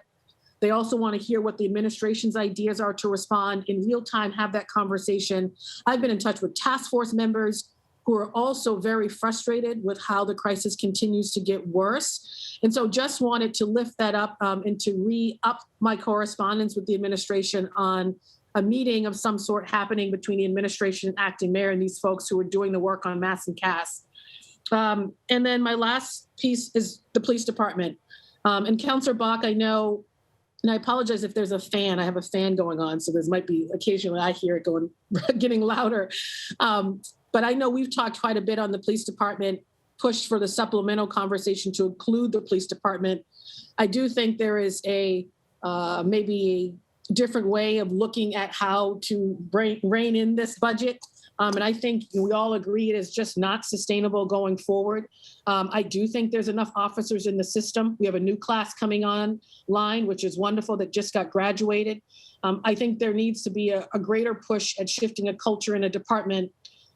They also want to hear what the administration's ideas are to respond in real time, have that conversation. I've been in touch with task force members who are also very frustrated with how the crisis continues to get worse. And so just wanted to lift that up and to re-up my correspondence with the administration on a meeting of some sort happening between the administration and acting mayor and these folks who are doing the work on Mass and Cass. And then my last piece is the police department. And Councilor Bach, I know, and I apologize if there's a fan, I have a fan going on, so there might be occasionally I hear it going, getting louder. But I know we've talked quite a bit on the police department, pushed for the supplemental conversation to include the police department. I do think there is maybe a different way of looking at how to rein in this budget. And I think we all agree it is just not sustainable going forward. I do think there's enough officers in the system. We have a new class coming online, which is wonderful, that just got graduated. I think there needs to be a greater push at shifting a culture in a department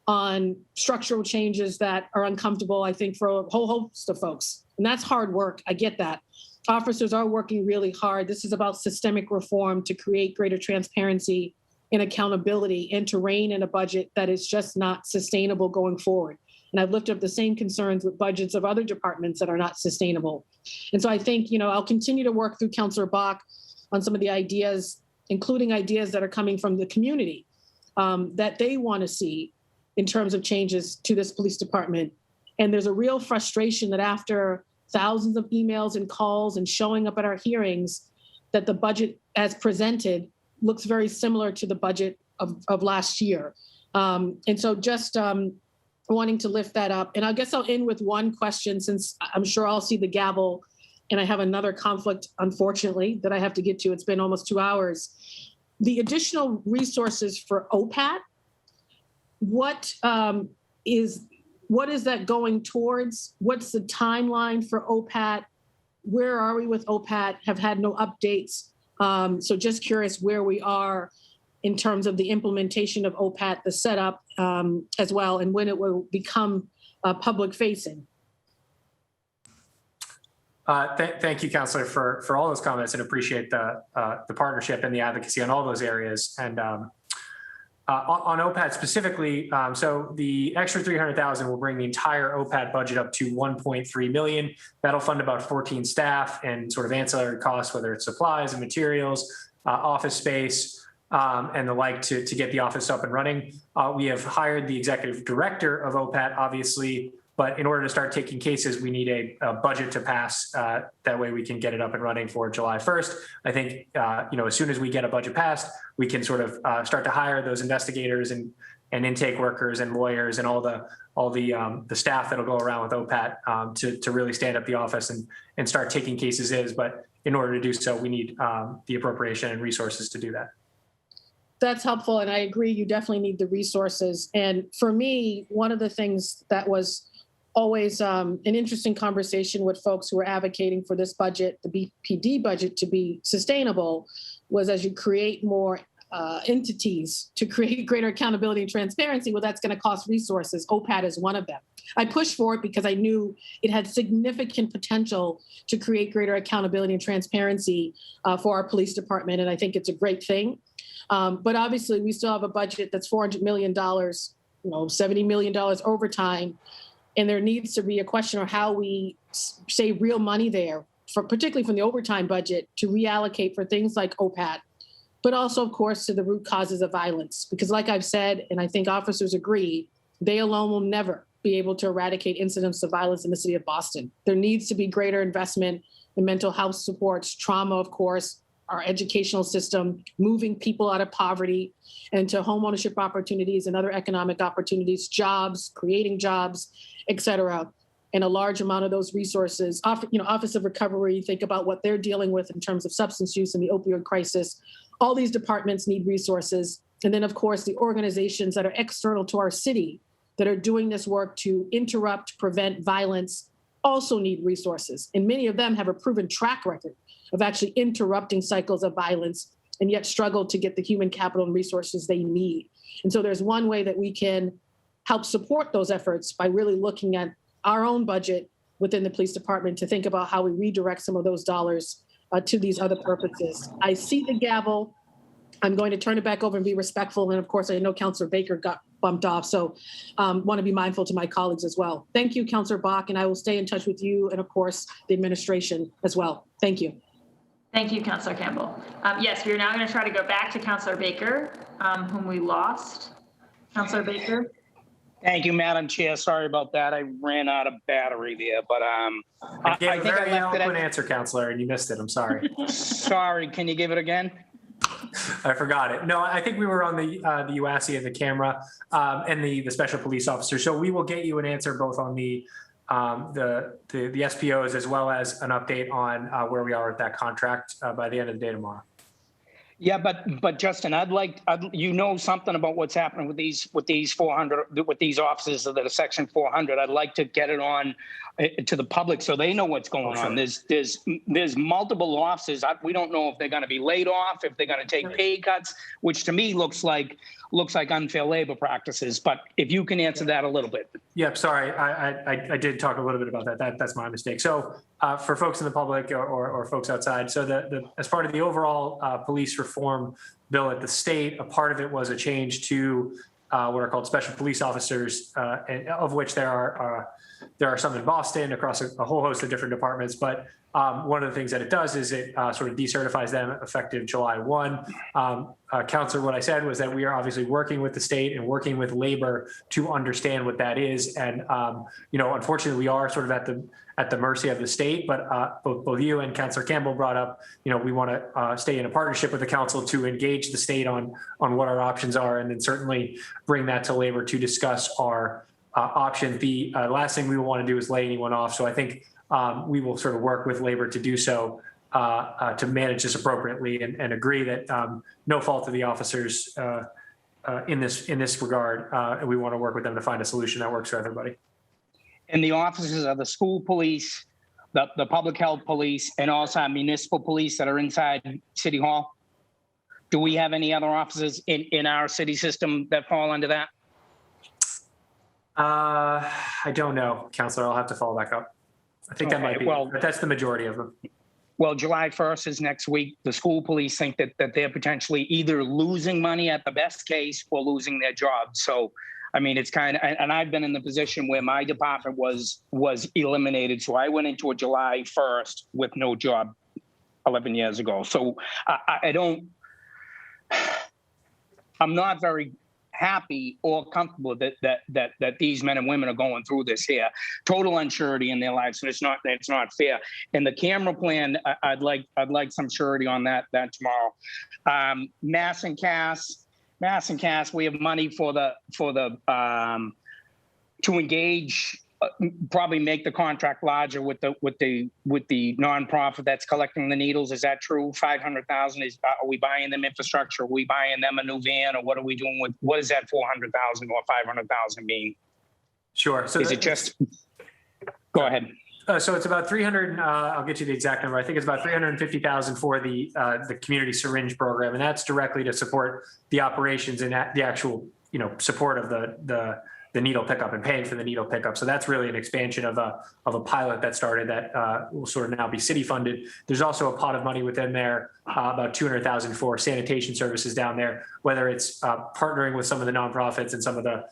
on structural changes that are uncomfortable, I think, for a whole host of folks. And that's hard work. I get that. Officers are working really hard. This is about systemic reform to create greater transparency and accountability and to rein in a budget that is just not sustainable going forward. And I've lifted up the same concerns with budgets of other departments that are not sustainable. And so I think, I'll continue to work through Councilor Bach on some of the ideas, including ideas that are coming from the community that they want to see in terms of changes to this police department. And there's a real frustration that after thousands of emails and calls and showing up at our hearings, that the budget as presented looks very similar to the budget of last year. And so just wanting to lift that up. And I guess I'll end with one question, since I'm sure I'll see the gavel and I have another conflict, unfortunately, that I have to get to. It's been almost 2 hours. The additional resources for OPAT, what is that going towards? What's the timeline for OPAT? Where are we with OPAT? Have had no updates. So just curious where we are in terms of the implementation of OPAT, the setup as well, and when it will become public facing. Thank you, Councilor, for all those comments, and appreciate the partnership and the advocacy on all those areas. And on OPAT specifically, so the extra $300,000 will bring the entire OPAT budget up to $1.3 million. That'll fund about 14 staff and sort of ancillary costs, whether it's supplies and materials, office space, and the like to get the office up and running. We have hired the executive director of OPAT, obviously, but in order to start taking cases, we need a budget to pass. That way we can get it up and running for July 1st. I think, as soon as we get a budget passed, we can sort of start to hire those investigators and intake workers and lawyers and all the staff that'll go around with OPAT to really stand up the office and start taking cases But in order to do so, we need the appropriation and resources to do that. That's helpful. And I agree, you definitely need the resources. And for me, one of the things that was always an interesting conversation with folks who are advocating for this budget, the BPD budget, to be sustainable, was as you create more entities to create greater accountability and transparency, well, that's going to cost resources. OPAT is one of them. I pushed for it because I knew it had significant potential to create greater accountability and transparency for our police department, and I think it's a great thing. But obviously, we still have a budget that's $400 million, $70 million overtime, and there needs to be a question of how we save real money there, particularly from the overtime budget, to reallocate for things like OPAT, but also, of course, to the root causes of violence. Because like I've said, and I think officers agree, they alone will never be able to eradicate incidents of violence in the city of Boston. There needs to be greater investment in mental health supports, trauma, of course, our educational system, moving people out of poverty into home ownership opportunities and other economic opportunities, jobs, creating jobs, et cetera. And a large amount of those resources, Office of Recovery, think about what they're dealing with in terms of substance use and the opioid crisis. All these departments need resources. And then, of course, the organizations that are external to our city that are doing this work to interrupt, prevent violence also need resources. And many of them have a proven track record of actually interrupting cycles of violence and yet struggle to get the human capital and resources they need. And so there's one way that we can help support those efforts by really looking at our own budget within the police department to think about how we redirect some of those dollars to these other purposes. I see the gavel. I'm going to turn it back over and be respectful. And of course, I know Councilor Baker got bumped off, so want to be mindful to my colleagues as well. Thank you, Councilor Bach, and I will stay in touch with you and of course, the administration as well. Thank you. Thank you, Councilor Campbell. Yes, we're now going to try to go back to Councilor Baker, whom we lost. Councilor Baker. Thank you, Madam Chair. Sorry about that. I ran out of battery there, but I gave a very eloquent answer, Councilor, and you missed it. I'm sorry. Sorry, can you give it again? I forgot it. No, I think we were on the UASI and the camera and the special police officer. So we will get you an answer both on the SPOs as well as an update on where we are with that contract by the end of the day tomorrow. Yeah, but Justin, I'd like something about what's happening with these officers that are Section 400. I'd like to get it on to the public so they know what's going on. There's multiple officers. We don't know if they're going to be laid off, if they're going to take pay cuts, which to me looks like unfair labor practices. But if you can answer that a little bit. Yep, sorry, I did talk a little bit about that. That's my mistake. So for folks in the public or folks outside, so as part of the overall police reform bill at the state, a part of it was a change to what are called special police officers, of which there are some in Boston across a whole host of different departments. But one of the things that it does is it sort of decertifies them effective July 1. Counselor, what I said was that we are obviously working with the state and working with labor to understand what that is. And, unfortunately, we are sort of at the mercy of the state. But both you and Councilor Campbell brought up, we want to stay in a partnership with the council to engage the state on what our options are, and then certainly bring that to labor to discuss our option. The last thing we want to do is lay anyone off. So I think we will sort of work with labor to do so to manage this appropriately and agree that no fault of the officers in this regard. And we want to work with them to find a solution that works for everybody. And the officers of the school police, the public health police, and also municipal police that are inside City Hall. Do we have any other officers in our city system that fall under that? I don't know, Councilor. I'll have to follow back up. I think that might be, but that's the majority of them. Well, July 1st is next week. The school police think that they're potentially either losing money at the best case or losing their jobs. So, I mean, it's kind of, and I've been in the position where my department was eliminated. So I went into a July 1st with no job 11 years ago. So I'm not very happy or comfortable that these men and women are going through this here. Total unsurety in their lives, and it's not fair. And the camera plan, I'd like some surety on that tomorrow. Mass and Cass, we have money for the to engage. Probably make the contract larger with the nonprofit that's collecting the needles. Is that true? 500,000 is. Are we buying them infrastructure? Are we buying them a new van, or what are we doing with? What is that 400,000 or 500,000 mean? Sure. So is it just? Go ahead. So it's about 300, I'll get you the exact number. I think it's about 350,000 for the community syringe program. And that's directly to support the operations and the actual, support of the needle pickup and paying for the needle pickup. So that's really an expansion of a pilot that started that will sort of now be city funded. There's also a pot of money within there, about 200,000 for sanitation services down there, whether it's partnering with some of the nonprofits and some of the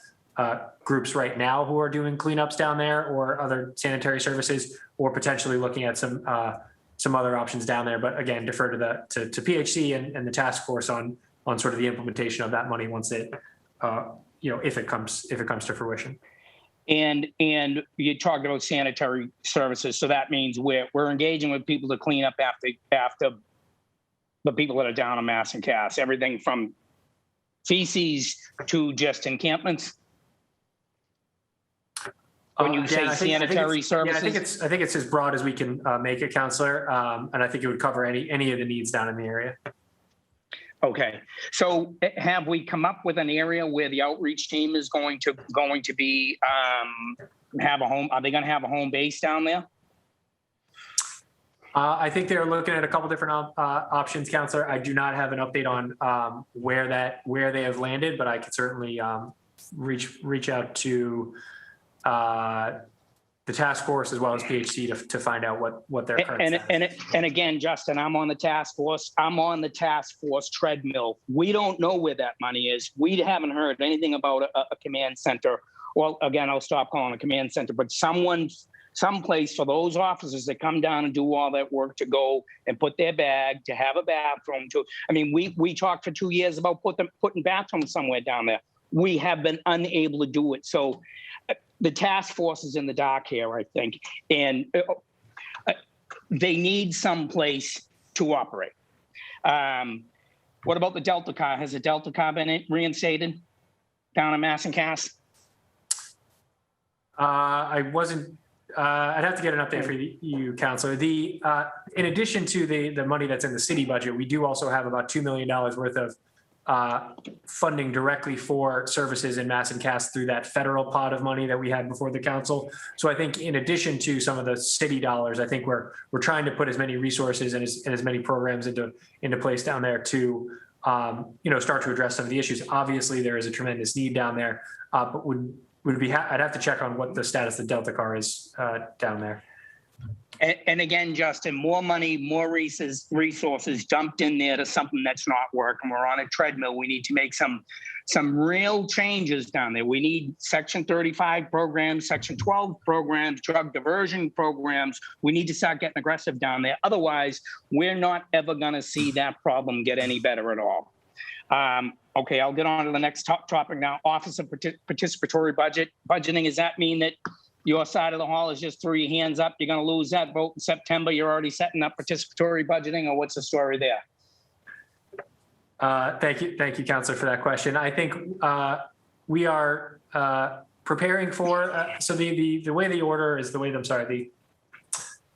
groups right now who are doing cleanups down there or other sanitary services, or potentially looking at some other options down there. But again, defer to PHC and the task force on sort of the implementation of that money once it, if it comes to fruition. And you talked about sanitary services, so that means we're engaging with people to clean up after the people that are down on Mass and Cass, everything from feces to just encampments. When you say sanitary services? I think it's as broad as we can make it, Counselor, and I think it would cover any of the needs down in the area. Okay, so have we come up with an area where the outreach team is going to be have a home? Are they going to have a home base down there? I think they're looking at a couple different options, Counselor. I do not have an update on where they have landed, but I could certainly reach out to the task force as well as PHC to find out what their current and again, Justin, I'm on the task force. I'm on the task force treadmill. We don't know where that money is. We haven't heard anything about a command center. Well, again, I'll stop calling it a command center, but someplace for those officers that come down and do all that work to go and put their bag, to have a bathroom. We talked for 2 years about putting bathrooms somewhere down there. We have been unable to do it. So the task force is in the dark here, I think, and they need some place to operate. What about the Delta car? Has the Delta car been reinstated down in Mass and Cass? I wasn't. I'd have to get an update for you, Counselor. In addition to the money that's in the city budget, we do also have about $2 million worth of funding directly for services in Mass and Cass through that federal pot of money that we had before the council. So I think in addition to some of the city dollars, I think we're trying to put as many resources and as many programs into place down there to start to address some of the issues. Obviously, there is a tremendous need down there, but I'd have to check on what the status of the Delta car is down there. And again, Justin, more money, more resources dumped in there to something that's not working. We're on a treadmill. We need to make some real changes down there. We need Section 35 programs, Section 12 programs, drug diversion programs. We need to start getting aggressive down there. Otherwise, we're not ever going to see that problem get any better at all. Okay, I'll get on to the next topic now. Office of Participatory Budgeting. Does that mean that your side of the hall is just throw your hands up, you're going to lose that vote in September, you're already setting up participatory budgeting, or what's the story there? Thank you, Counselor, for that question. I think we are preparing for, so the way the order is, the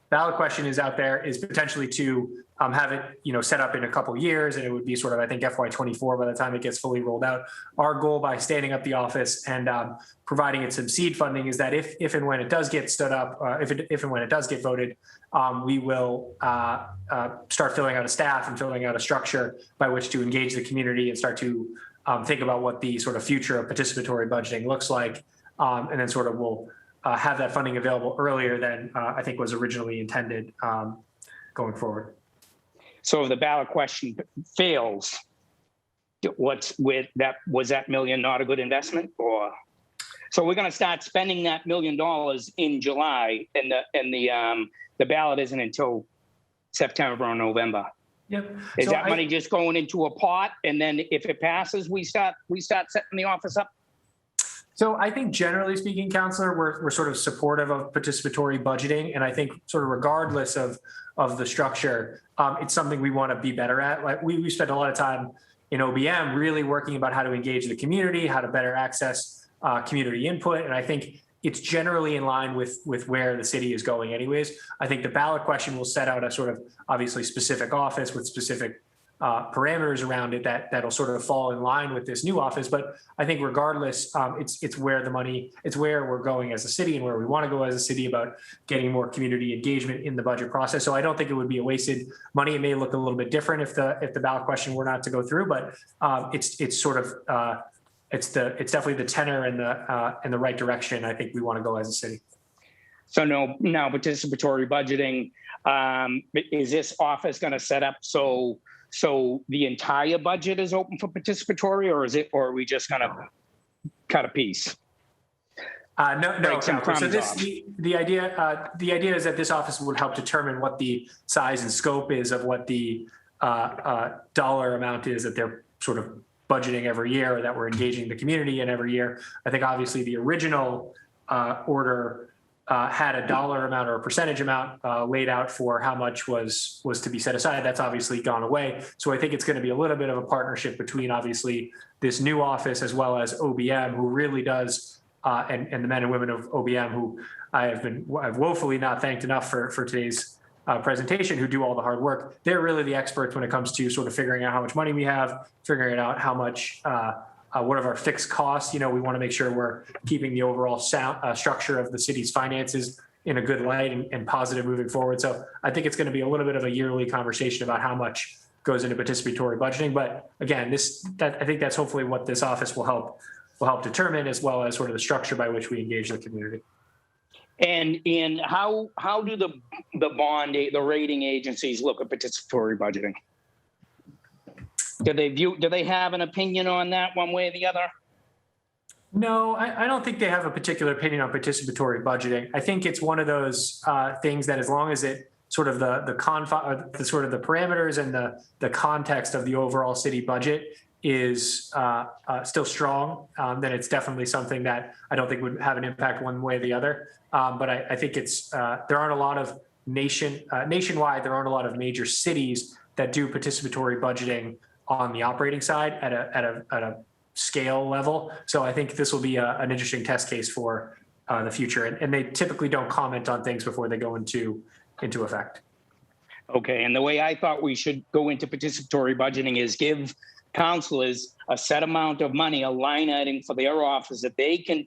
ballot question is out there is potentially to have it, set up in a couple years, and it would be sort of, I think, FY24 by the time it gets fully rolled out. Our goal by standing up the office and providing it some seed funding is that if and when it does get stood up, if and when it does get voted, we will start filling out a staff and filling out a structure by which to engage the community and start to think about what the sort of future of participatory budgeting looks like, and then sort of we'll have that funding available earlier than I think was originally intended going forward. So if the ballot question fails, was that $1 million not a good investment? Or so we're going to start spending that $1 million in July, and the ballot isn't until September or November. Yep. Is that money just going into a pot, and then if it passes, we start setting the office up? So I think generally speaking, Counselor, we're sort of supportive of participatory budgeting. And I think sort of regardless of the structure, it's something we want to be better at. Like we spent a lot of time in OBM really working about how to engage the community, how to better access community input. And I think it's generally in line with where the city is going anyways. I think the ballot question will set out a sort of obviously specific office with specific parameters around it that'll sort of fall in line with this new office. But I think regardless, it's where the money, it's where we're going as a city and where we want to go as a city about getting more community engagement in the budget process. So I don't think it would be a wasted money. It may look a little bit different if the ballot question were not to go through, but it's sort of it's definitely the tenor and the right direction I think we want to go as a city. So now participatory budgeting, is this office going to set up so the entire budget is open for participatory, or are we just going to cut a piece? No. So this, the idea is that this office would help determine what the size and scope is of what the dollar amount is that they're sort of budgeting every year, or that we're engaging the community in every year. I think obviously the original order had a dollar amount or a percentage amount laid out for how much was to be set aside. That's obviously gone away. So I think it's going to be a little bit of a partnership between obviously this new office as well as OBM, who really does, and the men and women of OBM, who I've woefully not thanked enough for today's presentation, who do all the hard work. They're really the experts when it comes to sort of figuring out how much money we have, figuring out how much, what are our fixed costs. We want to make sure we're keeping the overall structure of the city's finances in a good light and positive moving forward. So I think it's going to be a little bit of a yearly conversation about how much goes into participatory budgeting. But again, I think that's hopefully what this office will help determine, as well as sort of the structure by which we engage the community. And how do the rating agencies look at participatory budgeting? Do they have an opinion on that one way or the other? No, I don't think they have a particular opinion on participatory budgeting. I think it's one of those things that, as long as it sort of the sort of the parameters and the context of the overall city budget is still strong, then it's definitely something that I don't think would have an impact one way or the other. But I think it's there aren't a lot of nationwide. There aren't a lot of major cities that do participatory budgeting on the operating side at a scale level. So I think this will be an interesting test case for the future. And they typically don't comment on things before they go into effect. Okay, and the way I thought we should go into participatory budgeting is give councilors a set amount of money, a line item for their office that they can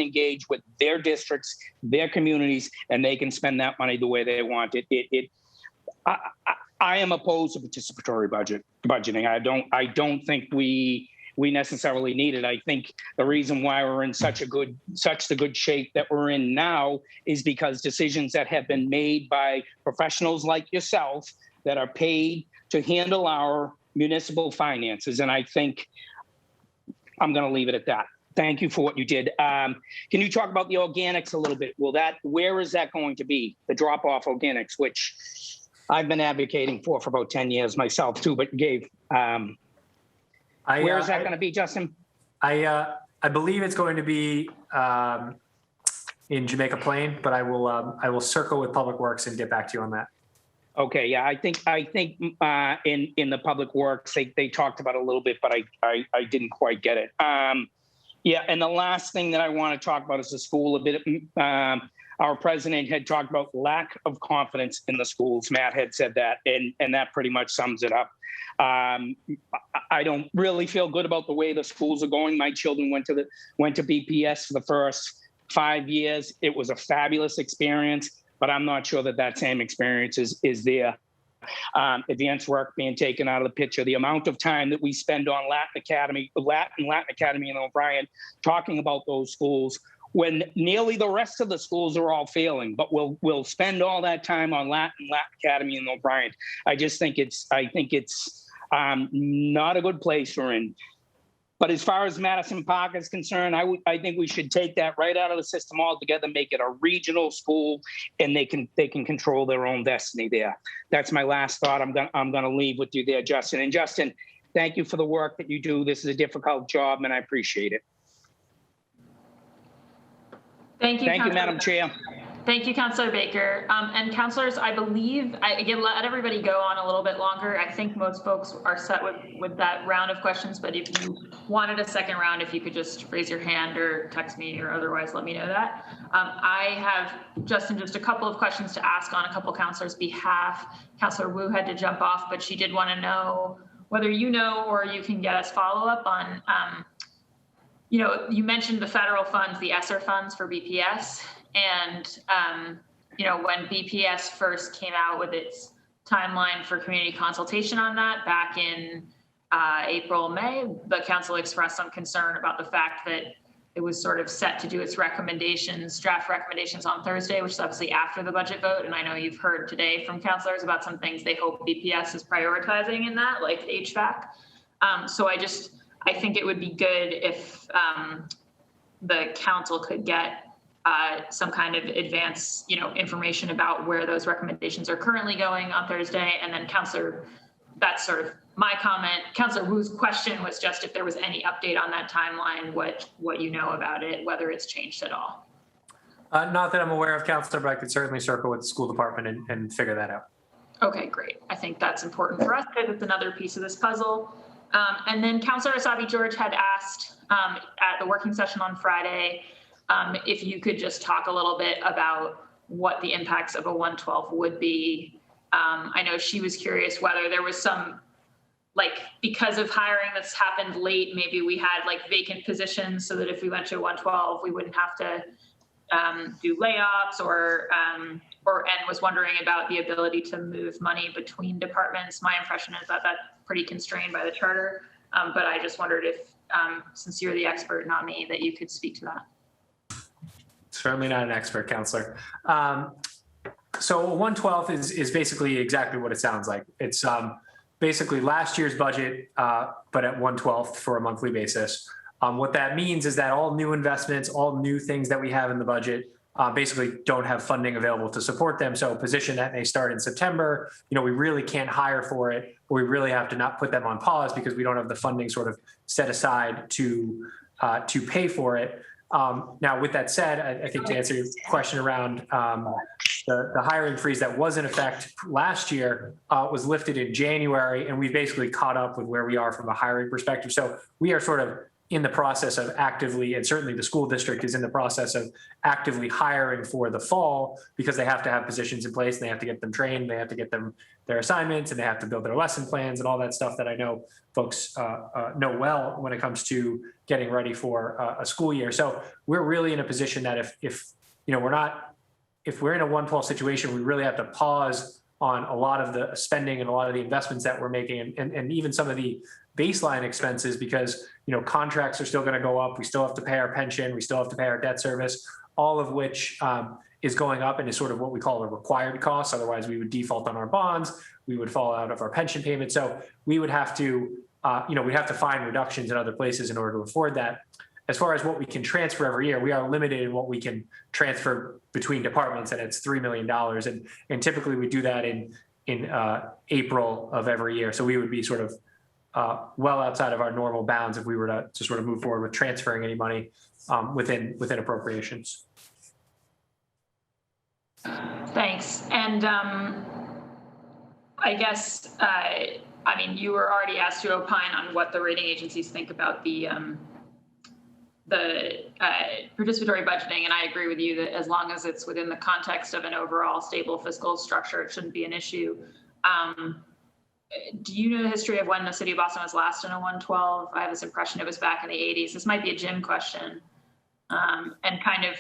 engage with their districts, their communities, and they can spend that money the way they want it. I am opposed to participatory budgeting. I don't think we necessarily need it. I think the reason why we're in such the good shape that we're in now is because decisions that have been made by professionals like yourself that are paid to handle our municipal finances. And I think I'm going to leave it at that. Thank you for what you did. Can you talk about the organics a little bit? Where is that going to be? The drop-off organics, which I've been advocating for about 10 years myself too, but Gabe, where is that going to be, Justin? I believe it's going to be in Jamaica Plain, but I will circle with Public Works and get back to you on that. Okay, yeah, I think in the Public Works they talked about it a little bit, but I didn't quite get it. Yeah, and the last thing that I want to talk about is the school a bit. Our president had talked about lack of confidence in the schools. Matt had said that, and that pretty much sums it up. I don't really feel good about the way the schools are going. My children went to BPS for the first 5 years. It was a fabulous experience, but I'm not sure that same experience is there. Advanced work being taken out of the picture. The amount of time that we spend on Latin Academy and O'Brien talking about those schools, when nearly the rest of the schools are all failing, but we'll spend all that time on Latin Academy and O'Brien. I think it's not a good place we're in. But as far as Madison Park is concerned, I think we should take that right out of the system altogether, make it a regional school, and they can control their own destiny there. That's my last thought. I'm gonna leave with you there, Justin. And Justin, thank you for the work that you do. This is a difficult job, and I appreciate it. Thank you, Madam Chair. Thank you, Councilor Baker. And councilors, I believe, again, let everybody go on a little bit longer. I think most folks are set with that round of questions, but if you wanted a second round, if you could just raise your hand or text me or otherwise let me know that. I have, Justin, just a couple of questions to ask on a couple councilors' behalf. Councilor Wu had to jump off, but she did want to know whether you know or you can get us follow-up on, you mentioned the federal funds, the ESSER funds for BPS. And, when BPS first came out with its timeline for community consultation on that back in April, May, the council expressed some concern about the fact that it was sort of set to do its draft recommendations on Thursday, which is obviously after the budget vote. And I know you've heard today from councilors about some things they hope BPS is prioritizing in that, like HVAC. So I think it would be good if the council could get some kind of advance, information about where those recommendations are currently going on Thursday. And then that's sort of my comment. Councilor Wu's question was just if there was any update on that timeline, what you know about it, whether it's changed at all. Not that I'm aware of, Councilor, but I could certainly circle with the school department and figure that out. Okay, great. I think that's important for us because it's another piece of this puzzle. And then Councilor Asabi George had asked at the working session on Friday, if you could just talk a little bit about what the impacts of a 112 would be. I know she was curious whether there was some, because of hiring that's happened late, maybe we had vacant positions so that if we went to 112, we wouldn't have to do layoffs and was wondering about the ability to move money between departments. My impression is that that's pretty constrained by the charter, but I just wondered if, since you're the expert, not me, that you could speak to that. Certainly not an expert, Councilor. So 112 is basically exactly what it sounds like. It's basically last year's budget, but at 1/12 for a monthly basis. What that means is that all new investments, all new things that we have in the budget basically don't have funding available to support them. So a position that may start in September, we really can't hire for it, or we really have to not put them on pause because we don't have the funding sort of set aside to pay for it. Now, with that said, I think to answer your question around the hiring freeze that was in effect last year was lifted in January, and we basically caught up with where we are from a hiring perspective. So we are sort of in the process of actively, and certainly the school district is in the process of actively hiring for the fall because they have to have positions in place, and they have to get them trained, they have to get them their assignments, and they have to build their lesson plans and all that stuff that I know folks know well when it comes to getting ready for a school year. So we're really in a position that if we're in a 112 situation, we really have to pause on a lot of the spending and a lot of the investments that we're making, and even some of the baseline expenses, because contracts are still going to go up. We still have to pay our pension. We still have to pay our debt service, all of which is going up and is sort of what we call a required cost. Otherwise, we would default on our bonds. We would fall out of our pension payment. So we would have to, we'd have to find reductions in other places in order to afford that. As far as what we can transfer every year, we are limited in what we can transfer between departments, and it's $3 million. And typically we do that in April of every year. So we would be sort of well outside of our normal bounds if we were to sort of move forward with transferring any money within appropriations. Thanks. And I guess, you were already asked to opine on what the rating agencies think about the participatory budgeting, and I agree with you that as long as it's within the context of an overall stable fiscal structure, it shouldn't be an issue. Do you know the history of when the city of Boston was last in a 112? I have this impression it was back in the 80s. This might be a Jim question. And kind of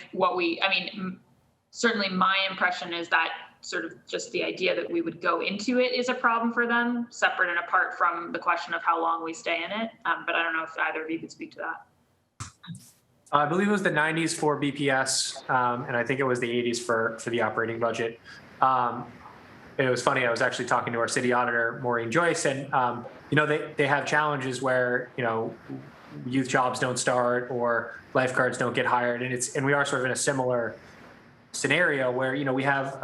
certainly my impression is that sort of just the idea that we would go into it is a problem for them, separate and apart from the question of how long we stay in it. But I don't know if either of you could speak to that. I believe it was the 90s for BPS, and I think it was the 80s for the operating budget. It was funny, I was actually talking to our city auditor, Maureen Joyce, and they have challenges where youth jobs don't start or lifeguards don't get hired, and we are sort of in a similar scenario where we have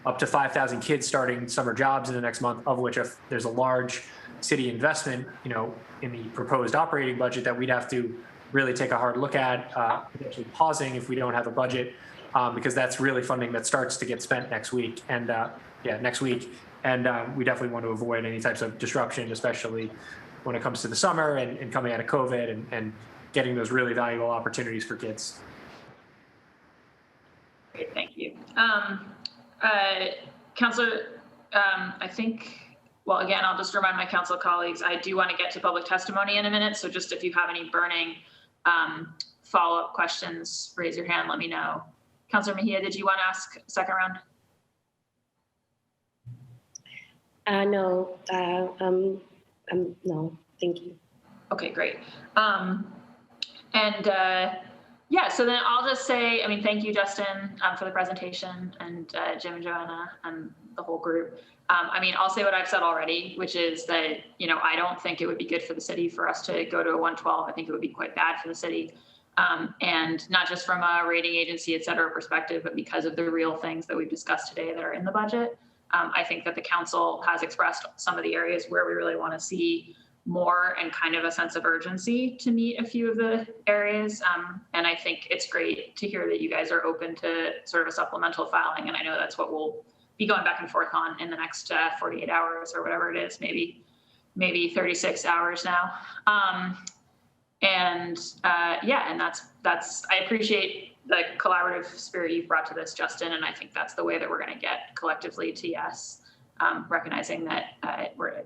up to 5,000 kids starting summer jobs in the next month, of which there's a large city investment in the proposed operating budget that we'd have to really take a hard look at, potentially pausing if we don't have a budget because that's really funding that starts to get spent next week. And next week. And we definitely want to avoid any types of disruption, especially when it comes to the summer and coming out of COVID and getting those really valuable opportunities for kids. Great, thank you. Councilor, I think, well, again, I'll just remind my council colleagues, I do want to get to public testimony in a minute. So just if you have any burning follow-up questions, raise your hand, let me know. Councilor Mejia, did you want to ask a second round? No, no, thank you. Okay, great. Yeah, so then I'll just say, I mean, thank you, Justin, for the presentation, and Jim and Joanna and the whole group. I mean, I'll say what I've said already, which is that, you know, I don't think it would be good for the city for us to go to a 112. I think it would be quite bad for the city. And not just from a rating agency, et cetera, perspective, but because of the real things that we've discussed today that are in the budget. I think that the council has expressed some of the areas where we really want to see more and kind of a sense of urgency to meet a few of the areas. And I think it's great to hear that you guys are open to sort of a supplemental filing. And I know that's what we'll be going back and forth on in the next 48 hours or whatever it is, maybe 36 hours now. And that's, I appreciate the collaborative spirit you've brought to this, Justin, and I think that's the way that we're going to get collectively to yes, recognizing that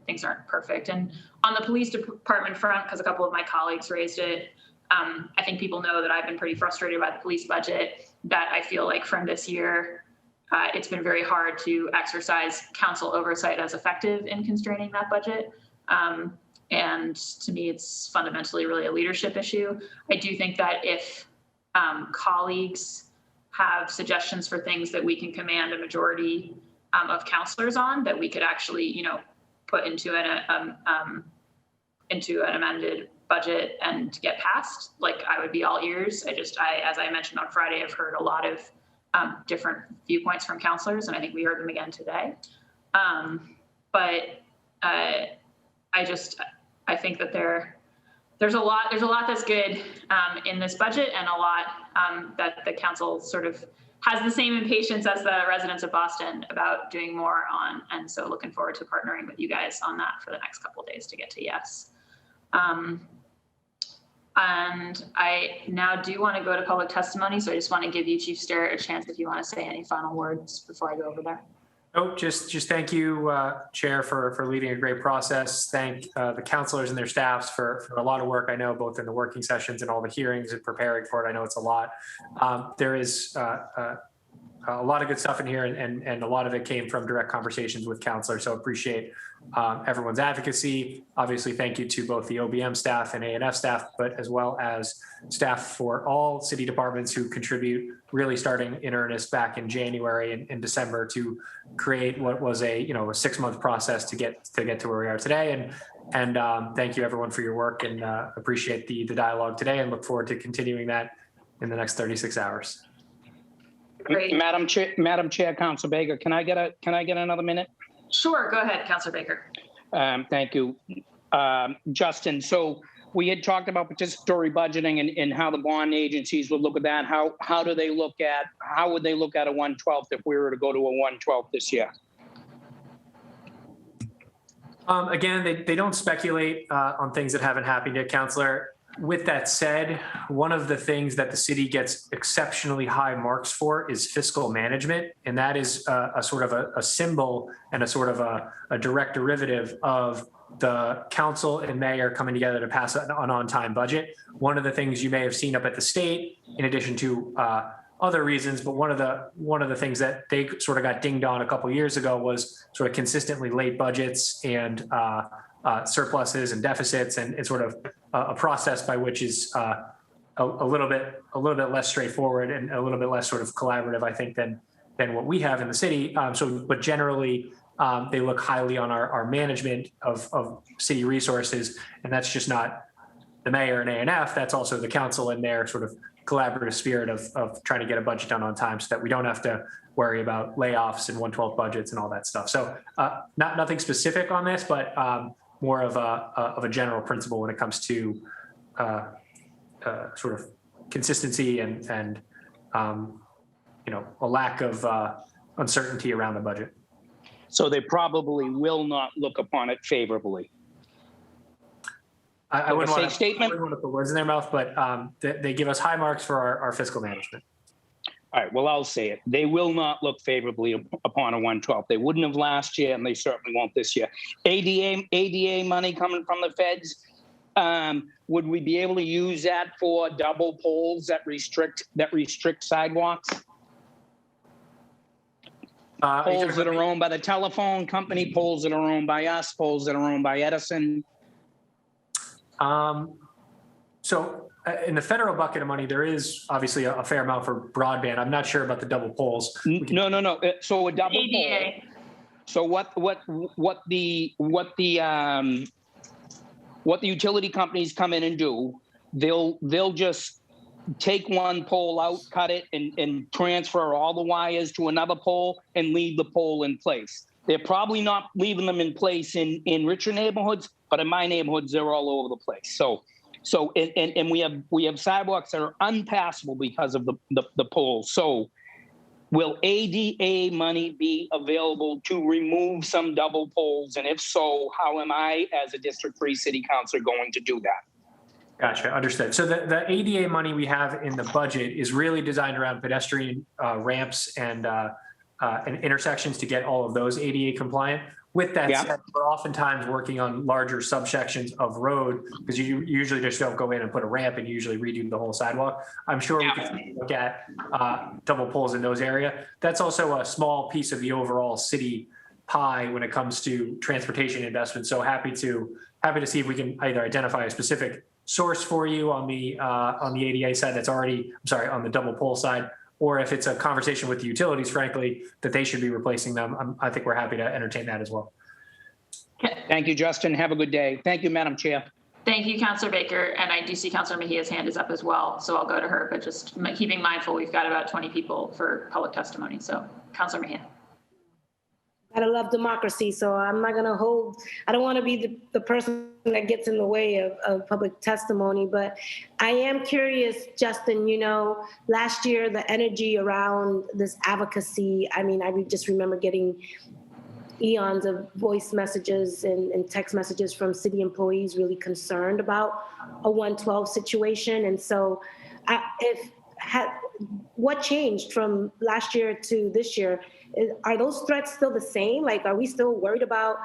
things aren't perfect. And on the police department front, because a couple of my colleagues raised it, I think people know that I've been pretty frustrated by the police budget, that I feel like from this year, it's been very hard to exercise council oversight as effective in constraining that budget. And to me, it's fundamentally really a leadership issue. I do think that if colleagues have suggestions for things that we can command a majority of councilors on, that we could actually, you know, put into an amended budget and get passed, like, I would be all ears. As I mentioned on Friday, I've heard a lot of different viewpoints from councilors, and I think we heard them again today. I think that there's a lot that's good in this budget, and a lot that the council sort of has the same impatience as the residents of Boston about doing more on. And so looking forward to partnering with you guys on that for the next couple of days to get to yes. And I now do want to go to public testimony. So I just want to give you, Chief Sterrett, a chance if you want to say any final words before I go over there. Oh, just thank you, Chair, for leading a great process. Thank the counselors and their staffs for a lot of work. I know both in the working sessions and all the hearings and preparing for it. I know it's a lot. There is a lot of good stuff in here, and a lot of it came from direct conversations with counselors. So appreciate everyone's advocacy. Obviously, thank you to both the OBM staff and A&F staff, but as well as staff for all city departments who contribute, really starting in earnest back in January and December to create what was a 6-month process to get to where we are today. And thank you everyone for your work, and appreciate the dialogue today, and look forward to continuing that in the next 36 hours. Great. Madam Chair, Councilor Baker, can I get another minute? Sure, go ahead, Councilor Baker. Thank you. Justin, so we had talked about participatory budgeting and how the bond agencies would look at that. How would they look at a 1/12 if we were to go to a 1/12 this year? Again, they don't speculate on things that haven't happened yet, Councilor. With that said, one of the things that the city gets exceptionally high marks for is fiscal management. And that is a sort of a symbol and a sort of a direct derivative of the council and mayor coming together to pass an on-time budget. One of the things you may have seen up at the state, in addition to other reasons, but one of the things that they sort of got dinged on a couple of years ago was sort of consistently late budgets and surpluses and deficits, and sort of a process by which is a little bit less straightforward and a little bit less sort of collaborative, I think, than what we have in the city. But generally, they look highly on our management of city resources, and that's just not the mayor and A&F. That's also the council and their sort of collaborative spirit of trying to get a budget done on time, so that we don't have to worry about layoffs and 1/12 budgets and all that stuff. So nothing specific on this, but more of a general principle when it comes to sort of consistency and a lack of uncertainty around the budget. So they probably will not look upon it favorably. I wouldn't want statement. to put words in their mouth, but they give us high marks for our fiscal management. All right, well, I'll say it. They will not look favorably upon a 112. They wouldn't have last year, and they certainly won't this year. ADA money coming from the feds. Would we be able to use that for double poles that restrict sidewalks? Poles that are owned by the telephone company, poles that are owned by us, poles that are owned by Edison. So in the federal bucket of money, there is obviously a fair amount for broadband. I'm not sure about the double poles. No. So a double pole. So what the utility companies come in and do, they'll just take one pole out, cut it, and transfer all the wires to another pole and leave the pole in place. They're probably not leaving them in place in richer neighborhoods, but in my neighborhoods, they're all over the place. So we have sidewalks that are unpassable because of the poles. So will ADA money be available to remove some double poles? And if so, how am I, as a District 3 City Councilor, going to do that? Gotcha, understood. So the ADA money we have in the budget is really designed around pedestrian ramps and intersections to get all of those ADA compliant. With that said, we're oftentimes working on larger subsections of road because you usually just don't go in and put a ramp and usually redo the whole sidewalk. I'm sure we can look at double poles in those areas. That's also a small piece of the overall city pie when it comes to transportation investments. So happy to see if we can either identify a specific source for you on the ADA side that's already, on the double pole side, or if it's a conversation with the utilities, frankly, that they should be replacing them. I think we're happy to entertain that as well. Thank you, Justin. Have a good day. Thank you, Madam Chair. Thank you, Councilor Baker. And I do see Councilor Mejia's hand is up as well. So I'll go to her, but just keeping mindful, we've got about 20 people for public testimony. So Councilor Mejia. I love democracy, so I'm not gonna I don't wanna be the person that gets in the way of public testimony, but I am curious, Justin, last year, the energy around this advocacy, I just remember getting eons of voice messages and text messages from city employees really concerned about a 112 situation. And so what changed from last year to this year? Are those threats still the same? Like, are we still worried about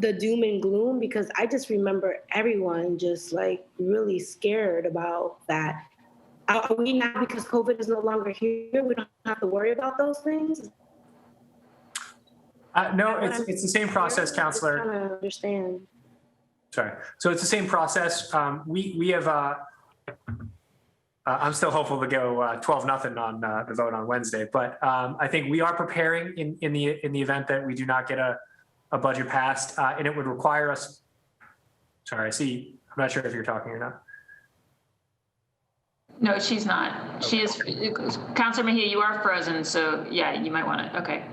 the doom and gloom? Because I just remember everyone just really scared about that. Are we now, because COVID is no longer here, we don't have to worry about those things? No, it's the same process, Councilor. I'm trying to understand. Sorry. So it's the same process. We have, I'm still hopeful to go 12-0 on the vote on Wednesday, but I think we are preparing in the event that we do not get a budget passed, and it would require us. Sorry, I'm not sure if you're talking or not. No, she's not. She is. Councilor Mejia, you are frozen, so yeah, you might want to. Okay,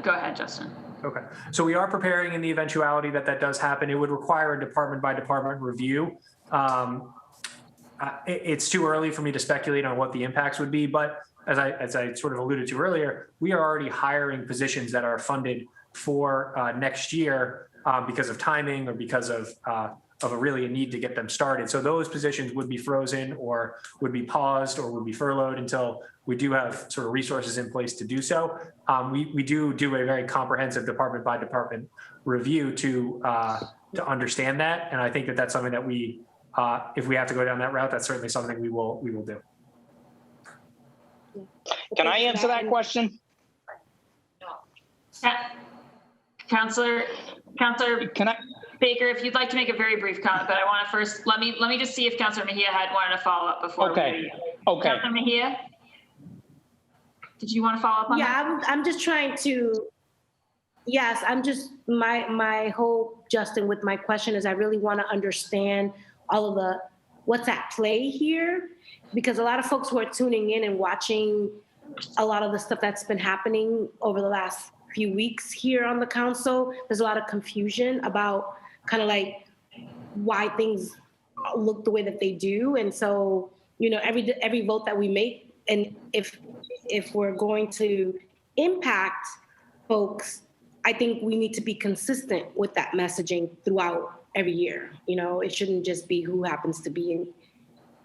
go ahead, Justin. Okay, so we are preparing in the eventuality that does happen. It would require a department by department review. It's too early for me to speculate on what the impacts would be, but as I sort of alluded to earlier, we are already hiring positions that are funded for next year because of timing or because of a really a need to get them started. So those positions would be frozen or would be paused or would be furloughed until we do have sort of resources in place to do so. We do a very comprehensive department by department review to understand that, and I think that's something that we. If we have to go down that route, that's certainly something we will do. Can I answer that question? Councilor Baker, if you'd like to make a very brief comment, but I want to first, let me just see if Councilor Mejia had wanted to follow up before. Okay. Councilor Mejia, did you want to follow up on that? Yeah, I'm just trying to, yes, I'm just, my hope, Justin, with my question is I really want to understand all of what's at play here, because a lot of folks who are tuning in and watching a lot of the stuff that's been happening over the last few weeks here on the council, there's a lot of confusion about kind of why things look the way that they do. And so, every vote that we make, and if if we're going to impact folks, I think we need to be consistent with that messaging throughout every year. You know, it shouldn't just be who happens to be in.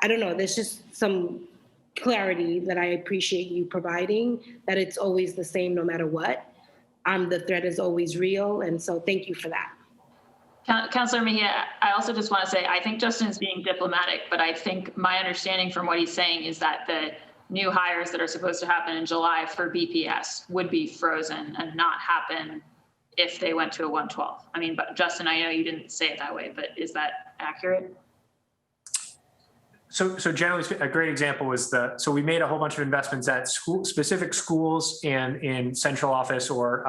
I don't know, there's just some clarity that I appreciate you providing, that it's always the same no matter what. The threat is always real, and so thank you for that. Councilor Mejia, I also just want to say, I think Justin is being diplomatic, but I think my understanding from what he's saying is that the new hires that are supposed to happen in July for BPS would be frozen and not happen if they went to a 112. I mean, but Justin, I know you didn't say it that way, but is that accurate? So generally, a great example was so we made a whole bunch of investments at specific schools and in central office or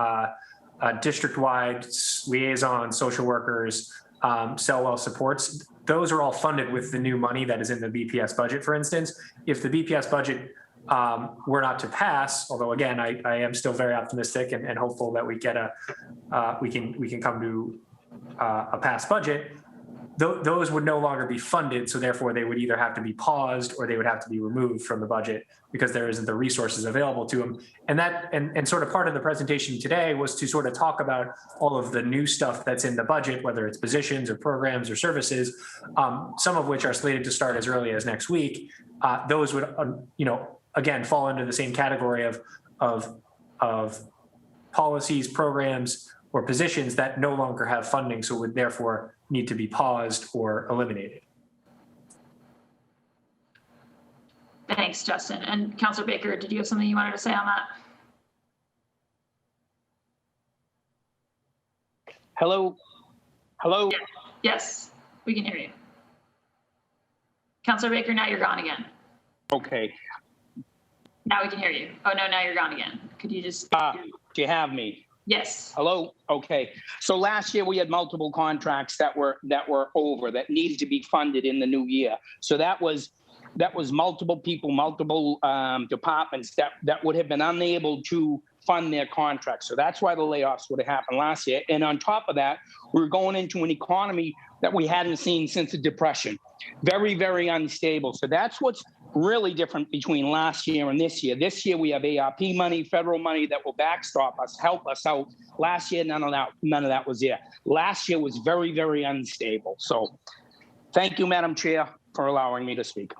district-wide liaison, social workers, cell supports. Those are all funded with the new money that is in the BPS budget, for instance. If the BPS budget were not to pass, although again, I am still very optimistic and hopeful that we get we can come to a passed budget, those would no longer be funded. So therefore they would either have to be paused or they would have to be removed from the budget because there isn't the resources available to them. And sort of part of the presentation today was to sort of talk about all of the new stuff that's in the budget, whether it's positions or programs or services, some of which are slated to start as early as next week. Those would, again, fall into the same category of policies, programs, or positions that no longer have funding, so would therefore need to be paused or eliminated. Thanks, Justin. And Councilor Baker, did you have something you wanted to say on that? Hello? Hello? Yes, we can hear you. Councilor Baker, now you're gone again. Okay. Now we can hear you. Oh, no, now you're gone again. Could you just? Do you have me? Yes. Hello? Okay. So last year we had multiple contracts that were over, that needed to be funded in the new year. So that was multiple people, multiple departments that would have been unable to fund their contracts. So that's why the layoffs would have happened last year. And on top of that, we're going into an economy that we hadn't seen since the Depression. Very, very unstable. So that's what's really different between last year and this year. This year we have ARP money, federal money that will backstop us, help us out. Last year, none of that was there. Last year was very, very unstable. So thank you, Madam Chair, for allowing me to speak.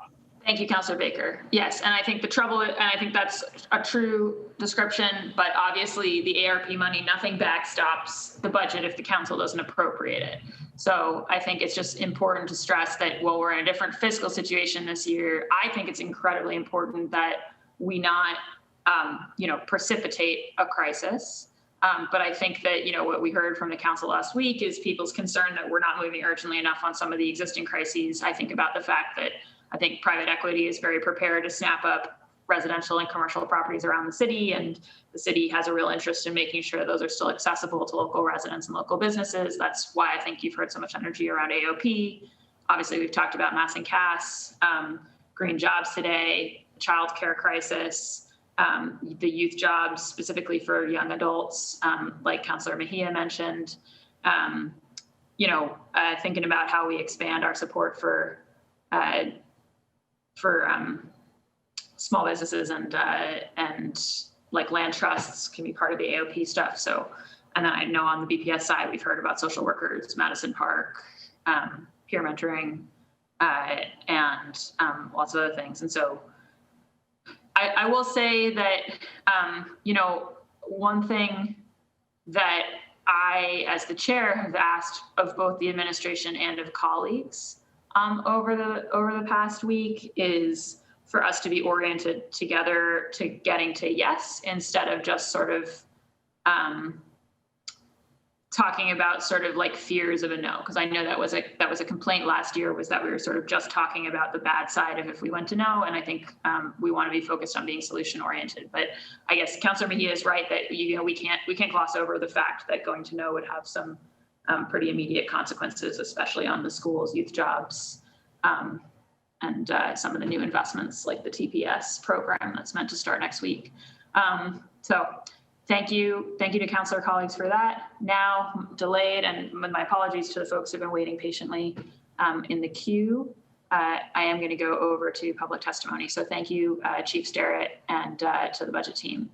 Thank you, Councilor Baker. Yes, and I think the trouble, and I think that's a true description, but obviously the ARP money, nothing backstops the budget if the council doesn't appropriate it. So I think it's just important to stress that while we're in a different fiscal situation this year, I think it's incredibly important that we not, precipitate a crisis. But I think that, what we heard from the council last week is people's concern that we're not moving urgently enough on some of the existing crises. I think about the fact that I think private equity is very prepared to snap up residential and commercial properties around the city, and the city has a real interest in making sure those are still accessible to local residents and local businesses. That's why I think you've heard so much energy around AOP. Obviously, we've talked about mass and CAS, green jobs today, childcare crisis, the youth jobs specifically for young adults, like Councilor Mejia mentioned. Thinking about how we expand our support for small businesses and like land trusts can be part of the AOP stuff. So, and then I know on the BPS side, we've heard about social workers, Madison Park, peer mentoring, and lots of other things. And so I will say that, one thing that I, as the chair, have asked of both the administration and of colleagues over the past week is for us to be oriented together to getting to yes, instead of just sort of talking about sort of like fears of a no. Because I know that was a complaint last year, was that we were sort of just talking about the bad side of if we went to no. And I think we want to be focused on being solution oriented. But I guess Councilor Mejia is right that we can't gloss over the fact that going to no would have some pretty immediate consequences, especially on the schools, youth jobs, and some of the new investments like the TPS program that's meant to start next week. So thank you to councilor colleagues for that. Now delayed, and my apologies to the folks who've been waiting patiently in the queue. I am going to go over to public testimony. So thank you, Chief Sterrett, and to the budget team.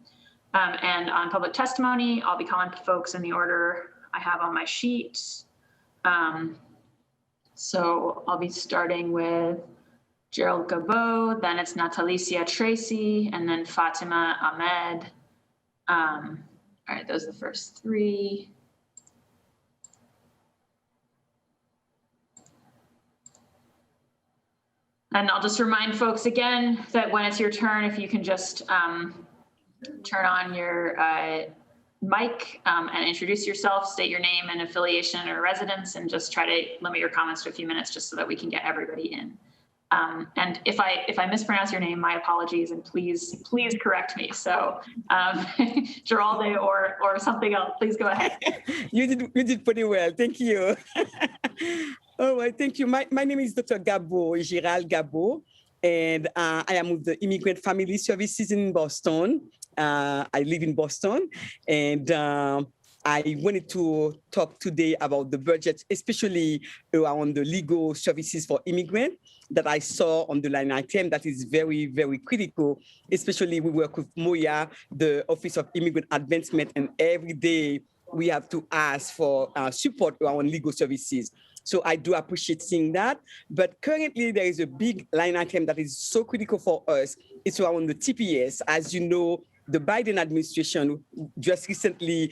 And on public testimony, I'll be calling folks in the order I have on my sheet. So I'll be starting with Gerald Gabot, then it's Natalicia Tracy, and then Fatima Ahmed. All right, those are the first three. And I'll just remind folks again that when it's your turn, if you can just turn on your mic and introduce yourself, state your name and affiliation or residence, and just try to limit your comments to a few minutes just so that we can get everybody in. And if I mispronounce your name, my apologies, and please correct me. So Geralde or something else, please go ahead. You did pretty well. Thank you. All right, thank you. My name is Dr. Gabo, Gérald Gabo, and I am with the Immigrant Family Services in Boston. I live in Boston, and I wanted to talk today about the budget, especially around the legal services for immigrants that I saw on the line item that is very, very critical. Especially we work with MOIA, the Office of Immigrant Advancement, and every day we have to ask for support around legal services. So I do appreciate seeing that. But currently there is a big line item that is so critical for us. It's around the TPS. As you know, the Biden administration just recently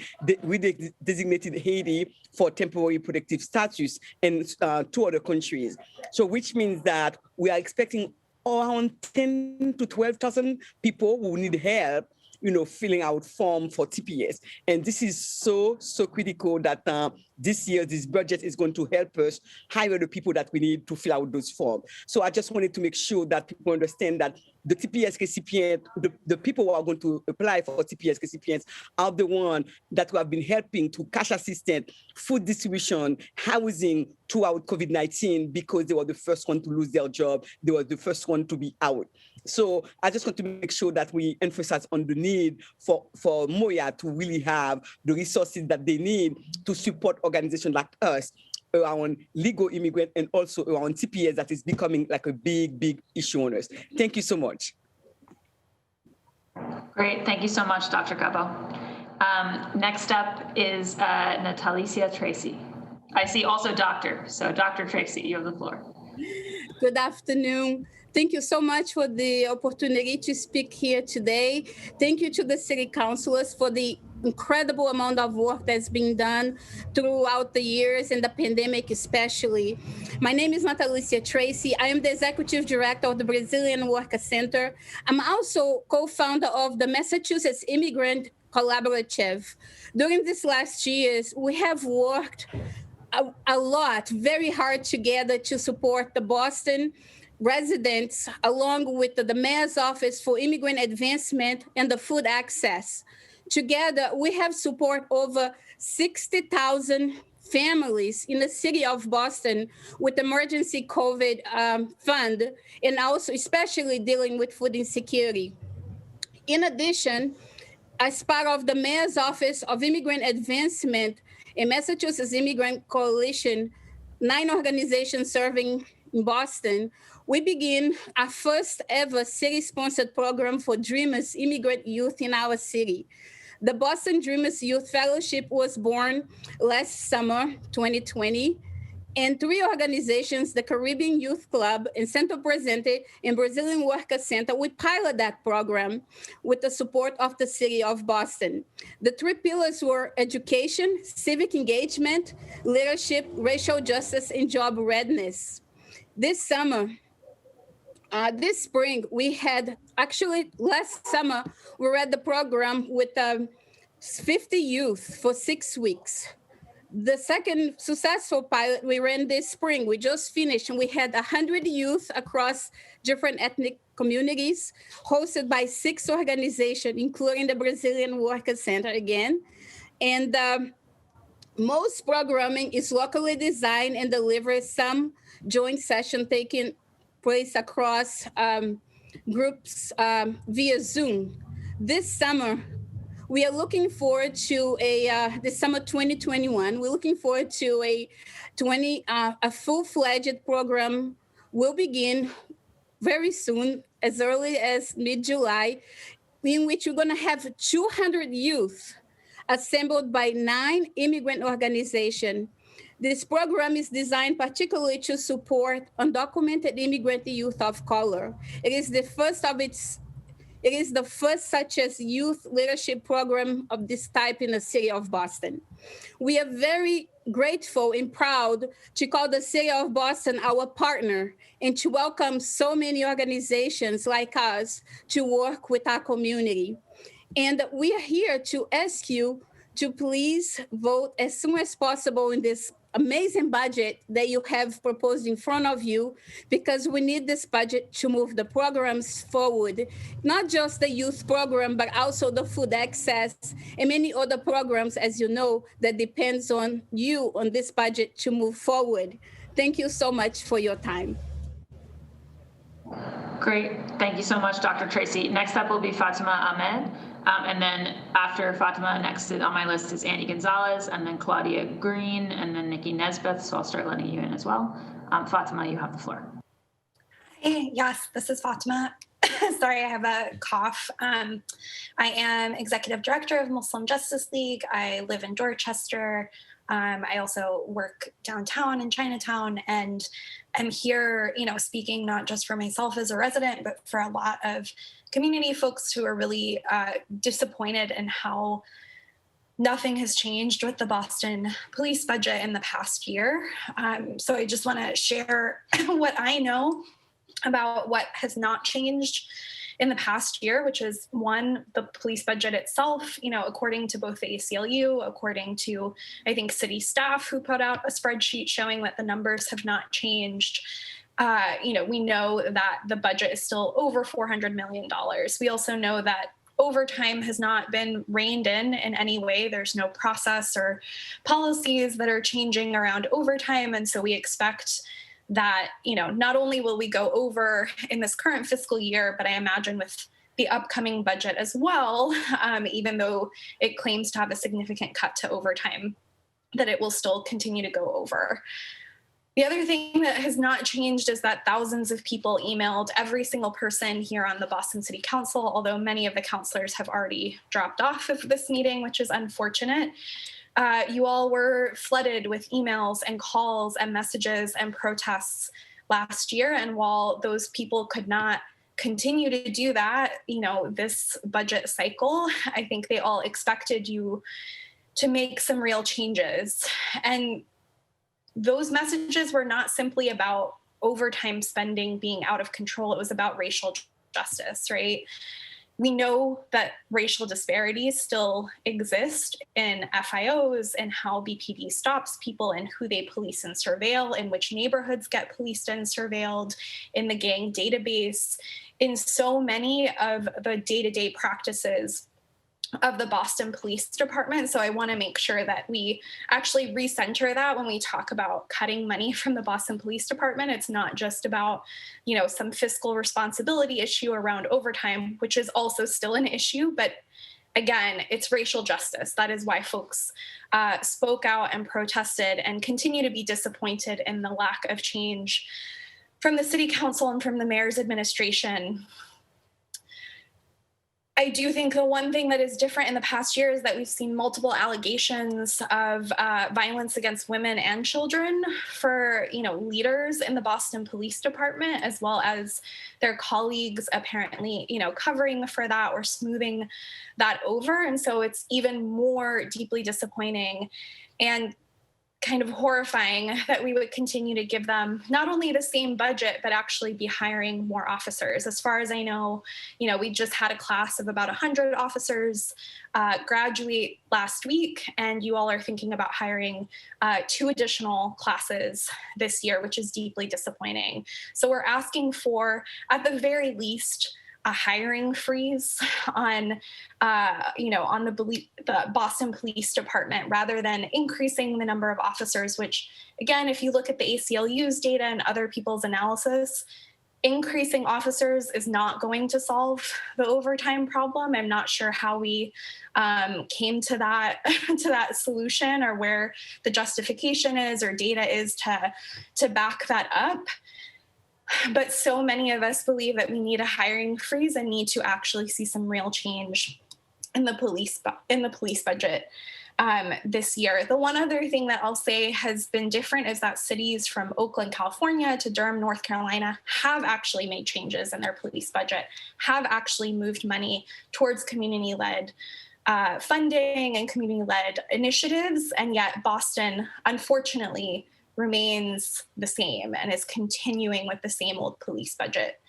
designated Haiti for temporary protective status and 2 other countries. So which means that we are expecting around 10 to 12,000 people who need help, filling out form for TPS. And this is so critical that this year, this budget is going to help us hire the people that we need to fill out those forms. So I just wanted to make sure that people understand that the TPS recipient, the people who are going to apply for TPS recipients are the ones that we have been helping to cash assistance, food distribution, housing throughout COVID-19 because they were the first one to lose their job. They were the first one to be out. So I just want to make sure that we emphasize on the need for MOIA to really have the resources that they need to support organizations like us around legal immigrant and also around TPS that is becoming like a big issue on us. Thank you so much. Great, thank you so much, Dr. Gabo. Next up is Natalicia Tracy. I see also doctor, so Dr. Tracy, you have the floor. Good afternoon. Thank you so much for the opportunity to speak here today. Thank you to the city councilors for the incredible amount of work that's been done throughout the years and the pandemic especially. My name is Natalicia Tracy. I am the executive director of the Brazilian Worker Center. I'm also co-founder of the Massachusetts Immigrant Collaborative. During these last years, we have worked a lot, very hard together to support the Boston residents, along with the Mayor's Office for Immigrant Advancement and the Food Access. Together, we have support over 60,000 families in the city of Boston with emergency COVID fund, and also especially dealing with food insecurity. In addition, as part of the Mayor's Office of Immigrant Advancement and Massachusetts Immigrant Coalition, 9 organizations serving in Boston, we begin our first ever city-sponsored program for Dreamers immigrant youth in our city. The Boston Dreamers Youth Fellowship was born last summer, 2020, and 3 organizations, the Caribbean Youth Club and Centro Presente and Brazilian Worker Center, we pilot that program with the support of the city of Boston. The 3 pillars were education, civic engagement, leadership, racial justice, and job readiness. This spring, we had, actually last summer, we ran the program with 50 youth for 6 weeks. The second successful pilot we ran this spring, we just finished, and we had 100 youth across different ethnic communities, hosted by 6 organizations, including the Brazilian Worker Center again. And most programming is locally designed and delivered, some joint session taking place across groups via Zoom. This summer, we are looking forward to this summer 2021, we're looking forward to a full-fledged program will begin very soon, as early as mid-July, in which we're going to have 200 youth assembled by 9 immigrant organizations. This program is designed particularly to support undocumented immigrant youth of color. It is the first such as youth leadership program of this type in the city of Boston. We are very grateful and proud to call the city of Boston our partner and to welcome so many organizations like us to work with our community. And we are here to ask you to please vote as soon as possible in this amazing budget that you have proposed in front of you, because we need this budget to move the programs forward, not just the youth program, but also the food access and many other programs, as you know, that depends on you on this budget to move forward. Thank you so much for your time. Great. Thank you so much, Dr. Tracy. Next up will be Fatima Ahmed. And then after Fatima, next on my list is Andy Gonzalez, and then Claudia Green, and then Nikki Nesbeth. So I'll start letting you in as well. Fatima, you have the floor. Hey, yes, this is Fatima. Sorry, I have a cough. I am Executive Director of Muslim Justice League. I live in Dorchester. I also work downtown in Chinatown, and I'm here, speaking not just for myself as a resident, but for a lot of community folks who are really disappointed in how nothing has changed with the Boston police budget in the past year. So I just want to share what I know about what has not changed in the past year, which is one, the police budget itself, according to both the ACLU, according to, I think, city staff who put out a spreadsheet showing that the numbers have not changed. We know that the budget is still over $400 million. We also know that overtime has not been reined in any way. There's no process or policies that are changing around overtime. And so we expect that, not only will we go over in this current fiscal year, but I imagine with the upcoming budget as well, even though it claims to have a significant cut to overtime, that it will still continue to go over. The other thing that has not changed is that thousands of people emailed every single person here on the Boston City Council, although many of the councilors have already dropped off of this meeting, which is unfortunate. You all were flooded with emails and calls and messages and protests last year. And while those people could not continue to do that, this budget cycle, I think they all expected you to make some real changes. And those messages were not simply about overtime spending being out of control. It was about racial justice, right? We know that racial disparities still exist in FIOs and how BPD stops people and who they police and surveil, in which neighborhoods get policed and surveilled, in the gang database, in so many of the day-to-day practices of the Boston Police Department. So I want to make sure that we actually recenter that when we talk about cutting money from the Boston Police Department. It's not just about, some fiscal responsibility issue around overtime, which is also still an issue, but again, it's racial justice. That is why folks spoke out and protested and continue to be disappointed in the lack of change from the City Council and from the Mayor's administration. I do think the one thing that is different in the past year is that we've seen multiple allegations of violence against women and children for, leaders in the Boston Police Department, as well as their colleagues apparently, covering for that or smoothing that over. And so it's even more deeply disappointing and kind of horrifying that we would continue to give them not only the same budget, but actually be hiring more officers. As far as I know, we just had a class of about 100 officers graduate last week, and you all are thinking about hiring 2 additional classes this year, which is deeply disappointing. So we're asking for, at the very least, a hiring freeze on, on the Boston Police Department, rather than increasing the number of officers, which, again, if you look at the ACLU's data and other people's analysis, increasing officers is not going to solve the overtime problem. I'm not sure how we came to that solution, or where the justification is or data is to back that up. But so many of us believe that we need a hiring freeze and need to actually see some real change in the police budget this year. The one other thing that I'll say has been different is that cities from Oakland, California to Durham, North Carolina have actually made changes in their police budget, have actually moved money towards community-led funding and community-led initiatives. And yet Boston, unfortunately, remains the same and is continuing with the same old police budget.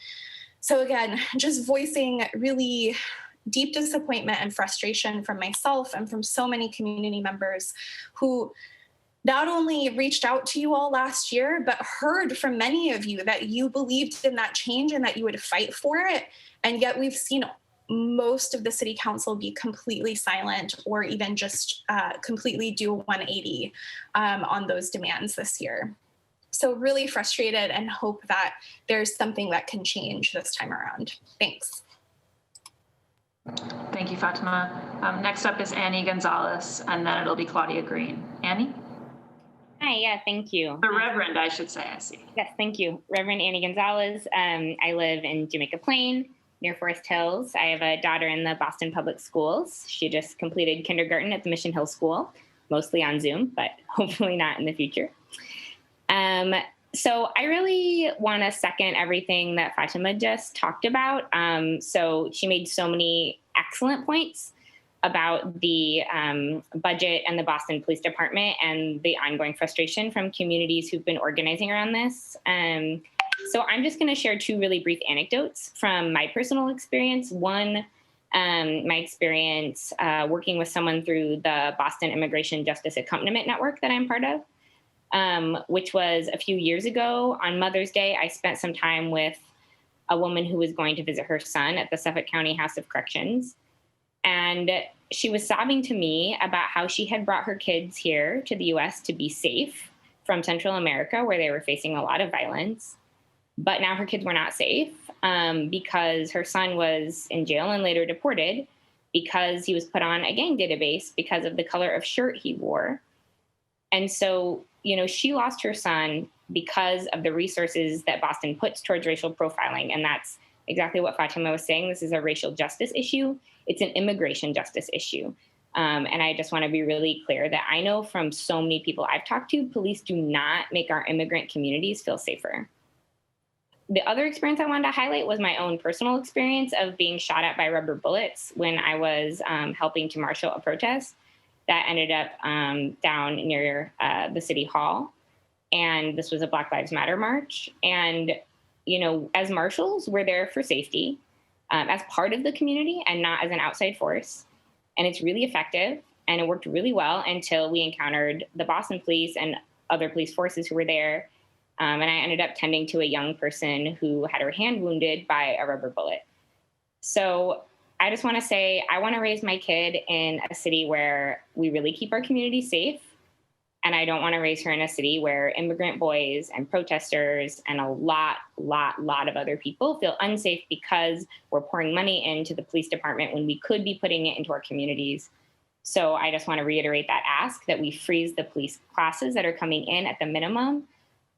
So again, just voicing really deep disappointment and frustration from myself and from so many community members who not only reached out to you all last year, but heard from many of you that you believed in that change and that you would fight for it. And yet we've seen most of the city council be completely silent or even just completely do 180 on those demands this year. So really frustrated and hope that there's something that can change this time around. Thanks. Thank you, Fatima. Next up is Annie Gonzalez, and then it'll be Claudia Green. Annie? Hi, yeah, thank you. The Reverend, I should say, I see. Yes, thank you. Reverend Annie Gonzalez. I live in Jamaica Plain, near Forest Hills. I have a daughter in the Boston Public Schools. She just completed kindergarten at the Mission Hill School, mostly on Zoom, but hopefully not in the future. So I really want to second everything that Fatima just talked about. So she made so many excellent points about the budget and the Boston Police Department and the ongoing frustration from communities who've been organizing around this. So I'm just going to share two really brief anecdotes from my personal experience. One, my experience working with someone through the Boston Immigration Justice Accompaniment Network that I'm part of. Which was a few years ago. On Mother's Day, I spent some time with a woman who was going to visit her son at the Suffolk County House of Corrections. And she was sobbing to me about how she had brought her kids here to the US to be safe from Central America, where they were facing a lot of violence. But now her kids were not safe because her son was in jail and later deported because he was put on a gang database because of the color of shirt he wore. And so, you know, she lost her son because of the resources that Boston puts towards racial profiling. And that's exactly what Fatima was saying. This is a racial justice issue. It's an immigration justice issue. And I just want to be really clear that I know from so many people I've talked to, police do not make our immigrant communities feel safer. The other experience I wanted to highlight was my own personal experience of being shot at by rubber bullets when I was helping to marshal a protest that ended up down near the city hall. And this was a Black Lives Matter march. And, you know, as marshals, we're there for safety as part of the community and not as an outside force. And it's really effective and it worked really well until we encountered the Boston police and other police forces who were there. And I ended up tending to a young person who had her hand wounded by a rubber bullet. So I just want to say, I want to raise my kid in a city where we really keep our community safe. And I don't want to raise her in a city where immigrant boys and protesters and a lot of other people feel unsafe because we're pouring money into the police department when we could be putting it into our communities. So I just want to reiterate that ask that we freeze the police classes that are coming in at the minimum,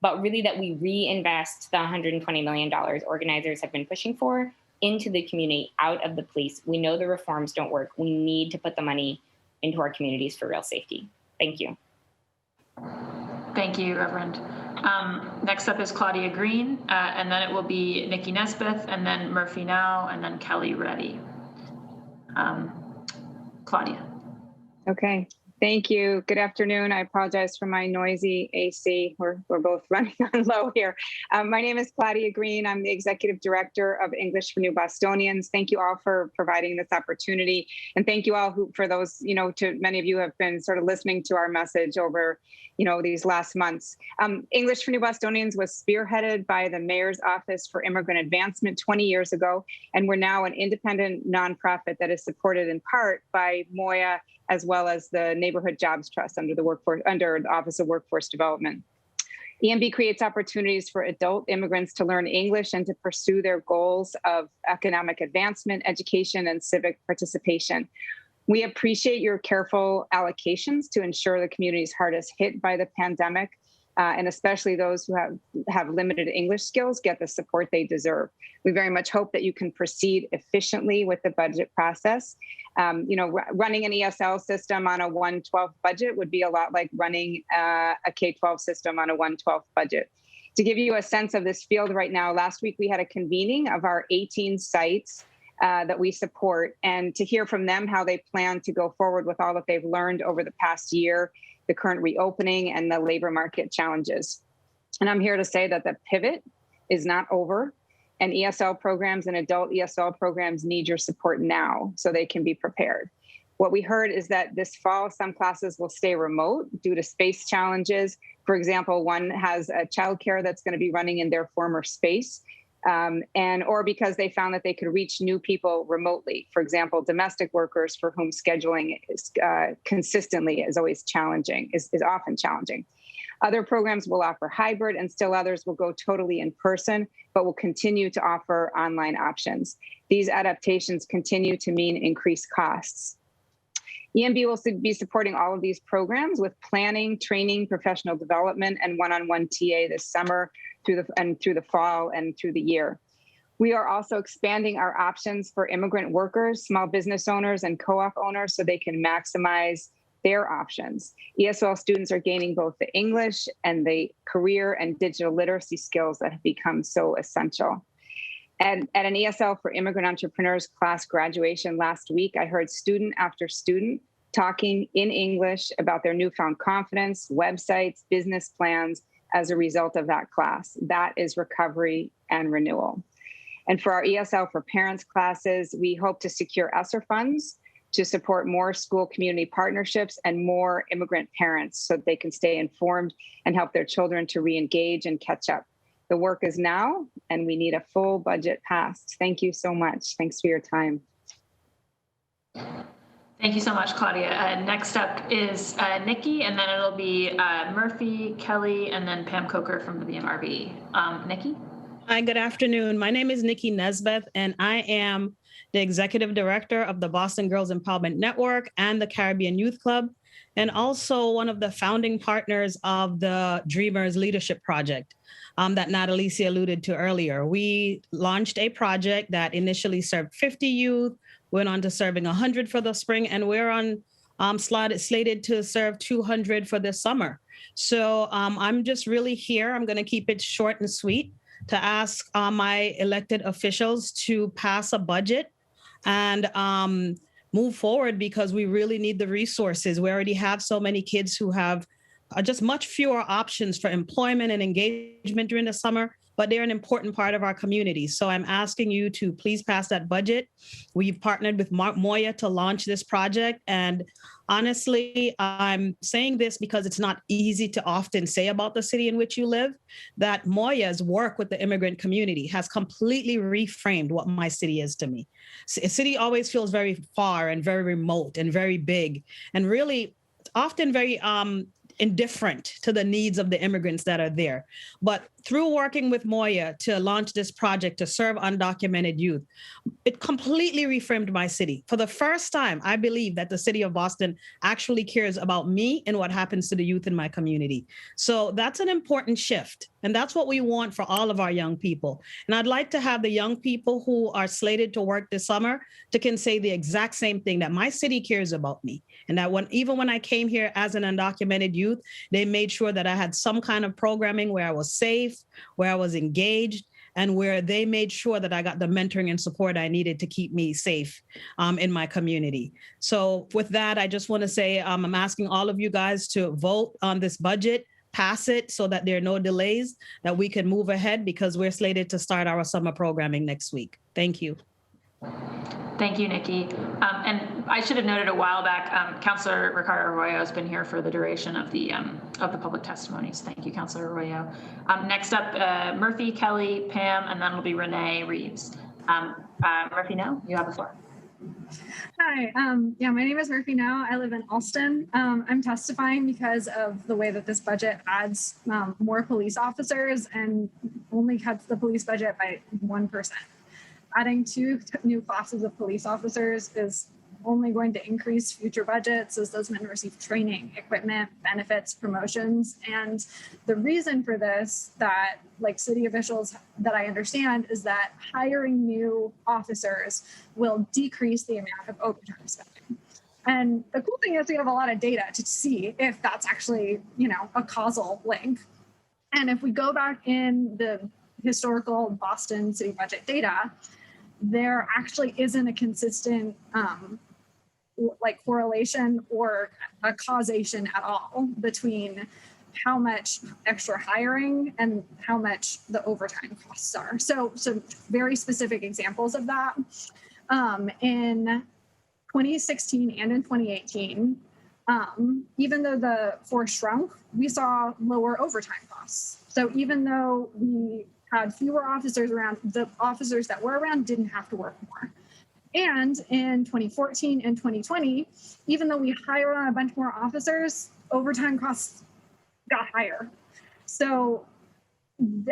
but really that we reinvest the $120 million organizers have been pushing for into the community, out of the police. We know the reforms don't work. We need to put the money into our communities for real safety. Thank you. Thank you, Reverend. Next up is Claudia Green, and then it will be Nikki Nesbeth, and then Murphy Now, and then Kelly Reddy. Claudia. Okay, thank you. Good afternoon. I apologize for my noisy AC. We're both running on low here. My name is Claudia Green. I'm the Executive Director of English for New Bostonians. Thank you all for providing this opportunity. And thank you all for those, to many of you have been sort of listening to our message over, these last months. English for New Bostonians was spearheaded by the Mayor's Office for Immigrant Advancement 20 years ago. And we're now an independent nonprofit that is supported in part by Moya, as well as the Neighborhood Jobs Trust under the Office of Workforce Development. EMB creates opportunities for adult immigrants to learn English and to pursue their goals of economic advancement, education, and civic participation. We appreciate your careful allocations to ensure the communities hardest hit by the pandemic. and especially those who have limited English skills get the support they deserve. We very much hope that you can proceed efficiently with the budget process. Running an ESL system on a 1/12 budget would be a lot like running a K-12 system on a 1/12 budget. To give you a sense of this field right now, last week we had a convening of our 18 sites that we support, and to hear from them how they plan to go forward with all that they've learned over the past year, the current reopening and the labor market challenges. And I'm here to say that the pivot is not over, and ESL programs and adult ESL programs need your support now so they can be prepared. What we heard is that this fall, some classes will stay remote due to space challenges. For example, one has a childcare that's going to be running in their former space, or because they found that they could reach new people remotely. For example, domestic workers for whom scheduling is consistently is always challenging, is often challenging. Other programs will offer hybrid, and still others will go totally in person, but will continue to offer online options. These adaptations continue to mean increased costs. EMB will be supporting all of these programs with planning, training, professional development, and one-on-one TA this summer through the fall and through the year. We are also expanding our options for immigrant workers, small business owners, and co-op owners so they can maximize their options. ESL students are gaining both the English and the career and digital literacy skills that have become so essential. And at an ESL for Immigrant Entrepreneurs class graduation last week, I heard student after student talking in English about their newfound confidence, websites, business plans as a result of that class. That is recovery and renewal. And for our ESL for Parents classes, we hope to secure ESSER funds to support more school community partnerships and more immigrant parents so that they can stay informed and help their children to re-engage and catch up. The work is now, and we need a full budget passed. Thank you so much. Thanks for your time. Thank you so much, Claudia. Next up is Nikki, and then it'll be Murphy, Kelly, and then Pam Coker from the BMRB. Nikki? Hi, good afternoon. My name is Nikki Nesbeth, and I am the Executive Director of the Boston Girls Empowerment Network and the Caribbean Youth Club, and also one of the founding partners of the Dreamers Leadership Project that Natalicia alluded to earlier. We launched a project that initially served 50 youth, went on to serving 100 for the spring, and we're on slated to serve 200 for this summer. So I'm just really here. I'm going to keep it short and sweet to ask my elected officials to pass a budget and move forward, because we really need the resources. We already have so many kids who have just much fewer options for employment and engagement during the summer, but they're an important part of our community. So I'm asking you to please pass that budget. We've partnered with Moya to launch this project. And honestly, I'm saying this because it's not easy to often say about the city in which you live, that Moya's work with the immigrant community has completely reframed what my city is to me. A city always feels very far and very remote and very big, and really often very indifferent to the needs of the immigrants that are there. But through working with Moya to launch this project to serve undocumented youth, it completely reframed my city. For the first time, I believe that the city of Boston actually cares about me and what happens to the youth in my community. So that's an important shift. And that's what we want for all of our young people. And I'd like to have the young people who are slated to work this summer to can say the exact same thing, that my city cares about me. And that even when I came here as an undocumented youth, they made sure that I had some kind of programming where I was safe, where I was engaged, and where they made sure that I got the mentoring and support I needed to keep me safe in my community. So with that, I just want to say I'm asking all of you guys to vote on this budget, pass it so that there are no delays, that we can move ahead, because we're slated to start our summer programming next week. Thank you. Thank you, Nikki. And I should have noted a while back, Councilor Ricardo Arroyo has been here for the duration of the public testimonies. Thank you, Councilor Arroyo. Next up, Murphy, Kelly, Pam, and then it'll be Renee Reeves. Murphy, now you have the floor. Hi, yeah, my name is Murphy Now. I live in Alston. I'm testifying because of the way that this budget adds more police officers and only cuts the police budget by 1%. Adding 2 new classes of police officers is only going to increase future budgets as those men receive training, equipment, benefits, promotions. And the reason for this, that like city officials that I understand, is that hiring new officers will decrease the amount of overtime spending. And the cool thing is we have a lot of data to see if that's actually, you know, a causal link. And if we go back in the historical Boston city budget data, there actually isn't a consistent like correlation or a causation at all between how much extra hiring and how much the overtime costs are. So very specific examples of that. In 2016 and in 2018, even though the force shrunk, we saw lower overtime costs. So even though we had fewer officers around, the officers that were around didn't have to work more. And in 2014 and 2020, even though we hired on a bunch more officers, overtime costs got higher. So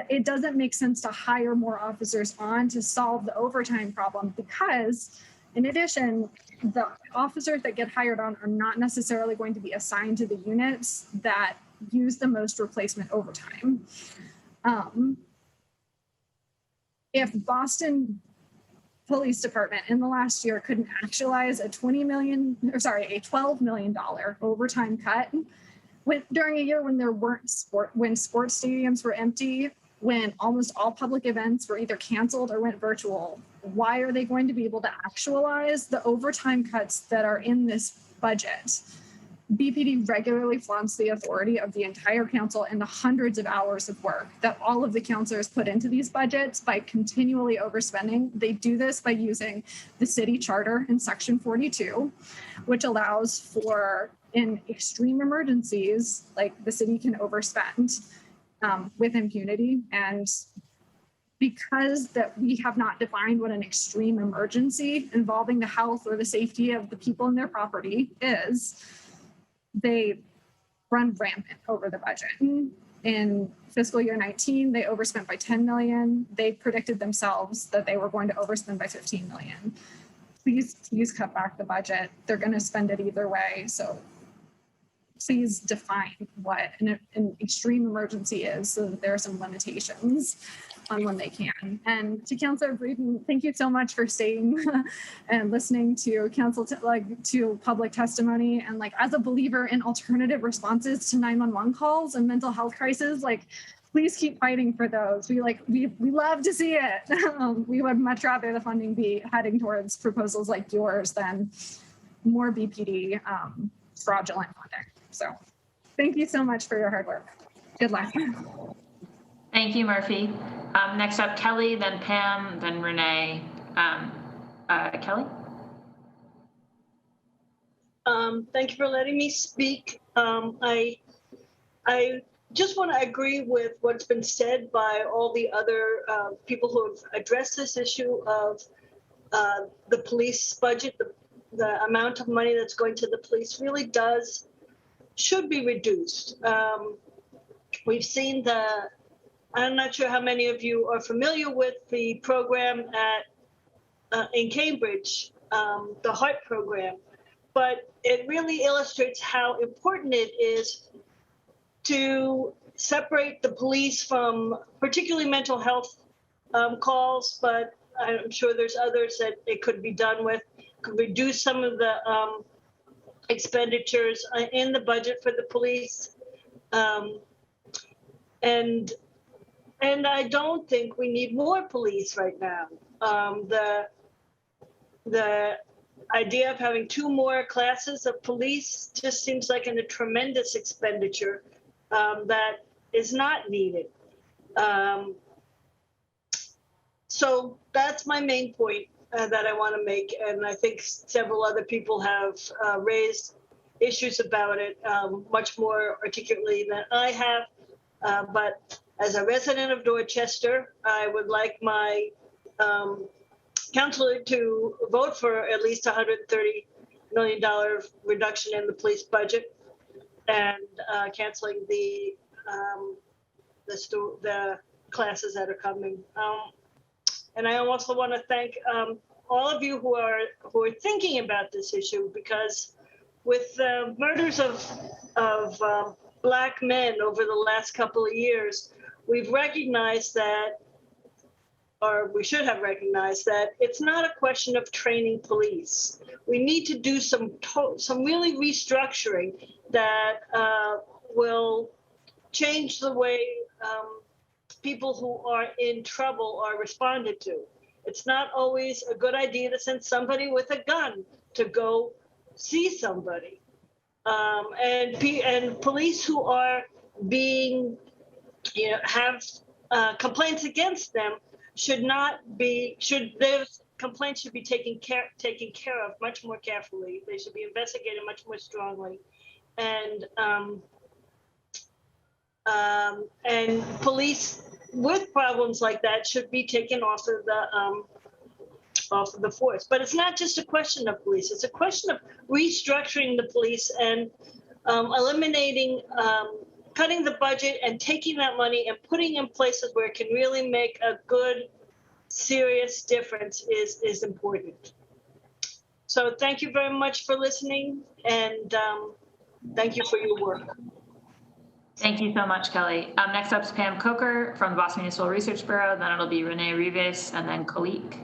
it doesn't make sense to hire more officers on to solve the overtime problem, because in addition, the officers that get hired on are not necessarily going to be assigned to the units that use the most replacement overtime. If Boston Police Department in the last year couldn't actualize a $12 million overtime cut during a year when there weren't when sports stadiums were empty, when almost all public events were either canceled or went virtual, why are they going to be able to actualize the overtime cuts that are in this budget? BPD regularly flaunts the authority of the entire council and the hundreds of hours of work that all of the councilors put into these budgets by continually overspending. They do this by using the city charter in section 42, which allows for, in extreme emergencies, like the city can overspend with impunity. And because that we have not defined what an extreme emergency involving the health or the safety of the people in their property is, they run rampant over the budget. In fiscal year 19, they overspent by 10 million. They predicted themselves that they were going to overspend by 15 million. Please cut back the budget. They're going to spend it either way. So please define what an extreme emergency is so that there are some limitations on when they can. And to Councilor Breeden, thank you so much for staying and listening to to public testimony. And as a believer in alternative responses to 911 calls and mental health crises, please keep fighting for those. We love to see it. We would much rather the funding be heading towards proposals like yours than more BPD fraudulent funding. So thank you so much for your hard work. Good luck. Thank you, Murphy. Next up, Kelly, then Pam, then Renee. Kelly? Thank you for letting me speak. I just want to agree with what's been said by all the other people who have addressed this issue of the police budget. The amount of money that's going to the police really should be reduced. We've seen I'm not sure how many of you are familiar with the program in Cambridge, the HEART program, but it really illustrates how important it is to separate the police from particularly mental health calls, but I'm sure there's others that it could be done with, could reduce some of the expenditures in the budget for the police. And I don't think we need more police right now. The idea of having 2 more classes of police just seems like a tremendous expenditure that is not needed. So that's my main point that I want to make. And I think several other people have raised issues about it much more articulately than I have. But as a resident of Dorchester, I would like my councilor to vote for at least $130 million reduction in the police budget and canceling the classes that are coming. And I also want to thank all of you who are thinking about this issue, because with murders of Black men over the last couple of years, we've recognized that, or we should have recognized that, it's not a question of training police. We need to do some really restructuring that will change the way people who are in trouble are responded to. It's not always a good idea to send somebody with a gun to go see somebody. And police who are being, have complaints against them their complaints should be taken care of much more carefully. They should be investigated much more strongly. And police with problems like that should be taken off of the force. But it's not just a question of police. It's a question of restructuring the police and eliminating, cutting the budget and taking that money and putting in places where it can really make a good, serious difference is important. So thank you very much for listening, and thank you for your work. Thank you so much, Kelly. Next up is Pam Coker from the Boston Municipal Research Bureau. Then it'll be Renee Rivas and then Kalik.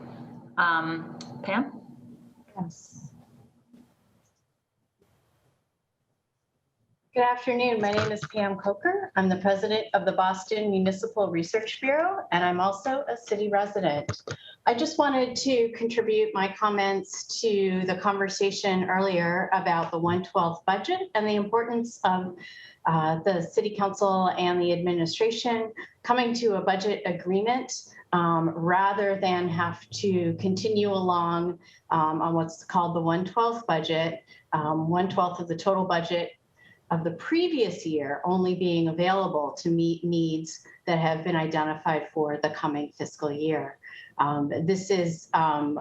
Pam? Yes. Good afternoon. My name is Pam Coker. I'm the president of the Boston Municipal Research Bureau, and I'm also a city resident. I just wanted to contribute my comments to the conversation earlier about the 1/12 budget and the importance of the city council and the administration coming to a budget agreement rather than have to continue along on what's called the 1/12 budget, 1/12 of the total budget of the previous year only being available to meet needs that have been identified for the coming fiscal year. This is an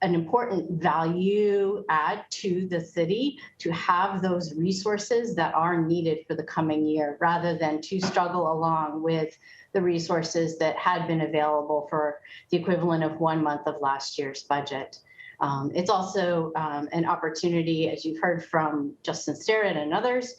important value add to the city to have those resources that are needed for the coming year, rather than to struggle along with the resources that had been available for the equivalent of 1 month of last year's budget. It's also an opportunity, as you've heard from Justin Sterrett and others,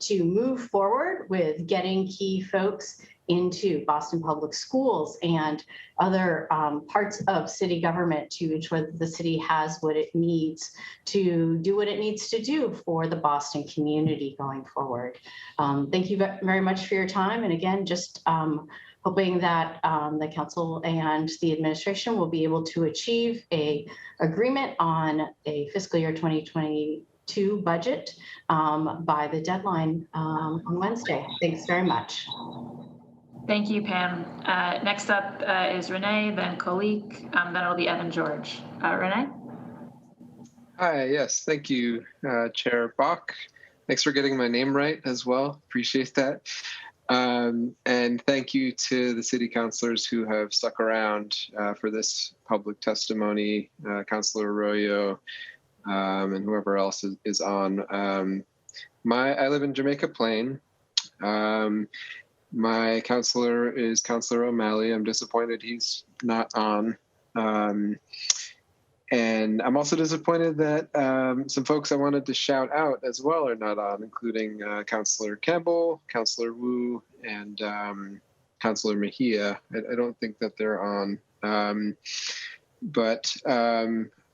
to move forward with getting key folks into Boston Public Schools and other parts of city government to ensure that the city has what it needs to do what it needs to do for the Boston community going forward. Thank you very much for your time. And again, just hoping that the council and the administration will be able to achieve an agreement on a fiscal year 2022 budget by the deadline on Wednesday. Thanks very much. Thank you, Pam. Next up is Renee, then Kalik, then it'll be Evan George. Renee? Hi, yes, thank you, Chair Bach. Thanks for getting my name right as well. Appreciate that. And thank you to the city councilors who have stuck around for this public testimony, Councilor Arroyo, and whoever else is on. I live in Jamaica Plain. My counselor is Councilor O'Malley. I'm disappointed he's not on. And I'm also disappointed that some folks I wanted to shout out as well are not on, including Councilor Campbell, Councilor Wu, and Councilor Mejia. I don't think that they're on. But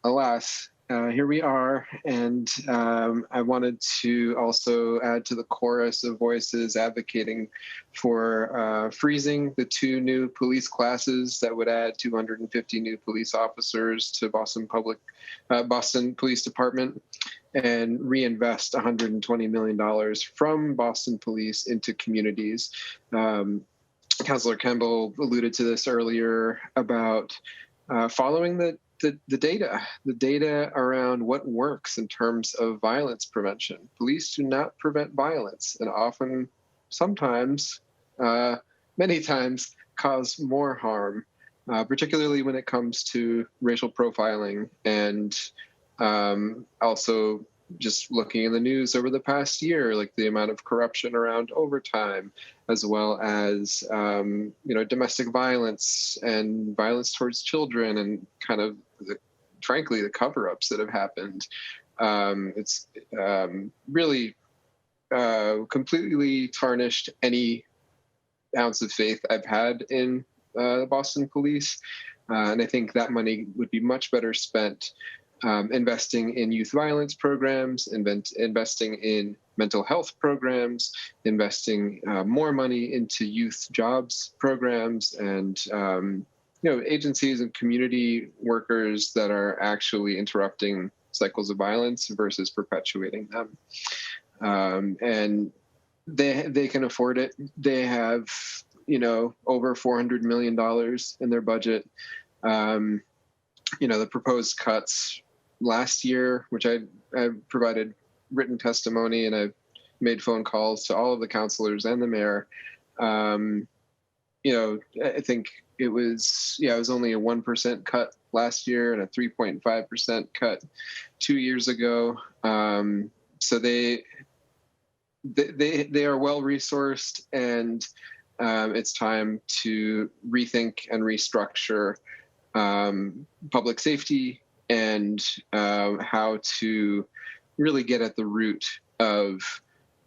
alas, here we are, and I wanted to also add to the chorus of voices advocating for freezing the 2 new police classes that would add 250 new police officers to Boston Police Department, and reinvest $120 million from Boston Police into communities. Councilor Campbell alluded to this earlier about following the data around what works in terms of violence prevention. Police do not prevent violence, and often, sometimes, many times, cause more harm, particularly when it comes to racial profiling and also just looking in the news over the past year, like the amount of corruption around overtime, as well as, domestic violence and violence towards children, and kind of, frankly, the cover-ups that have happened. It's really completely tarnished any ounce of faith I've had in the Boston police. And I think that money would be much better spent investing in youth violence programs, investing in mental health programs, investing more money into youth jobs programs, and agencies and community workers that are actually interrupting cycles of violence versus perpetuating them. And they can afford it. They have over $400 million in their budget. The proposed cuts last year, which I provided written testimony, and I've made phone calls to all of the councilors and the mayor. I think it was only a 1% cut last year and a 3.5% cut 2 years ago. So they are well resourced, and it's time to rethink and restructure public safety and how to really get at the root of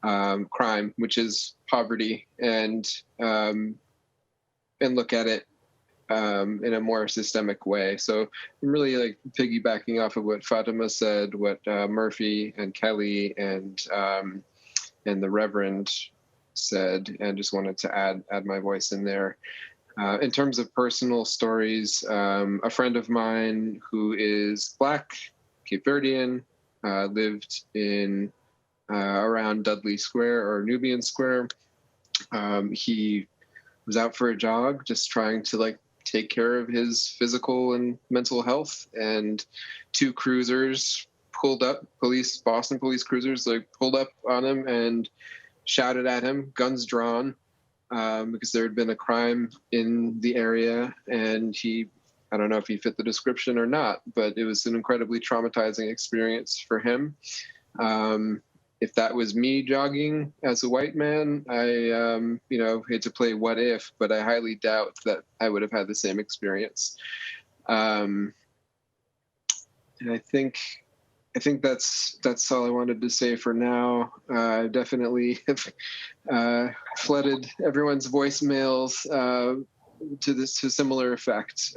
crime, which is poverty, and look at it in a more systemic way. So I'm really piggybacking off of what Fatima said, what Murphy and Kelly and the Reverend said, and just wanted to add my voice in there. In terms of personal stories, a friend of mine who is Black, Cape Verdean, lived in around Dudley Square or Nubian Square. He was out for a jog, just trying to take care of his physical and mental health, and two cruisers pulled up, Boston police cruisers, pulled up on him and shouted at him, guns drawn, because there had been a crime in the area, and I don't know if he fit the description or not, but it was an incredibly traumatizing experience for him. If that was me jogging as a white man, I hate to play what if, but I highly doubt that I would have had the same experience. And I think that's all I wanted to say for now. I definitely have flooded everyone's voicemails to similar effect.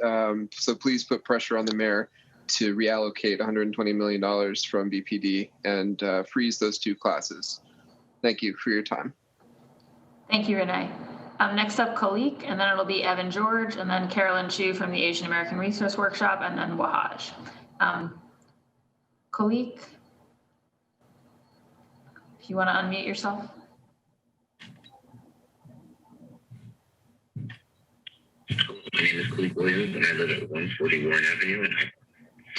So please put pressure on the mayor to reallocate $120 million from BPD and freeze those two classes. Thank you for your time. Thank you, Renee. Next up, Khalik, and then it'll be Evan George, and then Carolyn Chu from the Asian American Resource Workshop, and then Wahaj. Khalik, if you want to unmute yourself. My name is Khalik Williams, and I live at 140 Warren Avenue, and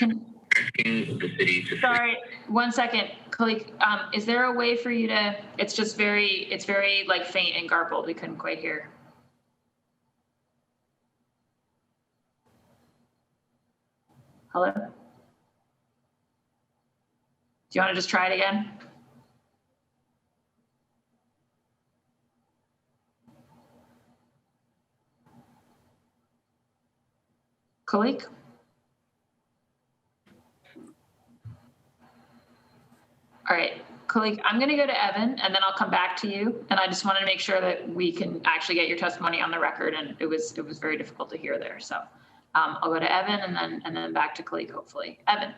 I'm asking the city to... Sorry, 1 second, Khalik. Is there a way for you to... It's very faint and garbled. We couldn't quite hear. Hello? Do you want to just try it again? Khalik? All right, Khalik, I'm going to go to Evan, and then I'll come back to you. And I just wanted to make sure that we can actually get your testimony on the record, and it was very difficult to hear there. So I'll go to Evan, and then back to Khalik, hopefully. Evan.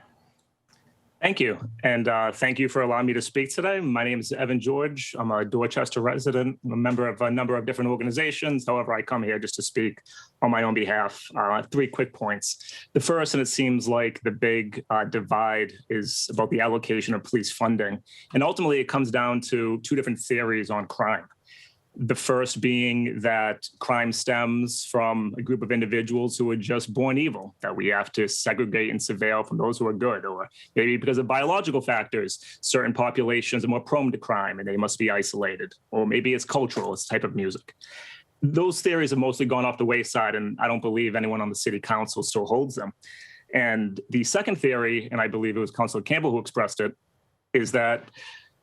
Thank you. And thank you for allowing me to speak today. My name is Evan George. I'm a Dorchester resident. I'm a member of a number of different organizations. However, I come here just to speak on my own behalf. 3 quick points. The first, and it seems like the big divide, is about the allocation of police funding. And ultimately, it comes down to 2 different theories on crime. The first being that crime stems from a group of individuals who are just born evil, that we have to segregate and surveil from those who are good, or maybe because of biological factors, certain populations are more prone to crime and they must be isolated, or maybe it's cultural, it's type of music. Those theories have mostly gone off the wayside, and I don't believe anyone on the city council still holds them. And the second theory, and I believe it was Councilor Campbell who expressed it, is that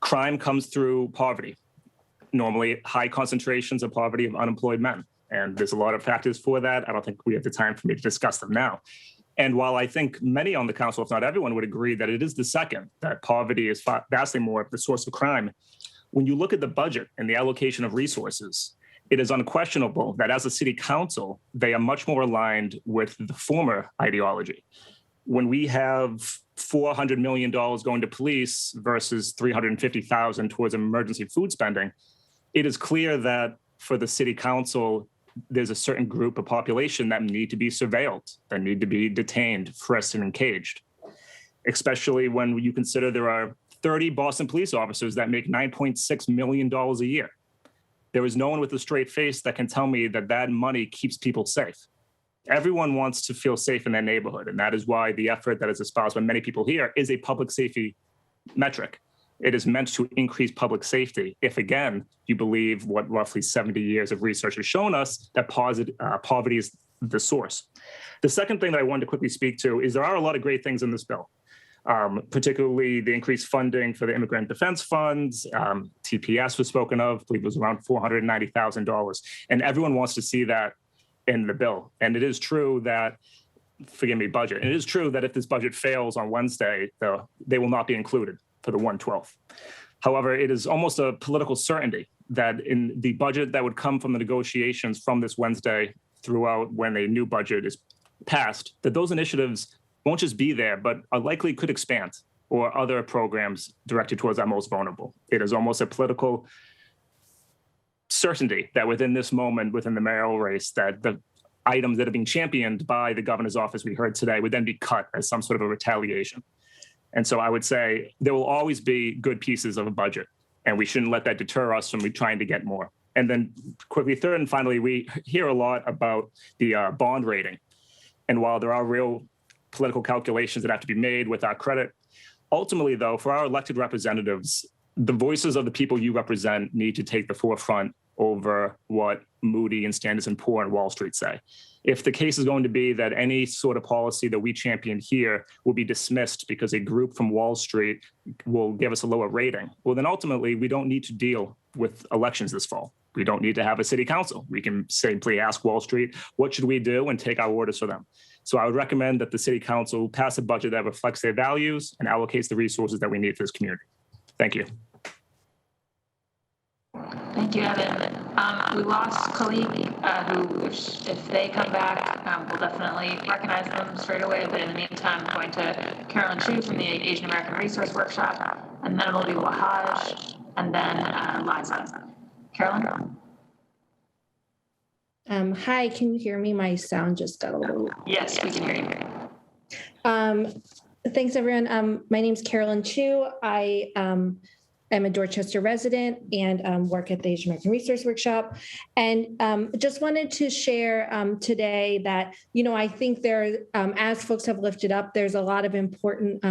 crime comes through poverty, normally high concentrations of poverty of unemployed men. And there's a lot of factors for that. I don't think we have the time for me to discuss them now. And while I think many on the council, if not everyone, would agree that it is the second, that poverty is vastly more of the source of crime, when you look at the budget and the allocation of resources, it is unquestionable that as a city council, they are much more aligned with the former ideology. When we have $400 million going to police versus $350,000 towards emergency food spending, it is clear that for the city council, there's a certain group of population that need to be surveilled, that need to be detained, frisked, and caged, especially when you consider there are 30 Boston police officers that make $9.6 million a year. There is no one with a straight face that can tell me that that money keeps people safe. Everyone wants to feel safe in their neighborhood, and that is why the effort that is espoused by many people here is a public safety metric. It is meant to increase public safety if, again, you believe what roughly 70 years of research has shown us, that poverty is the source. The second thing that I wanted to quickly speak to is there are a lot of great things in this bill, particularly the increased funding for the Immigrant Defense Funds. TPS was spoken of, I believe it was around $490,000. And everyone wants to see that in the bill. And it is true that, forgive me, budget. And it is true that if this budget fails on Wednesday, they will not be included for the 1/12. However, it is almost a political certainty that in the budget that would come from the negotiations from this Wednesday throughout when a new budget is passed, that those initiatives won't just be there, but are likely could expand, or other programs directed towards our most vulnerable. It is almost a political certainty that within this moment, within the mayoral race, that the items that are being championed by the governor's office we heard today would then be cut as some sort of a retaliation. And so I would say there will always be good pieces of a budget, and we shouldn't let that deter us from trying to get more. And then quickly, third and finally, we hear a lot about the bond rating. And while there are real political calculations that have to be made with our credit, ultimately, though, for our elected representatives, the voices of the people you represent need to take the forefront over what Moody and Standards & Poor and Wall Street say. If the case is going to be that any sort of policy that we champion here will be dismissed because a group from Wall Street will give us a lower rating, well, then ultimately we don't need to deal with elections this fall. We don't need to have a city council. We can simply ask Wall Street, what should we do, and take our orders for them. So I would recommend that the city council pass a budget that reflects their values and allocates the resources that we need for this community. Thank you. Thank you, Evan. We lost Khalid, who, if they come back, we'll definitely recognize them straight away. But in the meantime, I'm going to Carolyn Chu from the Asian American Resource Workshop, and then it'll be Wahaj, and then Liza. Carolyn? Hi, can you hear me? My sound just got a little... Yes, we can hear you. Thanks, everyone. My name's Carolyn Chu. I am a Dorchester resident and work at the Asian American Resource Workshop. And just wanted to share today that, I think there, as folks have lifted up, there's a lot of important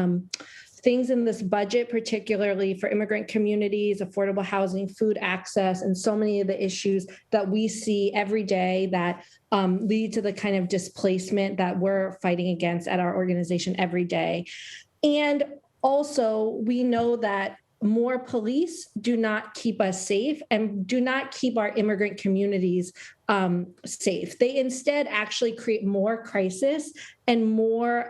things in this budget, particularly for immigrant communities, affordable housing, food access, and so many of the issues that we see every day that lead to the kind of displacement that we're fighting against at our organization every day. And also, we know that more police do not keep us safe and do not keep our immigrant communities safe. They instead actually create more crisis and more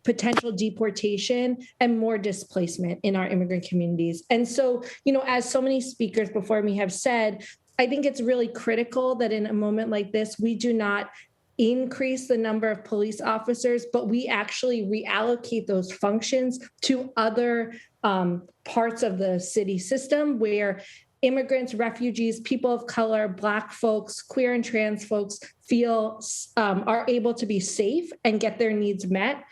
potential deportation and more displacement in our immigrant communities. And so, as so many speakers before me have said, I think it's really critical that in a moment like this, we do not increase the number of police officers, but we actually reallocate those functions to other parts of the city system where immigrants, refugees, people of color, Black folks, queer and trans folks feel are able to be safe and get their needs met.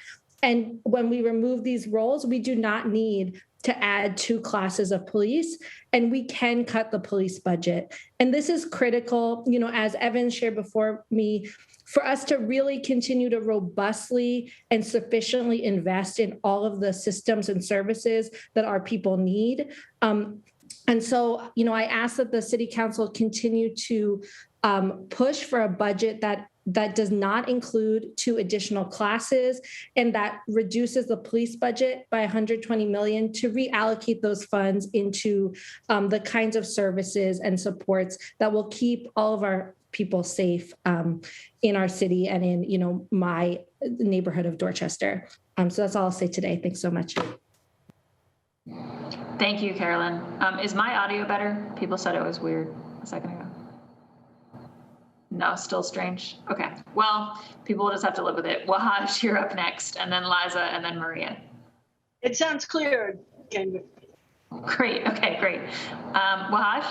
And when we remove these roles, we do not need to add 2 classes of police, and we can cut the police budget. And this is critical, as Evan shared before me, for us to really continue to robustly and sufficiently invest in all of the systems and services that our people need. And so, I ask that the City Council continue to push for a budget that that does not include 2 additional classes, and that reduces the police budget by $120 million to reallocate those funds into the kinds of services and supports that will keep all of our people safe in our city and in, my neighborhood of Dorchester. So that's all I'll say today. Thanks so much. Thank you, Carolyn. Is my audio better? People said it was weird a second ago. No, still strange. Okay. Well, people will just have to live with it. Wahaj, you're up next, and then Liza, and then Maria. It sounds clear, Kendra. Great. Okay, great. Wahaj?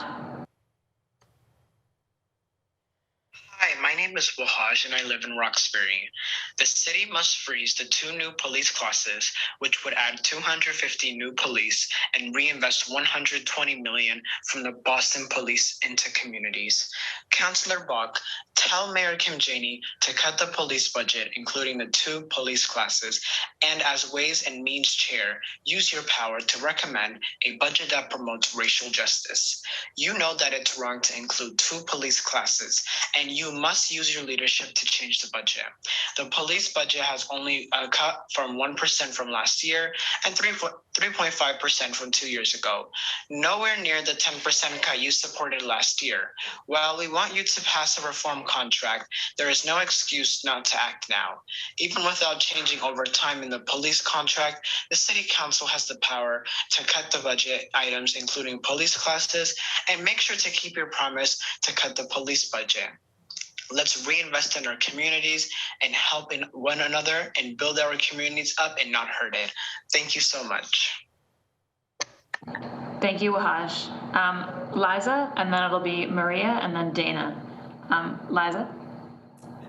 Hi, my name is Wahaj and I live in Roxbury. The city must freeze the 2 new police classes, which would add 250 new police and reinvest $120 million from the Boston Police into communities. Councillor Bach, tell Mayor Kim Janey to cut the police budget, including the 2 police classes, and as Ways and Means Chair, use your power to recommend a budget that promotes racial justice. You know that it's wrong to include 2 police classes, and you must use your leadership to change the budget. The police budget has only cut from 1% from last year and 3.5% from 2 years ago. Nowhere near the 10% cut you supported last year. While we want you to pass a reform contract, there is no excuse not to act now. Even without changing over time in the police contract, the city council has the power to cut the budget items, including police classes, and make sure to keep your promise to cut the police budget. Let's reinvest in our communities and help in one another and build our communities up and not hurt it. Thank you so much. Thank you, Wahaj. Liza, and then it'll be Maria, and then Dana. Liza?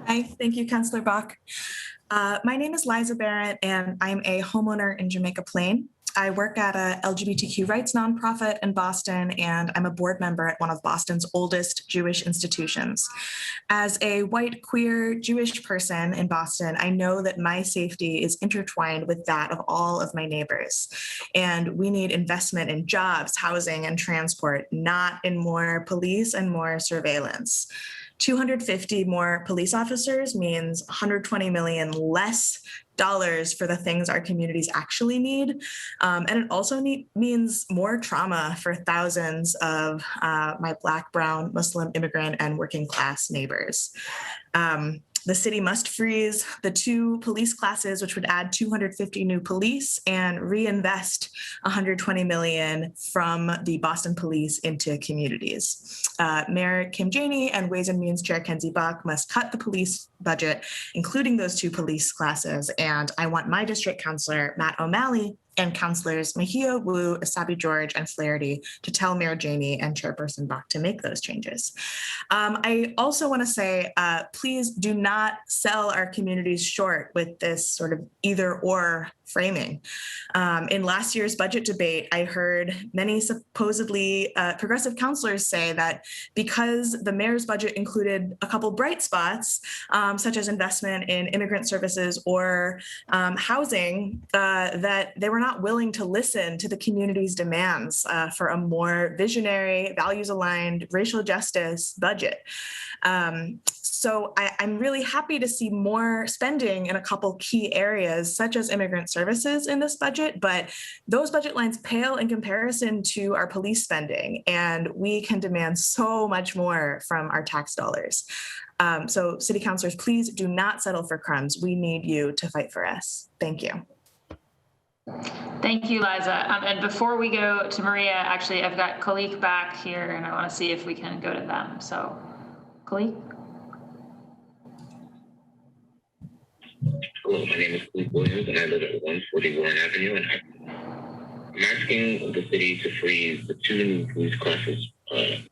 Hi, thank you, Councillor Bach. My name is Liza Barrett, and I'm a homeowner in Jamaica Plain. I work at a LGBTQ rights nonprofit in Boston, and I'm a board member at one of Boston's oldest Jewish institutions. As a white, queer, Jewish person in Boston, I know that my safety is intertwined with that of all of my neighbors. And we need investment in jobs, housing, and transport, not in more police and more surveillance. 250 more police officers means $120 million less dollars for the things our communities actually need. And it also means more trauma for thousands of my Black, Brown, Muslim, immigrant, and working class neighbors. The city must freeze the 2 police classes, which would add 250 new police, and reinvest $120 million from the Boston Police into communities. Mayor Kim Janey and Ways and Means Chair Kenzie Bach must cut the police budget, including those 2 police classes. And I want my district councillor, Matt O'Malley, and councillors Mejia, Wu, Asabi George, and Flaherty to tell Mayor Janey and Chairperson Bach to make those changes. I also want to say, please do not sell our communities short with this sort of either or framing. In last year's budget debate, I heard many supposedly progressive councillors say that because the mayor's budget included a couple bright spots, such as investment in immigrant services or housing, that they were not willing to listen to the community's demands for a more visionary, values-aligned, racial justice budget. So I'm really happy to see more spending in a couple key areas, such as immigrant services in this budget, but those budget lines pale in comparison to our police spending, and we can demand so much more from our tax dollars. So city councilors, please do not settle for crumbs. We need you to fight for us. Thank you. Thank you, Liza. And before we go to Maria, actually, I've got Kalik back here, and I want to see if we can go to them. So, Kalik? Hello, my name is Kalik Williams, and I live at 140 Warren Avenue. And I'm asking the city to freeze the 2 new police classes,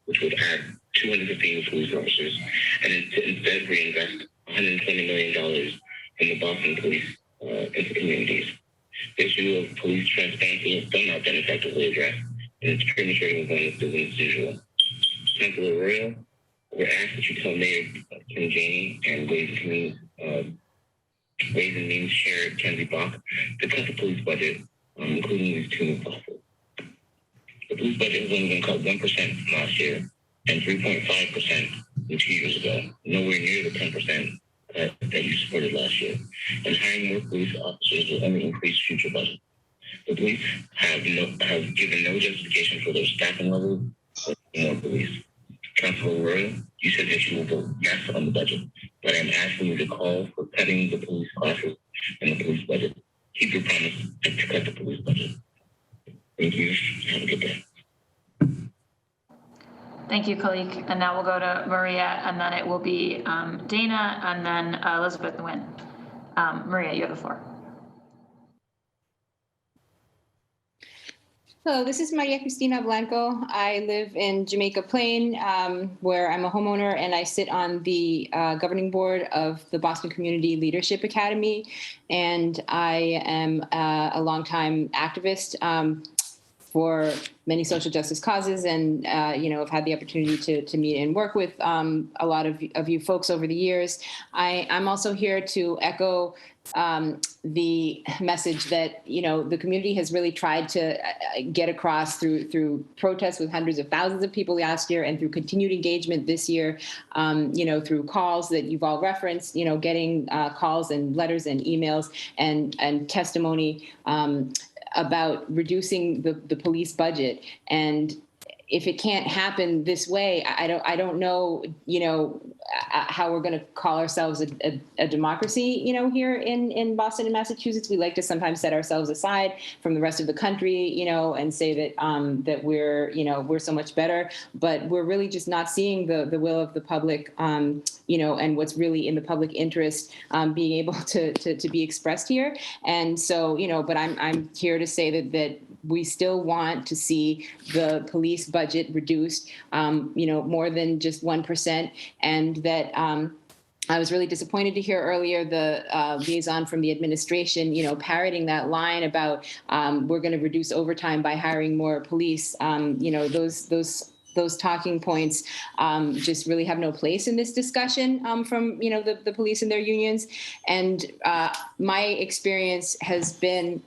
which would add 250 new police officers, and to instead reinvest $120 million from the Boston Police into communities. The issue of police transparency has still not been effectively addressed, and it's premature to move on with business as usual. Councilor Arroyo, we're asked that you tell Mayor Kim Janey and Ways and Means Chair Kenzie Bach to cut the police budget, including these 2 new classes. The police budget has only been cut 1% from last year and 3.5% from 2 years ago, nowhere near the 10% cut that you supported last year, and hiring more police officers will only increase future budget. The police have given no justification for their staffing level or more police. Councilor Royal, you said that you will vote yes on the budget, but I'm asking you to call for cutting the police classes and the police budget. Keep your promise to cut the police budget. Thank you. Have a good day. Thank you, Khalik. And now we'll go to Maria, and then it will be Dana, and then Elizabeth Nguyen. Maria, you have the floor. Hello, this is Maria Cristina Blanco. I live in Jamaica Plain, where I'm a homeowner, and I sit on the governing board of the Boston Community Leadership Academy. And I am a longtime activist for many social justice causes, and I've had the opportunity to meet and work with a lot of you folks over the years. I'm also here to echo the message that the community has really tried to get across through protests with hundreds of thousands of people last year, and through continued engagement this year, through calls that you've all referenced, getting calls and letters and emails and testimony about reducing the police budget. And if it can't happen this way, I don't know, how we're going to call ourselves a democracy, here in Boston and Massachusetts. We like to sometimes set ourselves aside from the rest of the country, and say that we're so much better, but we're really just not seeing the will of the public, and what's really in the public interest being able to be expressed here. And so, but I'm here to say that we still want to see the police budget reduced, more than just 1%, and that I was really disappointed to hear earlier the liaison from the administration, parroting that line about we're going to reduce overtime by hiring more police. Those talking points just really have no place in this discussion from the police and their unions. And my experience has been,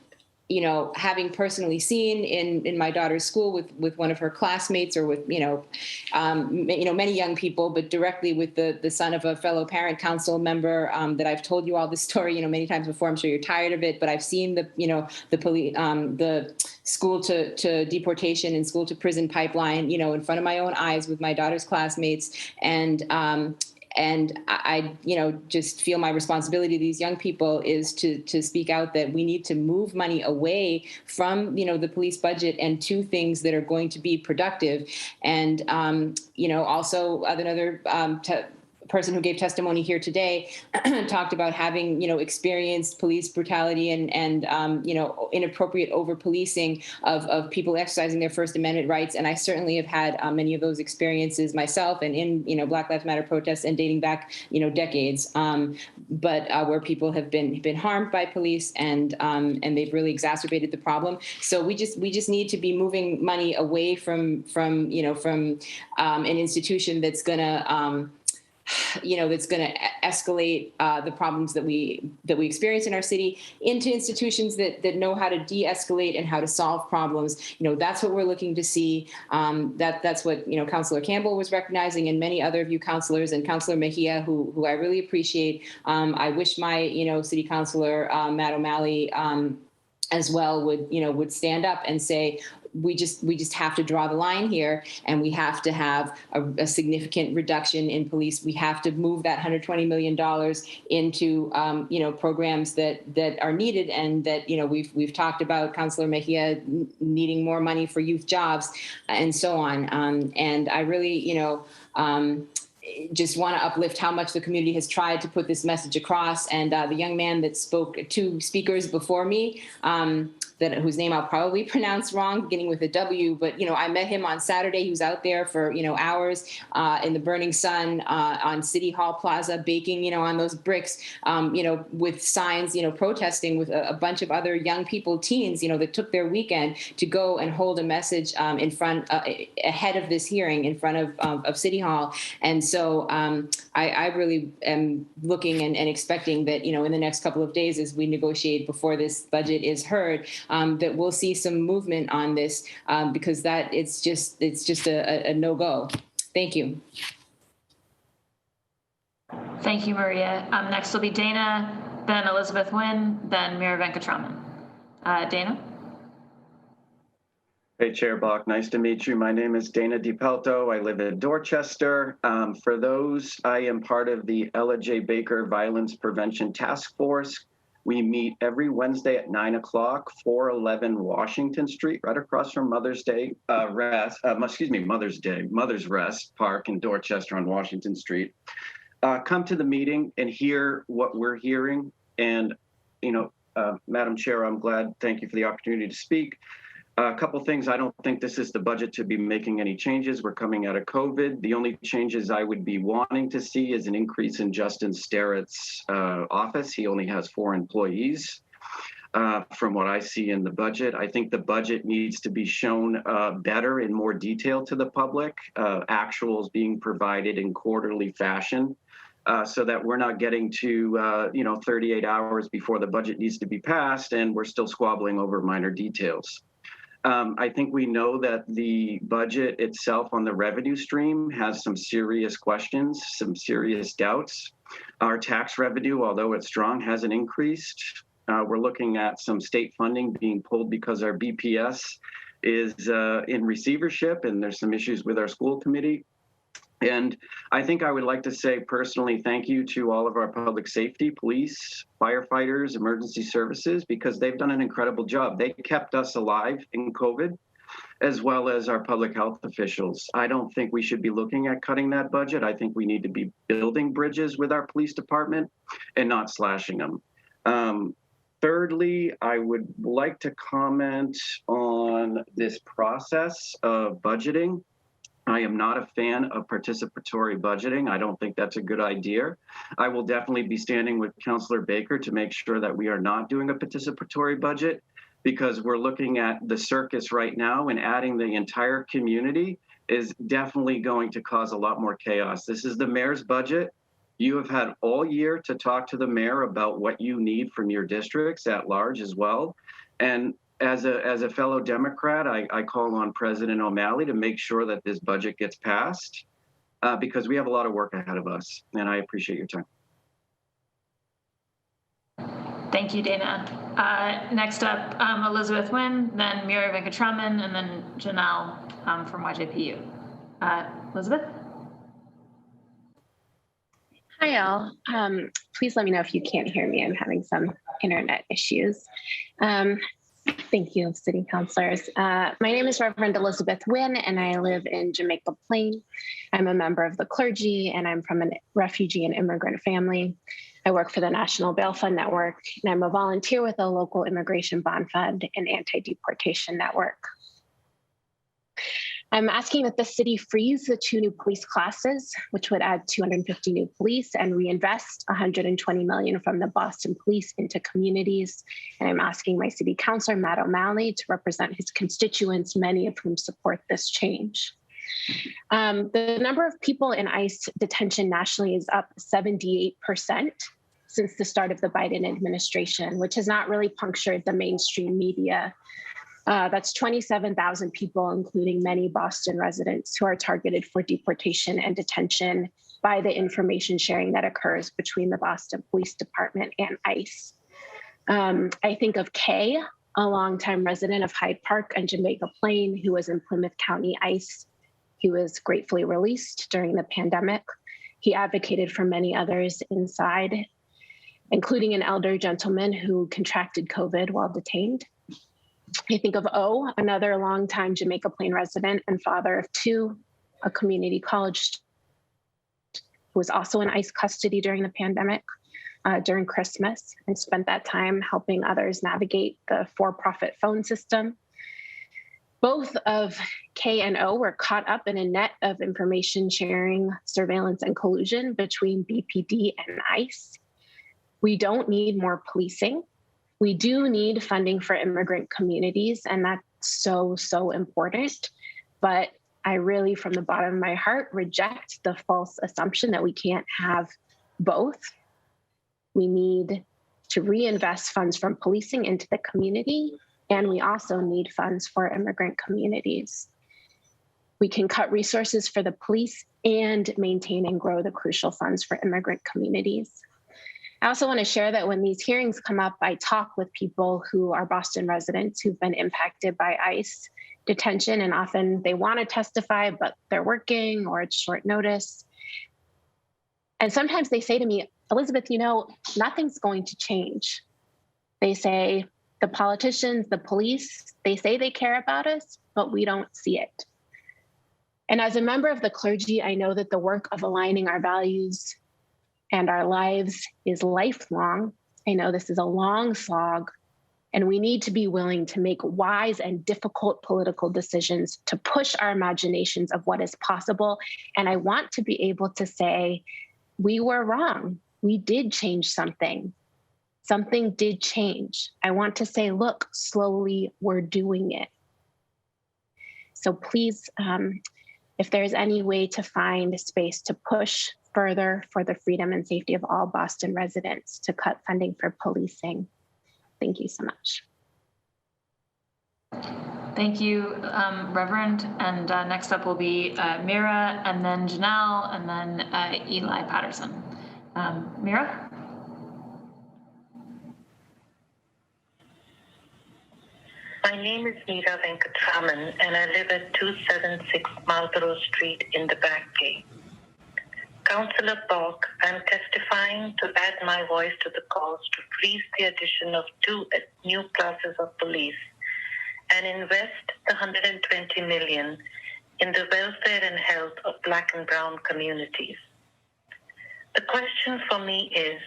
having personally seen in my daughter's school with one of her classmates, or with, many young people, but directly with the son of a fellow parent council member, that I've told you all this story, many times before. I'm sure you're tired of it, but I've seen the school to deportation and school to prison pipeline, in front of my own eyes with my daughter's classmates. And I, just feel my responsibility to these young people is to speak out that we need to move money away from, the police budget and to things that are going to be productive. And, also another person who gave testimony here today talked about having, experienced police brutality and inappropriate over-policing of people exercising their First Amendment rights. And I certainly have had many of those experiences myself, and in, Black Lives Matter protests, and dating back, decades, but where people have been harmed by police, and they've really exacerbated the problem. So we just need to be moving money away from an institution that's gonna that's going to escalate the problems that we experience in our city, into institutions that know how to de-escalate and how to solve problems. That's what we're looking to see. That's what Councilor Campbell was recognizing, and many other of you councilors, and Councilor Mejia, who I really appreciate. I wish my city councilor Matt O'Malley as well would stand up and say, we just have to draw the line here, and we have to have a significant reduction in police. We have to move that $120 million into programs that are needed, and that we've talked about Councilor Mejia needing more money for youth jobs and so on. And I really just want to uplift how much the community has tried to put this message across. And the young man that spoke, two speakers before me, whose name I'll probably pronounce wrong, beginning with a W, but I met him on Saturday. He was out there for hours in the burning sun on City Hall Plaza, baking on those bricks, with signs, protesting with a bunch of other young people, teens, that took their weekend to go and hold a message in front ahead of this hearing in front of City Hall. And so I really am looking and expecting that in the next couple of days, as we negotiate before this budget is heard, that we'll see some movement on this, because it's just a no-go. Thank you. Thank you, Maria. Next will be Dana, then Elizabeth Nguyen, then Mira Venkatraman. Dana? Hey, Chair Bach, nice to meet you. My name is Dana DiPelto. I live in Dorchester. For those, I am part of the Ella J. Baker Violence Prevention Task Force. We meet every Wednesday at 9 o'clock, 411 Washington Street, right across from Mother's Rest Park in Dorchester on Washington Street. Come to the meeting and hear what we're hearing. And, Madam Chair, thank you for the opportunity to speak. A couple things. I don't think this is the budget to be making any changes. We're coming out of COVID. The only changes I would be wanting to see is an increase in Justin Sterrett's office. He only has 4 employees from what I see in the budget. I think the budget needs to be shown better in more detail to the public, actuals being provided in quarterly fashion. So that we're not getting to 38 hours before the budget needs to be passed and we're still squabbling over minor details. I think we know that the budget itself on the revenue stream has some serious questions, some serious doubts. Our tax revenue, although it's strong, hasn't increased. We're looking at some state funding being pulled because our BPS is in receivership and there's some issues with our school committee. And I think I would like to say personally, thank you to all of our public safety, police, firefighters, emergency services, because they've done an incredible job. They kept us alive in COVID, as well as our public health officials. I don't think we should be looking at cutting that budget. I think we need to be building bridges with our police department and not slashing them. Thirdly, I would like to comment on this process of budgeting. I am not a fan of participatory budgeting. I don't think that's a good idea. I will definitely be standing with Councilor Baker to make sure that we are not doing a participatory budget because we're looking at the circus right now and adding the entire community is definitely going to cause a lot more chaos. This is the mayor's budget. You have had all year to talk to the mayor about what you need from your districts at large as well. And as a fellow Democrat, I call on President O'Malley to make sure that this budget gets passed because we have a lot of work ahead of us, and I appreciate your time. Thank you, Dana. Next up, Elizabeth Nguyen, then Mira Venkatraman, and then Janelle from YJPU. Elizabeth? Hi, all. Please let me know if you can't hear me. I'm having some internet issues. Thank you, City Councilors. My name is Reverend Elizabeth Nguyen, and I live in Jamaica Plain. I'm a member of the clergy, and I'm from a refugee and immigrant family. I work for the National Bail Fund Network, and I'm a volunteer with a local immigration bond fund and anti-deportation network. I'm asking that the city freeze the 2 new police classes, which would add 250 new police, and reinvest $120 million from the Boston Police into communities. And I'm asking my city councilor, Matt O'Malley, to represent his constituents, many of whom support this change. The number of people in ICE detention nationally is up 78% since the start of the Biden administration, which has not really punctured the mainstream media. That's 27,000 people, including many Boston residents who are targeted for deportation and detention by the information sharing that occurs between the Boston Police Department and ICE. I think of Kay, a longtime resident of Hyde Park and Jamaica Plain, who was in Plymouth County ICE. He was gratefully released during the pandemic. He advocated for many others inside, including an elder gentleman who contracted COVID while detained. I think of O, another longtime Jamaica Plain resident and father of 2, a community college student who was also in ICE custody during the pandemic, during Christmas, and spent that time helping others navigate the for-profit phone system. Both of K and O were caught up in a net of information sharing, surveillance, and collusion between BPD and ICE. We don't need more policing. We do need funding for immigrant communities, and that's so, so important. But I really, from the bottom of my heart, reject the false assumption that we can't have both. We need to reinvest funds from policing into the community, and we also need funds for immigrant communities. We can cut resources for the police and maintain and grow the crucial funds for immigrant communities. I also want to share that when these hearings come up, I talk with people who are Boston residents who've been impacted by ICE detention, and often they want to testify, but they're working or it's short notice. And sometimes they say to me, Elizabeth, you know, nothing's going to change. They say, the politicians, the police, they say they care about us, but we don't see it. And as a member of the clergy, I know that the work of aligning our values and our lives is lifelong. I know this is a long slog, and we need to be willing to make wise and difficult political decisions to push our imaginations of what is possible. And I want to be able to say, we were wrong. We did change something. Something did change. I want to say, look, slowly we're doing it. So please, if there's any way to find space to push further for the freedom and safety of all Boston residents, to cut funding for policing. Thank you so much. Thank you, Reverend. And next up will be Mira, and then Janelle, and then Eli Patterson. Mira? My name is Meera Venkatraman, and I live at 276 Marlborough Street in the Back Bay. Councillor Bok, I'm testifying to add my voice to the cause to freeze the addition of 2 new classes of police and invest the $120 million in the welfare and health of Black and Brown communities. The question for me is,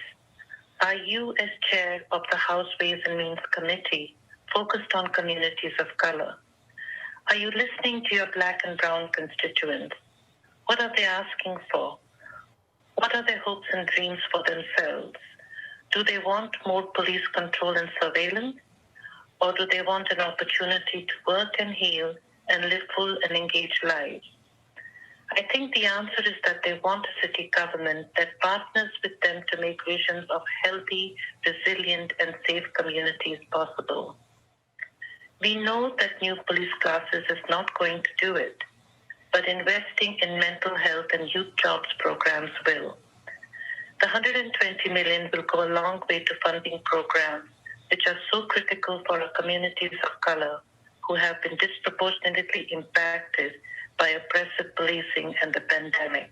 are you, as chair of the House Ways and Means Committee, focused on communities of color? Are you listening to your Black and Brown constituents? What are they asking for? What are their hopes and dreams for themselves? Do they want more police control and surveillance? Or do they want an opportunity to work and heal and live full and engaged lives? I think the answer is that they want a city government that partners with them to make visions of healthy, resilient, and safe communities possible. We know that new police classes is not going to do it, but investing in mental health and youth jobs programs will. The $120 million will go a long way to funding programs which are so critical for our communities of color who have been disproportionately impacted by oppressive policing and the pandemic.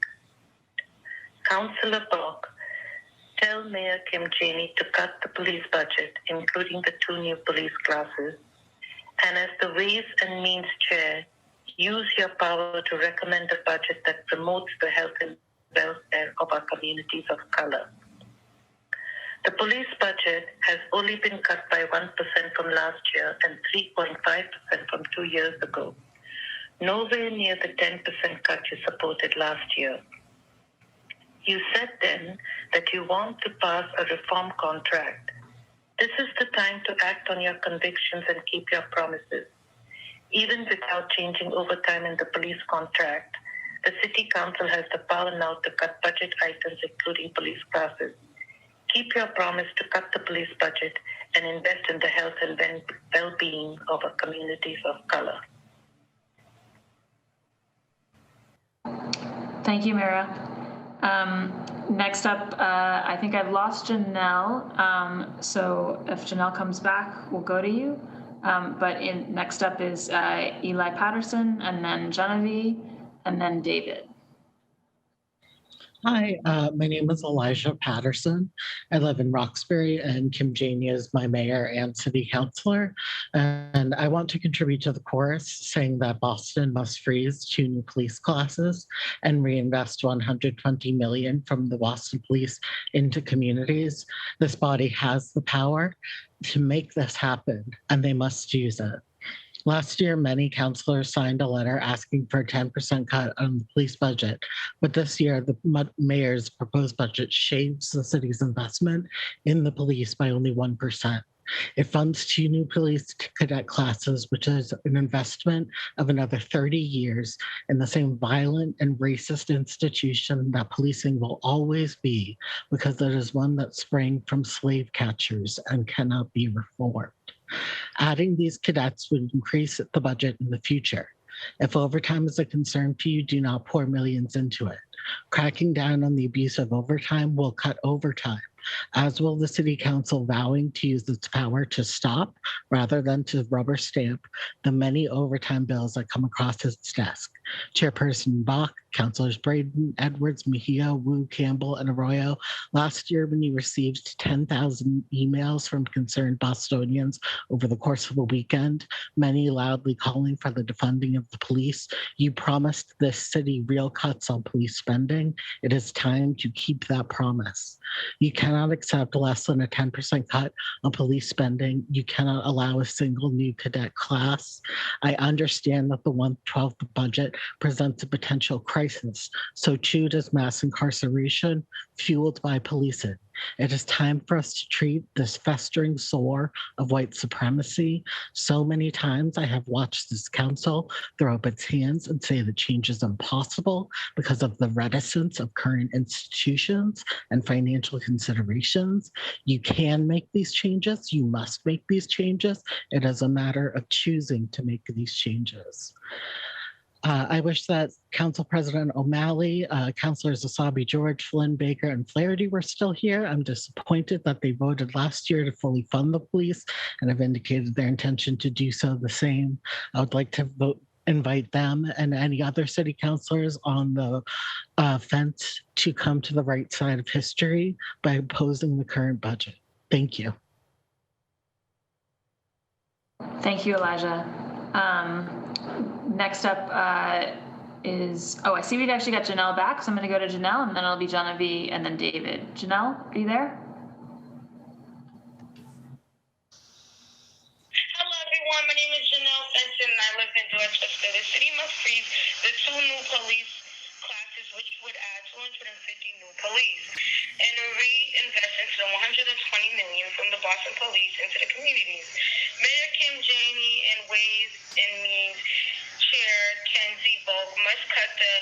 Councillor Bok, tell Mayor Kim Janey to cut the police budget, including the 2 new police classes, and as the Ways and Means Chair, use your power to recommend a budget that promotes the health and welfare of our communities of color. The police budget has only been cut by 1% from last year and 3.5% from 2 years ago, nowhere near the 10% cut you supported last year. You said then that you want to pass a reform contract. This is the time to act on your convictions and keep your promises. Even without changing overtime in the police contract, the City Council has the power now to cut budget items, including police classes. Keep your promise to cut the police budget and invest in the health and well-being of our communities of color. Thank you, Mira. Next up, I think I've lost Janelle. So if Janelle comes back, we'll go to you. But next up is Eli Patterson, and then Genevieve, and then David. Hi, my name is Elijah Patterson. I live in Roxbury, and Kim Janey is my mayor and city councilor. And I want to contribute to the chorus saying that Boston must freeze 2 new police classes and reinvest $120 million from the Boston Police into communities. This body has the power to make this happen, and they must use it. Last year, many councilors signed a letter asking for a 10% cut on the police budget, but this year, the mayor's proposed budget shaves the city's investment in the police by only 1%. It funds 2 new police cadet classes, which is an investment of another 30 years in the same violent and racist institution that policing will always be, because it is one that sprang from slave catchers and cannot be reformed. Adding these cadets would increase the budget in the future. If overtime is a concern to you, do not pour millions into it. Cracking down on the abuse of overtime will cut overtime, as will the City Council vowing to use its power to stop, rather than to rubber stamp, the many overtime bills that come across its desk. Chairperson Bach, Councilors Braden, Edwards, Mejia, Wu, Campbell, and Arroyo, last year when you received 10,000 emails from concerned Bostonians over the course of a weekend, many loudly calling for the defunding of the police, you promised this city real cuts on police spending. It is time to keep that promise. You cannot accept less than a 10% cut on police spending. You cannot allow a single new cadet class. I understand that the 1/12 budget presents a potential crisis. So too does mass incarceration fueled by policing. It is time for us to treat this festering sore of white supremacy. So many times I have watched this council throw up its hands and say that change is impossible because of the reticence of current institutions and financial considerations. You can make these changes. You must make these changes. It is a matter of choosing to make these changes. I wish that Council President O'Malley, Councilors Asabi George, Flynn, Baker, and Flaherty were still here. I'm disappointed that they voted last year to fully fund the police and have indicated their intention to do so the same. I would like to invite them and any other city councilors on the fence to come to the right side of history by opposing the current budget. Thank you. Thank you, Elijah. Next up is, I see we've actually got Janelle back, so I'm going to go to Janelle, and then it'll be Genevieve and then David. Janelle, are you there? Hello, everyone. My name is Janelle Fenton, and I live in Dorchester. The city must freeze the 2 new police classes, which would add 250 new police, and reinvest into the $120 million from the Boston Police into the communities. Mayor Kim Janey and Ways and Means Chair Kenzie Bulk must cut the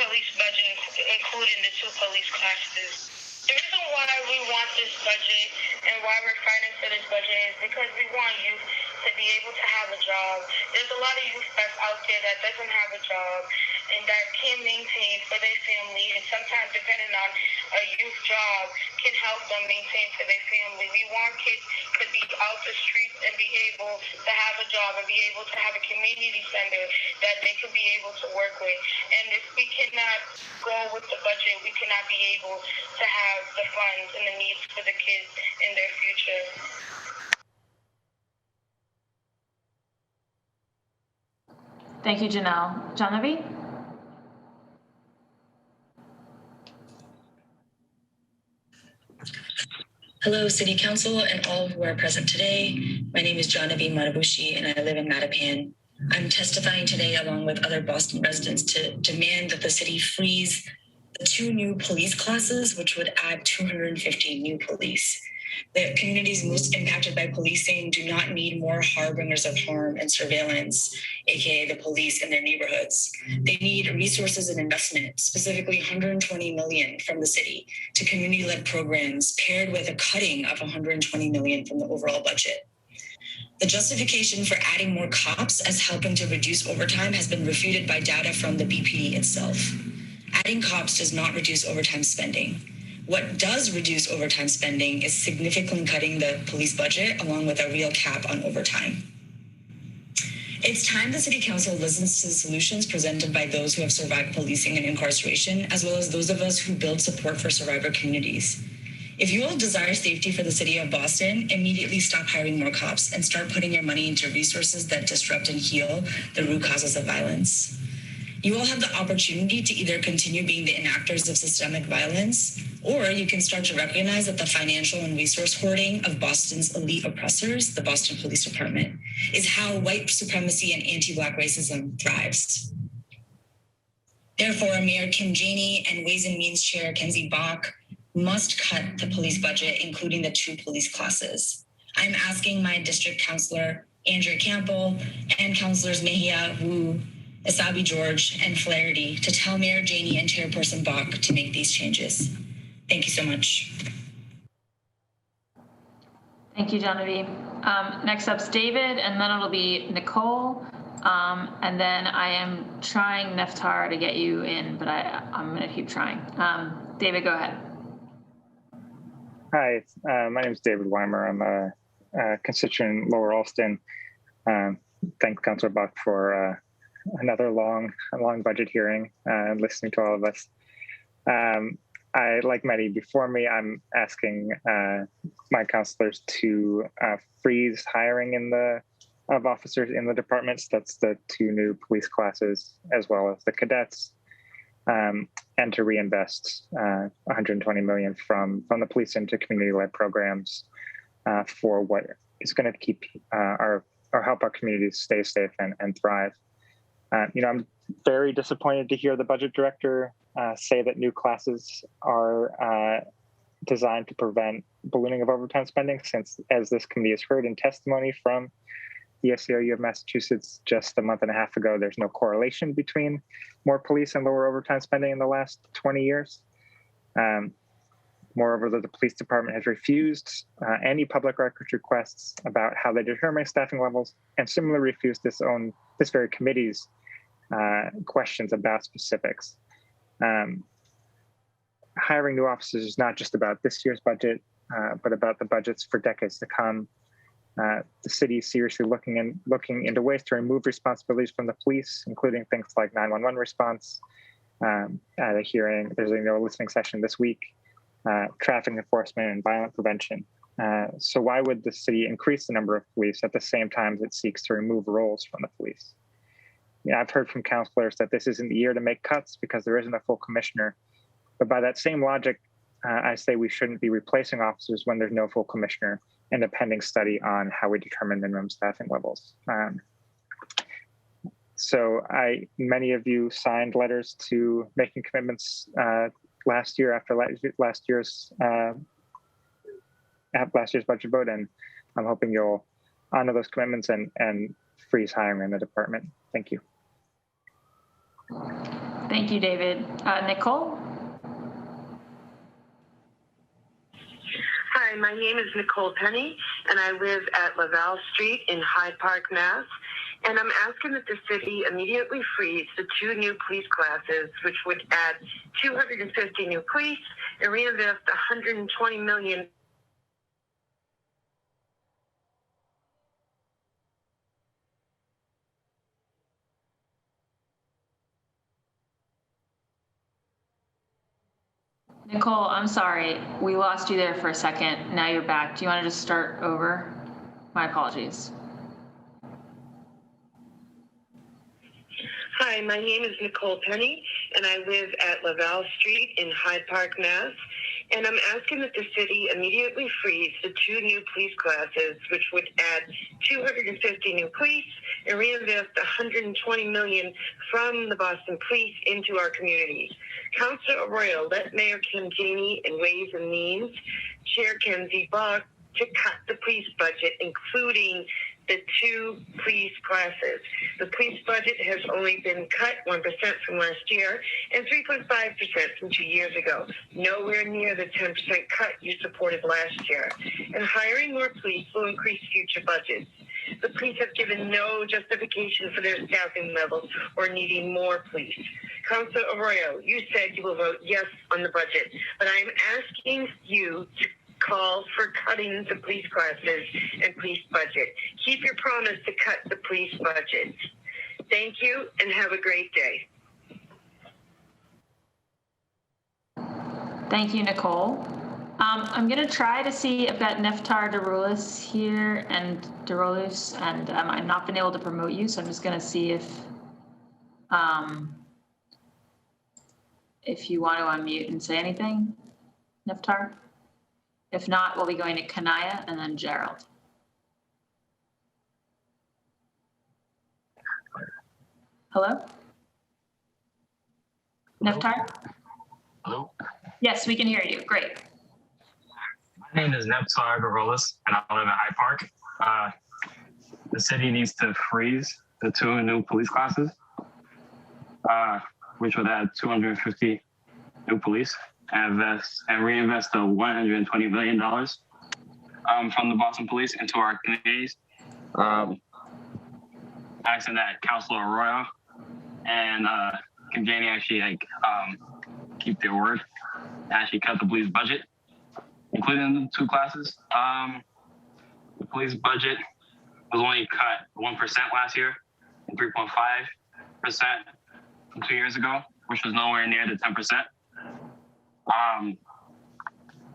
police budget, including the 2 police classes. The reason why we want this budget and why we're fighting for this budget is because we want youth to be able to have a job. There's a lot of youth that's out there that doesn't have a job and that can maintain for their family, and sometimes depending on a youth job can help them maintain for their family. We want kids to be out the streets and be able to have a job and be able to have a community center that they could be able to work with. And if we cannot go with the budget, we cannot be able to have the funds and the needs for the kids in their future. Thank you, Janelle. Genevieve? Hello, City Council and all who are present today. My name is Genevieve Matabushi and I live in Mattapan. I'm testifying today along with other Boston residents to demand that the city freeze the 2 new police classes, which would add 250 new police. The communities most impacted by policing do not need more harbingers of harm and surveillance, aka the police in their neighborhoods. They need resources and investment, specifically $120 million from the city to community-led programs paired with a cutting of $120 million from the overall budget. The justification for adding more cops as helping to reduce overtime has been refuted by data from the BPD itself. Adding cops does not reduce overtime spending. What does reduce overtime spending is significantly cutting the police budget along with a real cap on overtime. It's time the City Council listens to the solutions presented by those who have survived policing and incarceration, as well as those of us who build support for survivor communities. If you all desire safety for the city of Boston, immediately stop hiring more cops and start putting your money into resources that disrupt and heal the root causes of violence. You all have the opportunity to either continue being the enactors of systemic violence, or you can start to recognize that the financial and resource hoarding of Boston's elite oppressors, the Boston Police Department, is how white supremacy and anti-Black racism thrives. Therefore, Mayor Kim Janey and Ways and Means Chair Kenzie Bach must cut the police budget, including the 2 police classes. I'm asking my district councilor, Andrea Campbell, and councilors Mejia, Wu, Asabi George, and Flaherty to tell Mayor Janey and Chairperson Bach to make these changes. Thank you so much. Thank you, Genevieve. Next up's David, and then it'll be Nicole, And then I am trying, Neftar, to get you in, but I'm going to keep trying. David, go ahead. Hi, my name is David Weimer. I'm a constituent in Lower Alston. Thank Councilor Buck for another long budget hearing and listening to all of us. I, like many before me, I'm asking my councilors to freeze hiring of officers in the departments. That's the 2 new police classes, as well as the cadets, and to reinvest $120 million from the police into community-led programs for what is going to keep or help our communities stay safe and thrive. I'm very disappointed to hear the budget director say that new classes are designed to prevent ballooning of overtime spending, since, as this committee has heard in testimony from the ACLU of Massachusetts just a month and a half ago, there's no correlation between more police and lower overtime spending in the last 20 years. Moreover, the police department has refused any public records requests about how they determine staffing levels, and similarly refused this very committee's questions about specifics. Hiring new officers is not just about this year's budget, but about the budgets for decades to come. The city is seriously looking into ways to remove responsibilities from the police, including things like 911 response. At a hearing, there's a listening session this week, traffic enforcement and violent prevention. So why would the city increase the number of police at the same time as it seeks to remove roles from the police? I've heard from councilors that this isn't the year to make cuts because there isn't a full commissioner. But by that same logic, I say we shouldn't be replacing officers when there's no full commissioner, and a pending study on how we determine minimum staffing levels. So many of you signed letters to making commitments last year after last year's budget vote, and I'm hoping you'll honor those commitments and freeze hiring in the department. Thank you. Thank you, David. Nicole? Hi, my name is Nicole Penny, and I live at Laval Street in Hyde Park, Mass. And I'm asking that the city immediately freeze the 2 new police classes, which would add 250 new police and reinvest $120 million. Nicole, I'm sorry. We lost you there for a second. Now you're back. Do you want to just start over? My apologies. Hi, my name is Nicole Penny, and I live at Laval Street in Hyde Park, Mass. And I'm asking that the city immediately freeze the 2 new police classes, which would add 250 new police and reinvest $120 million from the Boston Police into our communities. Councilor Arroyo, let Mayor Candini and Ways and Means, Chair Kenzie Buck, to cut the police budget, including the 2 police classes. The police budget has only been cut 1% from last year and 3.5% from 2 years ago, nowhere near the 10% cut you supported last year. And hiring more police will increase future budgets. The police have given no justification for their staffing levels or needing more police. Councilor Arroyo, you said you will vote yes on the budget, but I'm asking you to call for cutting the police classes and police budget. Keep your promise to cut the police budget. Thank you and have a great day. Thank you, Nicole. I'm going to try to see if that Neftar Derolis here and Derolis, and I've not been able to promote you, so I'm just going to see if you want to unmute and say anything, Neftar. If not, we'll be going to Kanaya and then Gerald. Hello? Neftar? Hello? Yes, we can hear you. Great. My name is Neftar Derolis, and I live in Hyde Park. The city needs to freeze the 2 new police classes, which would add 250 new police, and reinvest the $120 million from the Boston Police into our communities. asking that Councilor Arroyo and Kim Janey actually keep their word, actually cut the police budget, including the 2 classes. The police budget was only cut 1% last year and 3.5% from 2 years ago, which was nowhere near the 10%.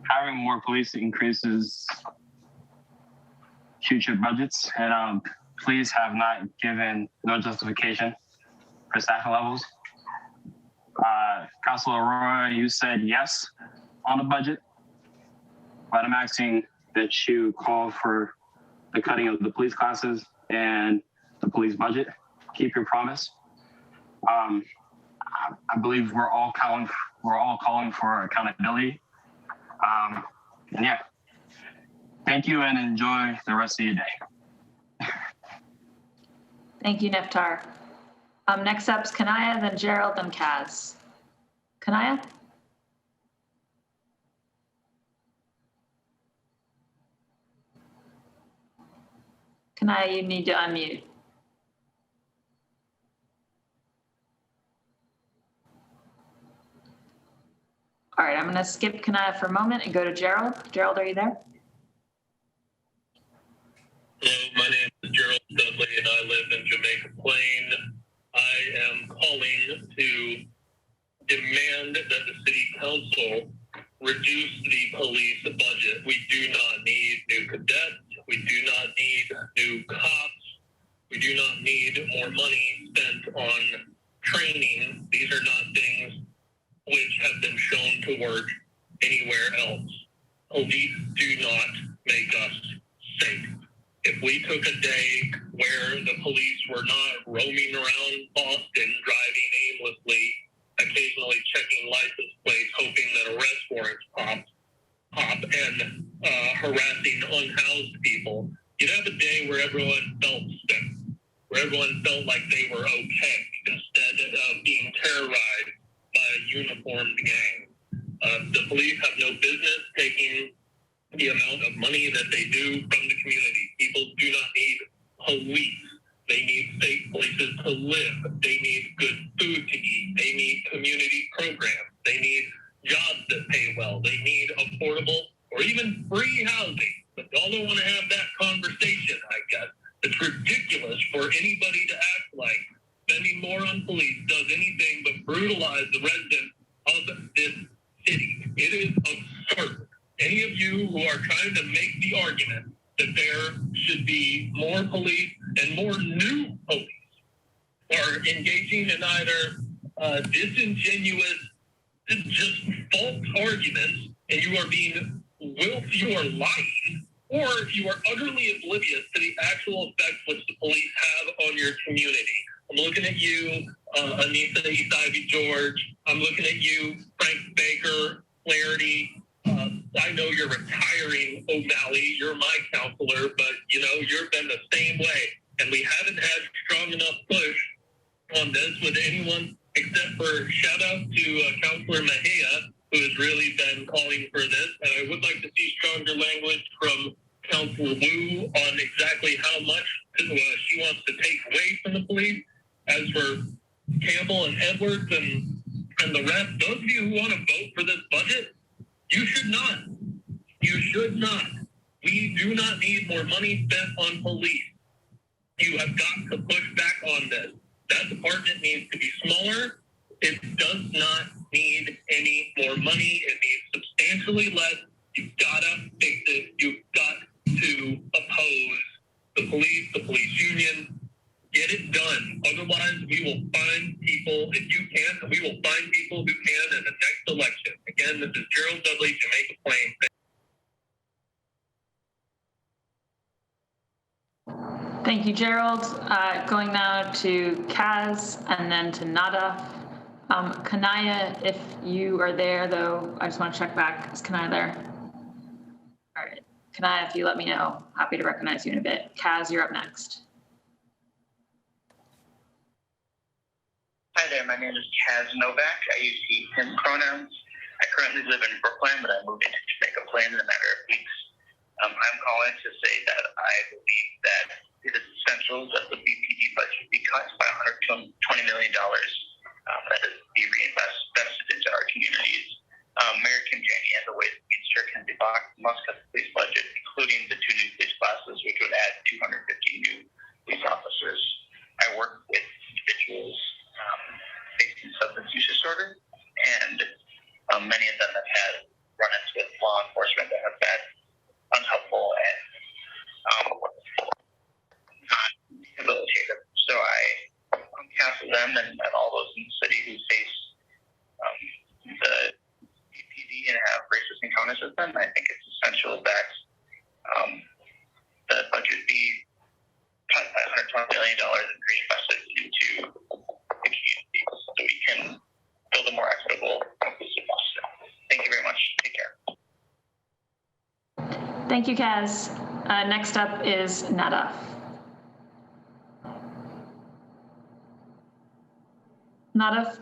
Having more police increases future budgets, and police have not given no justification for staffing levels. Councilor Aurora, you said yes on the budget, but I'm asking that you call for the cutting of the police classes and the police budget. Keep your promise. I believe we're all calling for accountability. And yeah, thank you and enjoy the rest of your day. Thank you, Neftar. Next up is Kanaya, then Gerald, then Kaz. Kanaya? Kanaya, you need to unmute. All right, I'm going to skip Kanaya for a moment and go to Gerald. Gerald, are you there? Hello, my name is Gerald Dudley and I live in Jamaica Plain. I am calling to demand that the City Council reduce the police budget. We do not need new cadets. We do not need new cops. We do not need more money spent on training. These are not things which have been shown to work anywhere else. Police do not make us safe. If we took a day where the police were not roaming around Boston, driving aimlessly, occasionally checking license plates, hoping that arrest warrants pop, and harassing unhoused people, you'd have a day where everyone felt safe, where everyone felt like they were okay, instead of being terrorized by a uniformed gang. The police have no business taking the amount of money that they do from the community. People do not need police. They need safe places to live. They need good food to eat. They need community programs. They need jobs that pay well. They need affordable or even free housing. But y'all don't want to have that conversation, I guess. It's ridiculous for anybody to act like spending more on police does anything but brutalize the residents of this city. It is absurd. Any of you who are trying to make the argument that there should be more police and more new police are engaging in either disingenuous, just false arguments, and you are being you are lying, or you are utterly oblivious to the actual effects which the police have on your community. I'm looking at you, Anissa East Ivy George. I'm looking at you, Frank Baker, Flaherty. I know you're retiring, O'Malley. You're my counselor, but you've been the same way. And we haven't had strong enough push on this with anyone except for shout out to Counselor Mejia, who has really been calling for this. And I would like to see stronger language from Counselor Wu on exactly how much she wants to take away from the police. As for Campbell and Edwards and the rest, those of you who want to vote for this budget, you should not. You should not. We do not need more money spent on police. You have got to push back on this. That department needs to be smaller. It does not need any more money. It needs substantially less. You've got to fix it. You've got to oppose the police union. Get it done. Otherwise, we will find people, if you can, we will find people who can in the next election. Again, this is Gerald Dudley, Jamaica Plain. Thank you, Gerald. Going now to Kaz and then to Nada. Kanaya, if you are there, though, I just want to check back. Is Kanaya there? All right. Kanaya, if you let me know, happy to recognize you in a bit. Kaz, you're up next. Hi there, my name is Kaz Novak. I use he, him pronouns. I currently live in Brooklyn, but I moved into Jamaica Plain in a matter of weeks. I'm calling to say that I believe that it is essential that the BPD budget be cut by $120 million that is be reinvested into our communities. Mayor Kim Janey and the Ways and Means Chair Kenzie Bach must cut the police budget, including the 2 new police classes, which would add 250 new police officers. I work with individuals facing substance use disorder, and many of them have had run-ins with law enforcement that have been unhelpful and not rehabilitative. So I, on behalf of them and all those in the city who face the BPD and have racist encounters with them, I think it's essential that the budget be cut by $120 million and reinvested into the community so we can build a more equitable, inclusive Boston. Thank you very much. Take care. Thank you, Kaz. Next up is Nada. Nada.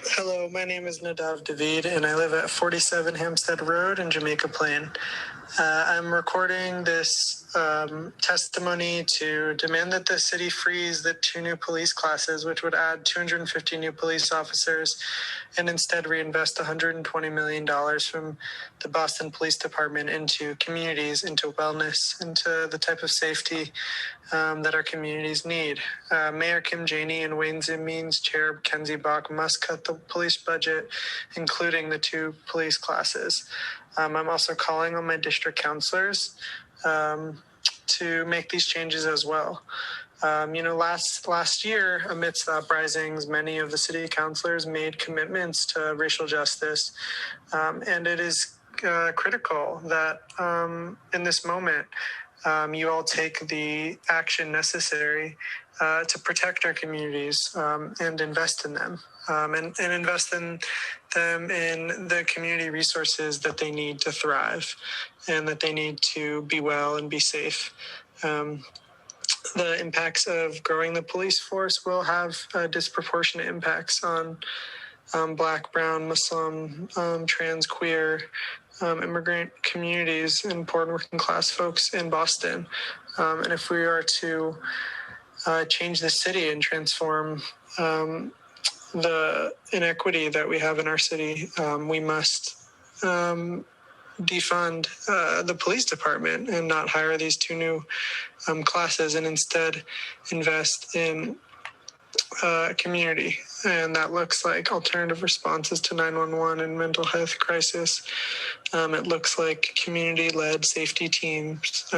Hello, my name is Nadav David, and I live at 47 Hampstead Road in Jamaica Plain. I'm recording this testimony to demand that the city freeze the 2 new police classes, which would add 250 new police officers, and instead reinvest $120 million from the Boston Police Department into communities, into wellness, into the type of safety that our communities need. Mayor Kim Janey and Ways and Means Chair Kenzie Bach must cut the police budget, including the 2 police classes. I'm also calling on my district counselors to make these changes as well. Last year, amidst the uprisings, many of the city councilors made commitments to racial justice, and it is critical that in this moment, you all take the action necessary to protect our communities and invest in them, and invest in them in the community resources that they need to thrive and that they need to be well and be safe. The impacts of growing the police force will have disproportionate impacts on Black, Brown, Muslim, trans, queer, immigrant communities and poor and working class folks in Boston. And if we are to change the city and transform the inequity that we have in our city, we must defund the police department and not hire these 2 new classes, and instead invest in community. And that looks like alternative responses to 911 and mental health crisis. It looks like community-led safety teams.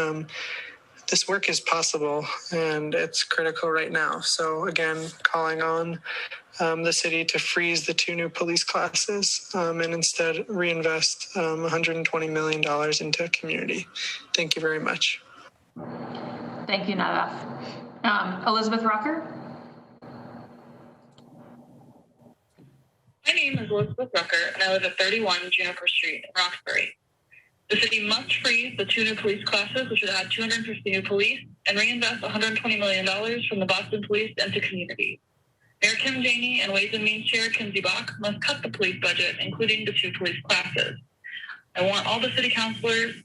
This work is possible, and it's critical right now. So again, calling on the city to freeze the 2 new police classes and instead reinvest $120 million into community. Thank you very much. Thank you, Nada. Elizabeth Rucker. My name is Elizabeth Rucker, and I live at 31 Juniper Street in Roxbury. The city must freeze the 2 new police classes, which would add 250 new police, and reinvest $120 million from the Boston Police into communities. Mayor Kim Janey and Ways and Means Chair Kenzie Bach must cut the police budget, including the 2 police classes. I want all the city councilors,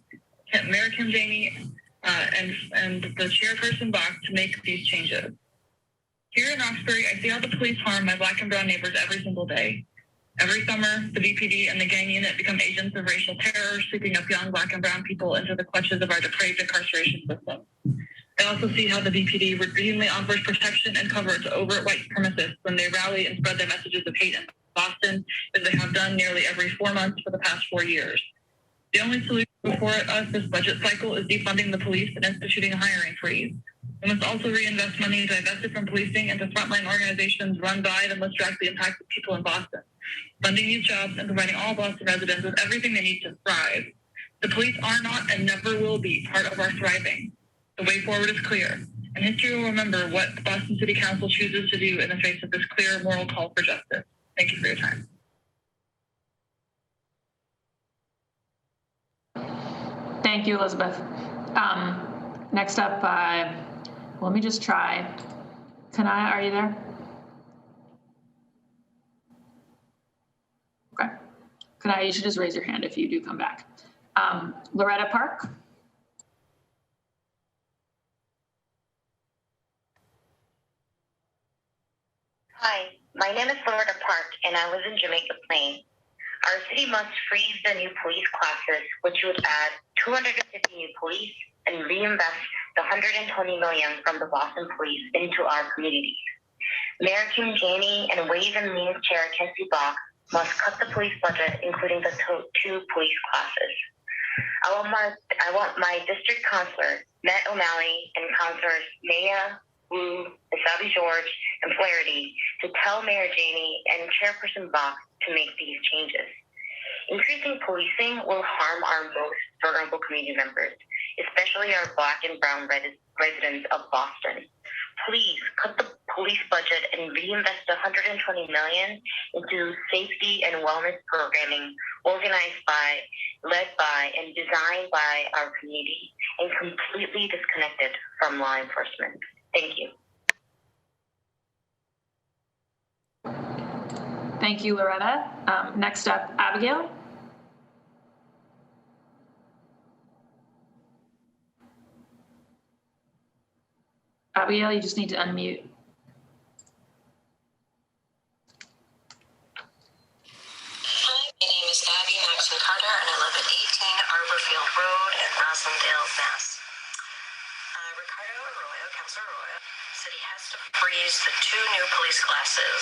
Mayor Kim Janey, and the chairperson Bach to make these changes. Here in Roxbury, I see how the police harm my Black and brown neighbors every single day. Every summer, the BPD and the gang unit become agents of racial terror, sweeping up young Black and brown people into the clutches of our depraved incarceration system. I also see how the BPD routinely offers protection and cover to overt white supremacists when they rally and spread their messages of hate in Boston, as they have done nearly every 4 months for the past 4 years. The only solution before us this budget cycle is defunding the police and instituting a hiring freeze. We must also reinvest money divested from policing into frontline organizations run by the most directly impacted people in Boston, funding these jobs and providing all Boston residents with everything they need to thrive. The police are not and never will be part of our thriving. The way forward is clear, and history will remember what the Boston City Council chooses to do in the face of this clear moral call for justice. Thank you for your time. Thank you, Elizabeth. Next up, let me just try. Kanaya, are you there? Okay. Kanaya, you should just raise your hand if you do come back. Loretta Park. Hi, my name is Florida Park, and I live in Jamaica Plain. Our city must freeze the new police classes, which would add 250 new police and reinvest the $120 million from the Boston Police into our communities. Mayor Kim Janey and Ways and Means Chair Kenzie Bach must cut the police budget, including the two police classes. I want my district councilor, Matt O'Malley, and councilors Maya, Wu, Isabi George, and Flaherty to tell Mayor Janey and Chairperson Bach to make these changes. Increasing policing will harm our most vulnerable community members, especially our Black and brown residents of Boston. Please cut the police budget and reinvest $120 million into safety and wellness programming organized by, led by, and designed by our community and completely disconnected from law enforcement. Thank you. Thank you, Loretta. Next up, Abigail. Abigail, you just need to unmute. Hi, my name is Abby Maxon Carter, and I live at 18 Arborfield Road in Roslindale, Mass. Councilor Arroyo, City has to freeze the 2 new police classes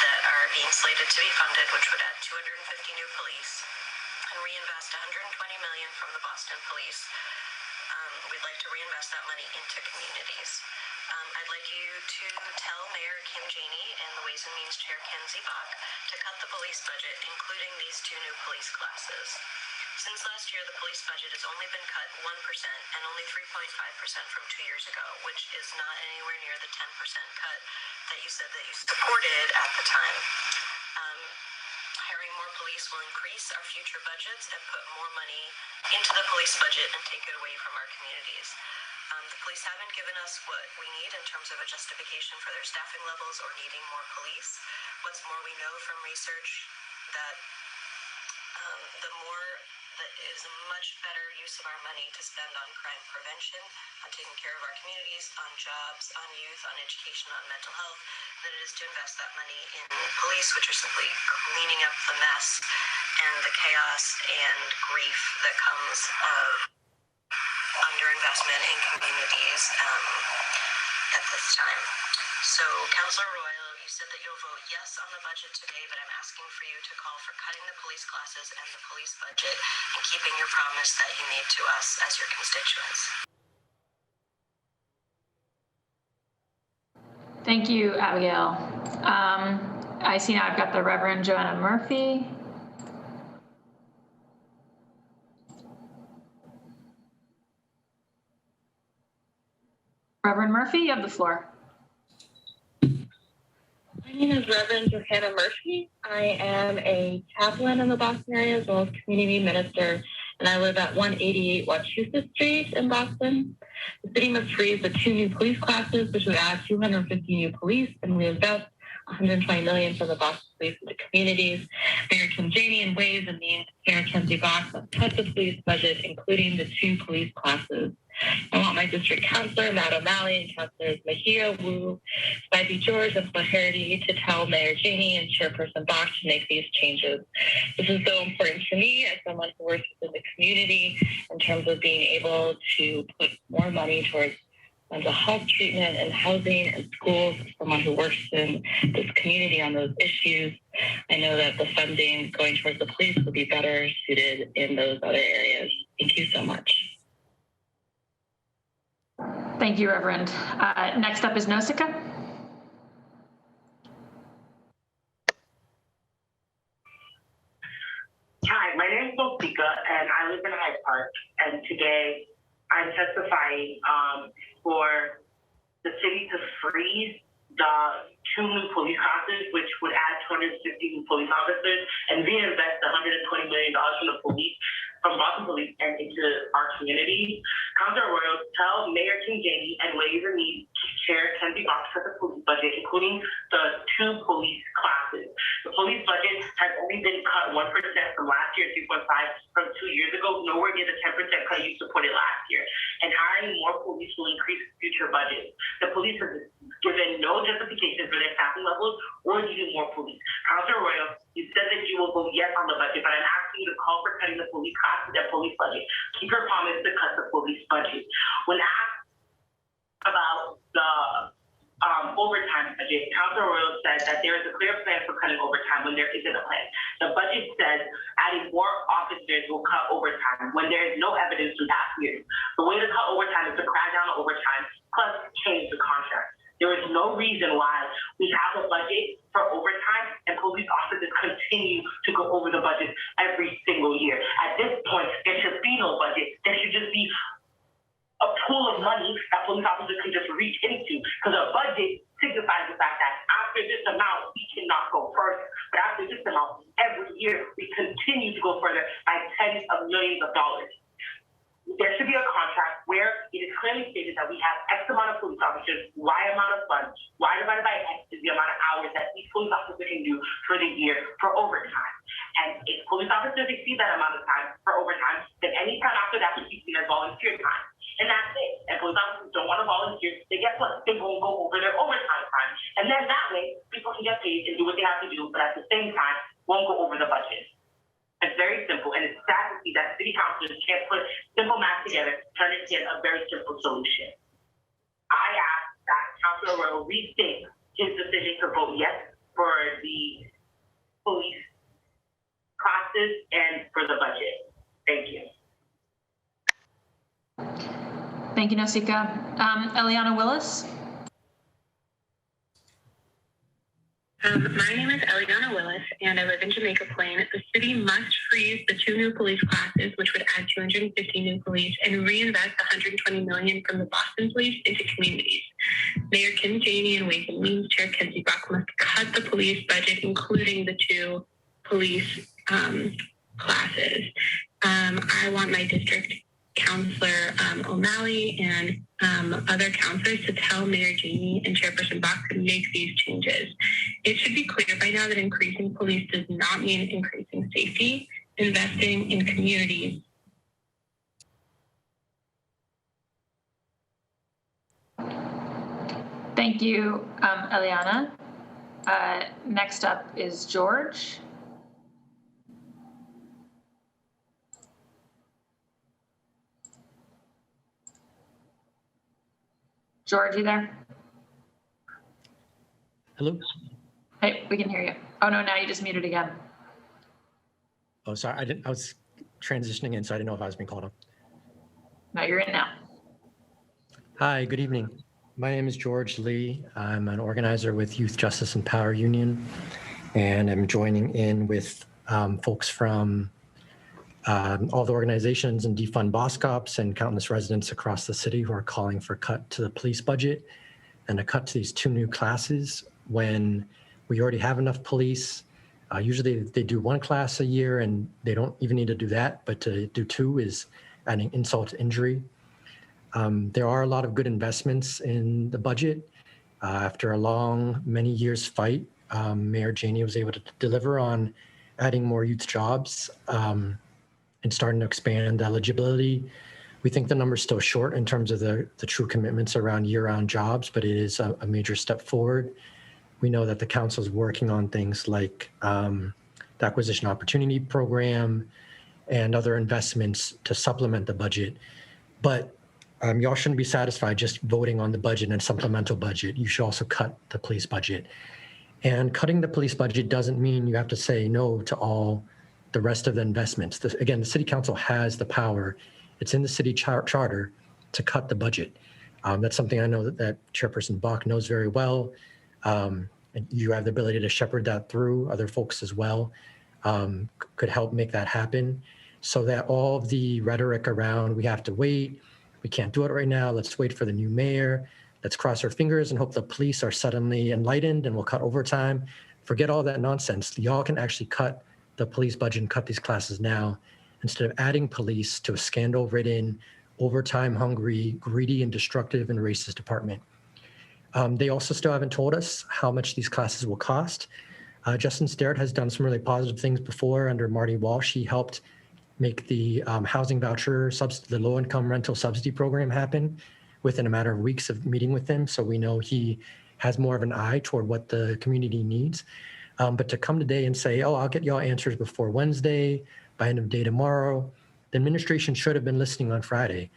that are being slated to be funded, which would add 250 new police, and reinvest $120 million from the Boston Police. We'd like to reinvest that money into communities. I'd like you to tell Mayor Kim Janey and the Ways and Means Chair Kenzie Bach to cut the police budget, including these 2 new police classes. Since last year, the police budget has only been cut 1% and only 3.5% from 2 years ago, which is not anywhere near the 10% cut that you said that you supported at the time. Hiring more police will increase our future budgets and put more money into the police budget and take it away from our communities. The police haven't given us what we need in terms of a justification for their staffing levels or needing more police. What's more, we know from research that that is a much better use of our money to spend on crime prevention, on taking care of our communities, on jobs, on youth, on education, on mental health, than it is to invest that money in police, which are simply cleaning up the mess and the chaos and grief that comes of underinvestment in communities at this time. So, Councilor Royal, you said that you'll vote yes on the budget today, but I'm asking for you to call for cutting the police classes and the police budget and keeping your promise that you made to us as your constituents. Thank you, Abigail. I see now I've got the Reverend Joanna Murphy. Reverend Murphy, you have the floor. My name is Reverend Johanna Murphy. I am a chaplain in the Boston area as well as community minister, and I live at 188 Wachusett Street in Boston. The city must freeze the 2 new police classes, which would add 250 new police, and we invest $120 million from the Boston Police into communities. Mayor Kim Janey and Ways and Means Chair Kenzie Bach must cut the police budget, including the 2 police classes. I want my district councilor, Matt O'Malley, and councilors Mahia, Wu, Spivey George, and Flaherty to tell Mayor Janey and Chairperson Bach to make these changes. This is so important to me as someone who works within the community in terms of being able to put more money towards mental health treatment and housing and schools. As someone who works in this community on those issues, I know that the funding going towards the police will be better suited in those other areas. Thank you so much. Thank you, Reverend. Next up is Nausicaa. Hi, my name is Nausicaa, and I live in Hyde Park. And today I'm testifying for the city to freeze the 2 new police classes, which would add 250 new police officers, and reinvest the $120 million from Boston Police and into our community. Councilor Royal, tell Mayor Kim Janey and Ways and Means Chair Kenzie Bach to cut the police budget, including the 2 police classes. The police budget has only been cut 1% from last year, 3.5% from 2 years ago, nowhere near the 10% cut you supported last year. And hiring more police will increase future budgets. The police has given no justification for their staffing levels or needing more police. Councilor Royal, you said that you will vote yes on the budget, but I'm asking you to call for cutting the police costs and the police budget. Keep your promise to cut the police budget. When asked about the overtime budget, Councilor Royal said that there is a clear plan for cutting overtime when there isn't a plan. The budget says adding more officers will cut overtime when there is no evidence to that view. The way to cut overtime is to crack down on overtime plus change the contract. There is no reason why we have a budget for overtime and police officers continue to go over the budget every single year. At this point, there should be no budget. There should just be a pool of money that police officers can just reach into, because a budget signifies the fact that after this amount, we cannot go further. But after this amount, every year, we continue to go further by tens of millions of dollars. There should be a contract where it is clearly stated that we have X amount of police officers, Y amount of funds, Y divided by X is the amount of hours that each police officer can do for the year for overtime. And if police officers exceed that amount of time for overtime, then any time after that would be seen as volunteer time. And that's it. And police officers don't want to volunteer, then guess what? They won't go over their overtime time. And then that way, people can get paid and do what they have to do, but at the same time, won't go over the budget. It's very simple, and it's sad to see that city councilors can't put simple math together, turn it into a very simple solution. I ask that Councilor Royal rethink his decision to vote yes for the police classes and for the budget. Thank you. Thank you, Nasika. Eliana Willis. My name is Eliana Willis, and I live in Jamaica Plain. The city must freeze the 2 new police classes, which would add 250 new police, and reinvest $120 million from the Boston Police into communities. Mayor Kim Janey and Ways and Means Chair Kenzie Brock must cut the police budget, including the 2 police classes. I want my district Councilor O'Malley and other councilors to tell Mayor Janey and Chairperson Bach to make these changes. It should be clear by now that increasing police does not mean increasing safety. Investing in communities. Thank you, Eliana. Next up is George. George, you there? Hello? Hey, we can hear you. Oh no, now you just muted again. Oh, sorry, I was transitioning in, so I didn't know if I was being called on. No, you're in now. Hi, good evening. My name is George Lee. I'm an organizer with Youth Justice and Power Union, and I'm joining in with folks from all the organizations and defund boss cops and countless residents across the city who are calling for a cut to the police budget and a cut to these 2 new classes when we already have enough police. Usually they do 1 class a year and they don't even need to do that, but to do 2 is adding insult to injury. There are a lot of good investments in the budget. After a long, many years fight, Mayor Janey was able to deliver on adding more youth jobs and starting to expand eligibility. We think the number's still short in terms of the true commitments around year-round jobs, but it is a major step forward. We know that the council is working on things like the Acquisition Opportunity Program and other investments to supplement the budget. But y'all shouldn't be satisfied just voting on the budget and supplemental budget. You should also cut the police budget. And cutting the police budget doesn't mean you have to say no to all the rest of the investments. Again, the city council has the power. It's in the city charter to cut the budget. That's something I know that Chairperson Bach knows very well. And you have the ability to shepherd that through. Other folks as well could help make that happen, so that all of the rhetoric around we have to wait, we can't do it right now, let's wait for the new mayor, let's cross our fingers and hope the police are suddenly enlightened and we'll cut overtime. Forget all that nonsense. Y'all can actually cut the police budget and cut these classes now instead of adding police to a scandal-ridden, overtime-hungry, greedy, and destructive and racist department. They also still haven't told us how much these classes will cost. Justin Sterrett has done some really positive things before under Marty Walsh. He helped make the housing voucher, the low-income rental subsidy program happen within a matter of weeks of meeting with him. So we know he has more of an eye toward what the community needs. But to come today and say, oh, I'll get y'all answers before Wednesday, by end of day tomorrow, the administration should have been listening on Friday.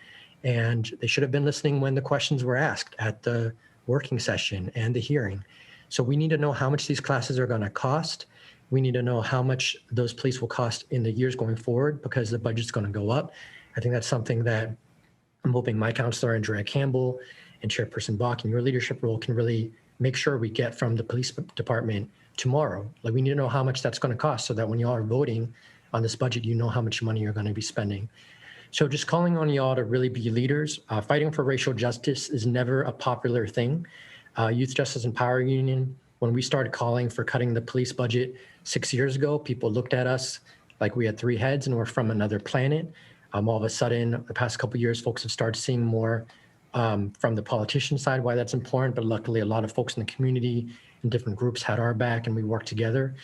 And they should have been listening when the questions were asked at the working session and the hearing. So we need to know how much these classes are going to cost. We need to know how much those police will cost in the years going forward, because the budget's going to go up. I think that's something that I'm hoping my counselor, Andrea Campbell, and Chairperson Bach, in your leadership role, can really make sure we get from the police department tomorrow. Like, we need to know how much that's going to cost, so that when y'all are voting on this budget, you know how much money you're going to be spending. So just calling on y'all to really be leaders. Fighting for racial justice is never a popular thing. Youth Justice and Power Union, when we started calling for cutting the police budget 6 years ago, people looked at us like we had three heads and we're from another planet. All of a sudden, the past couple of years, folks have started seeing more from the politician side why that's important, but luckily a lot of folks in the community and different groups had our back and we worked together.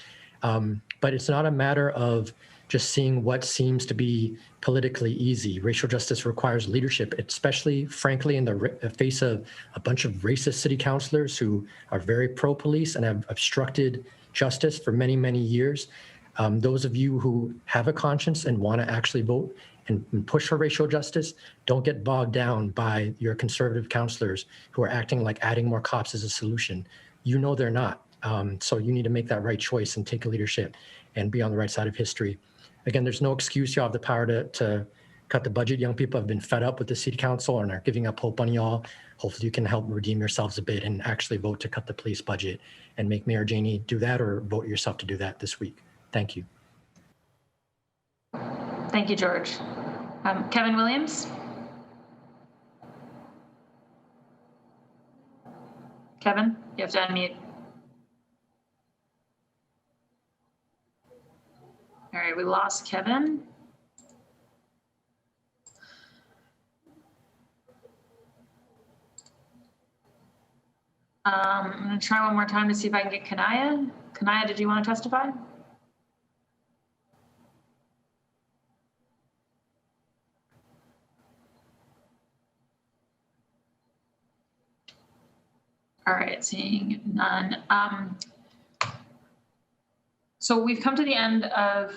But it's not a matter of just seeing what seems to be politically easy. Racial justice requires leadership, especially, frankly, in the face of a bunch of racist city councilors who are very pro-police and have obstructed justice for many, many years. Those of you who have a conscience and want to actually vote and push for racial justice, don't get bogged down by your conservative councilors who are acting like adding more cops is a solution. You know they're not. So you need to make that right choice and take a leadership and be on the right side of history. Again, there's no excuse. Y'all have the power to cut the budget. Young people have been fed up with the city council and are giving up hope on y'all. Hopefully you can help redeem yourselves a bit and actually vote to cut the police budget and make Mayor Janey do that, or vote yourself to do that this week. Thank you. Thank you, George. Kevin Williams? Kevin, you have to unmute. All right, we lost Kevin. I'm going to try one more time to see if I can get Kanaya. Kanaya, did you want to testify? All right, seeing none. So we've come to the end of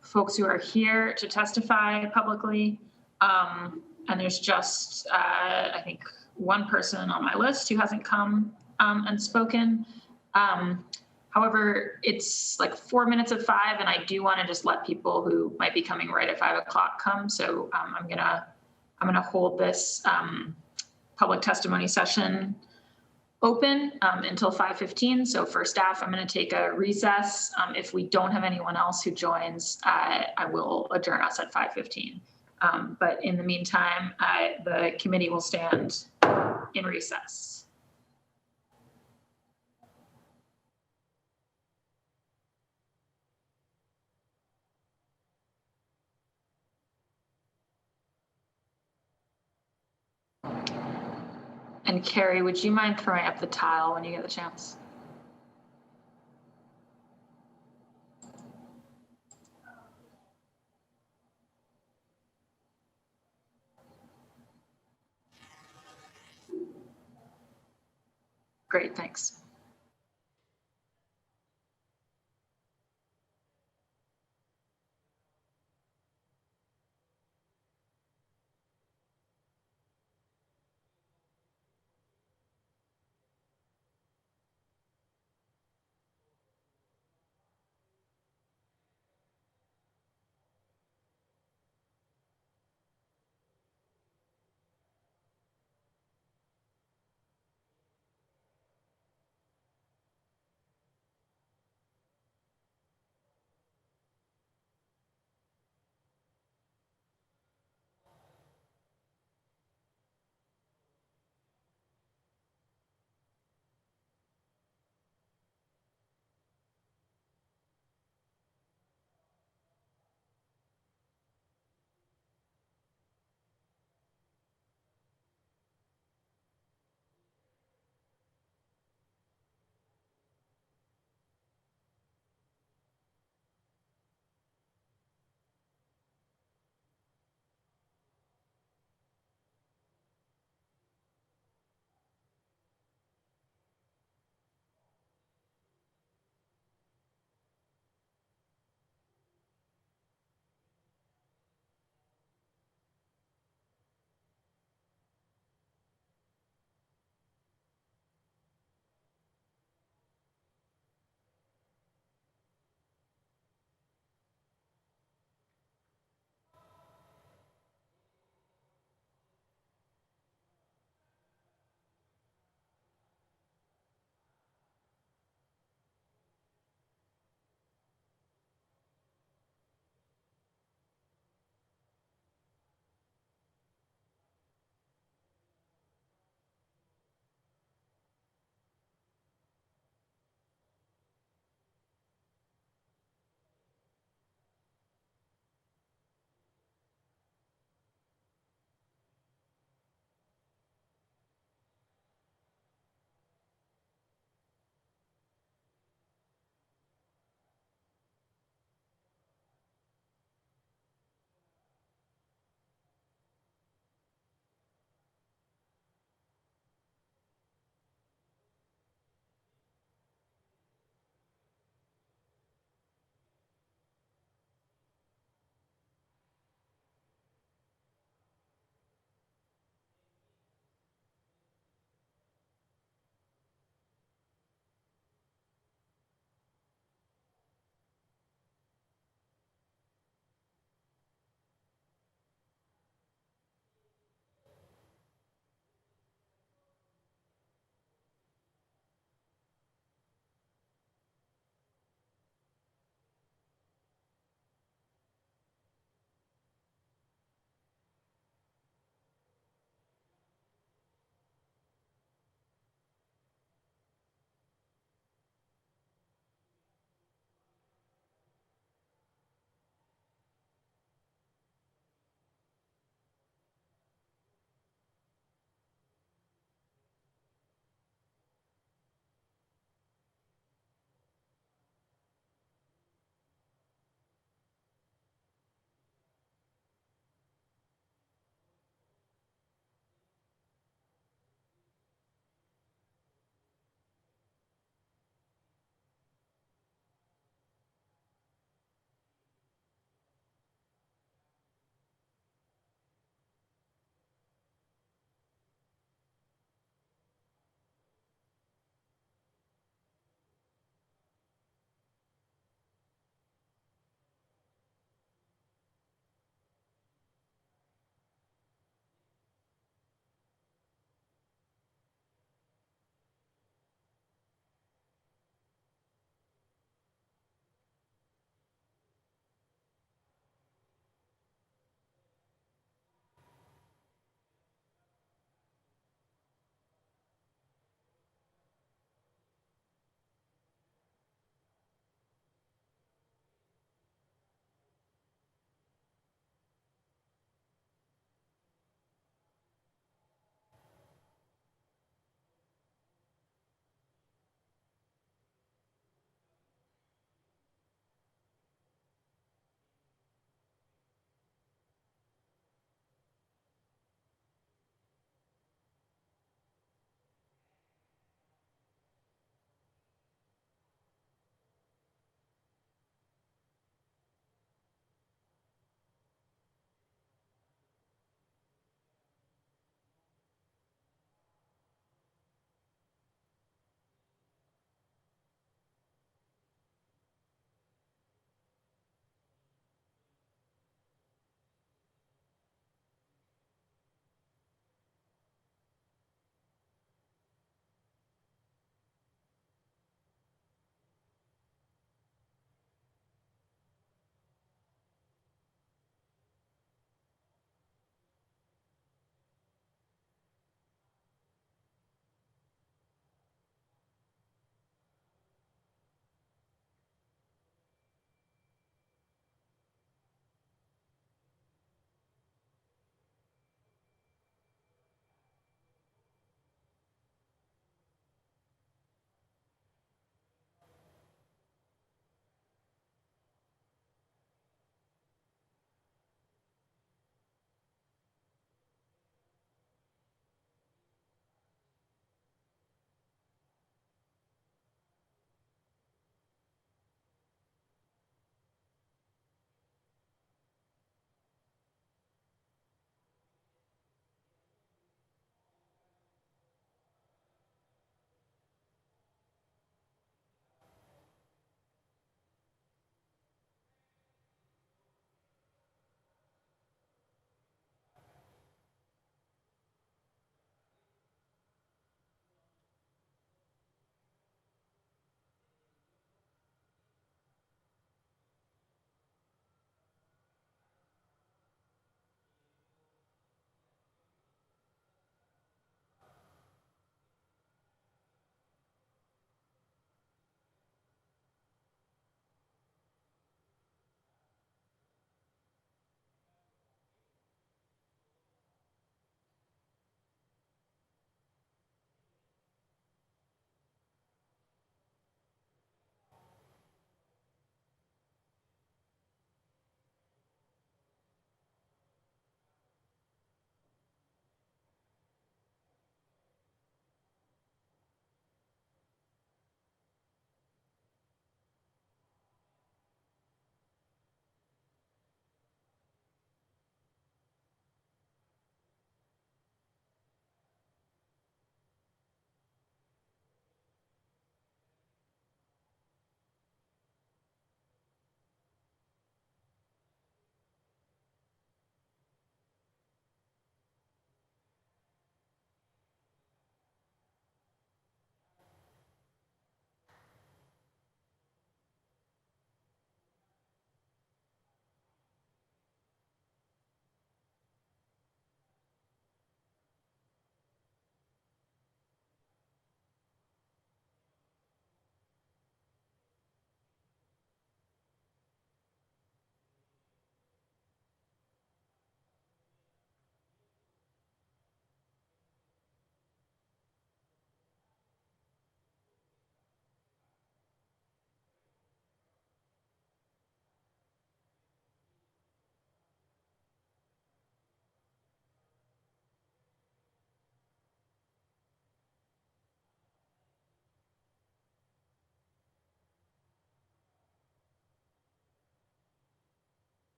folks who are here to testify publicly. And there's just, I think, one person on my list who hasn't come and spoken. However, it's like 4 minutes of 5, and I do want to just let people who might be coming right at 5 o'clock come. So I'm gonna hold this public testimony session open until 5:15. So for staff, I'm going to take a recess. If we don't have anyone else who joins, I will adjourn us at 5:15. But in the meantime, the committee will stand in recess. And Carrie, would you mind throwing up the tile when you get the chance? Great, thanks.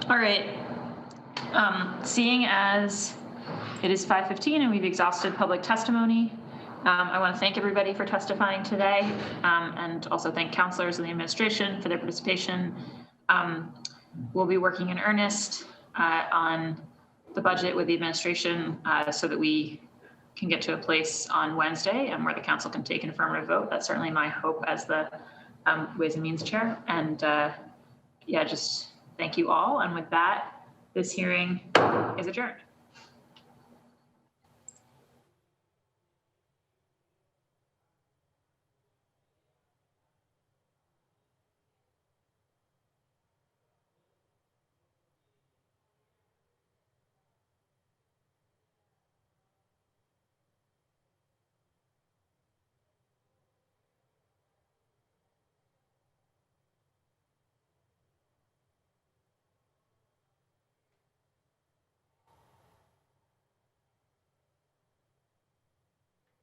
All right. Seeing as it is 5:15 and we've exhausted public testimony, I want to thank everybody for testifying today, and also thank counselors and the administration for their participation. We'll be working in earnest on the budget with the administration so that we can get to a place on Wednesday and where the council can take an affirmative vote. That's certainly my hope as the Ways and Means Chair. And yeah, just thank you all. And with that, this hearing is adjourned.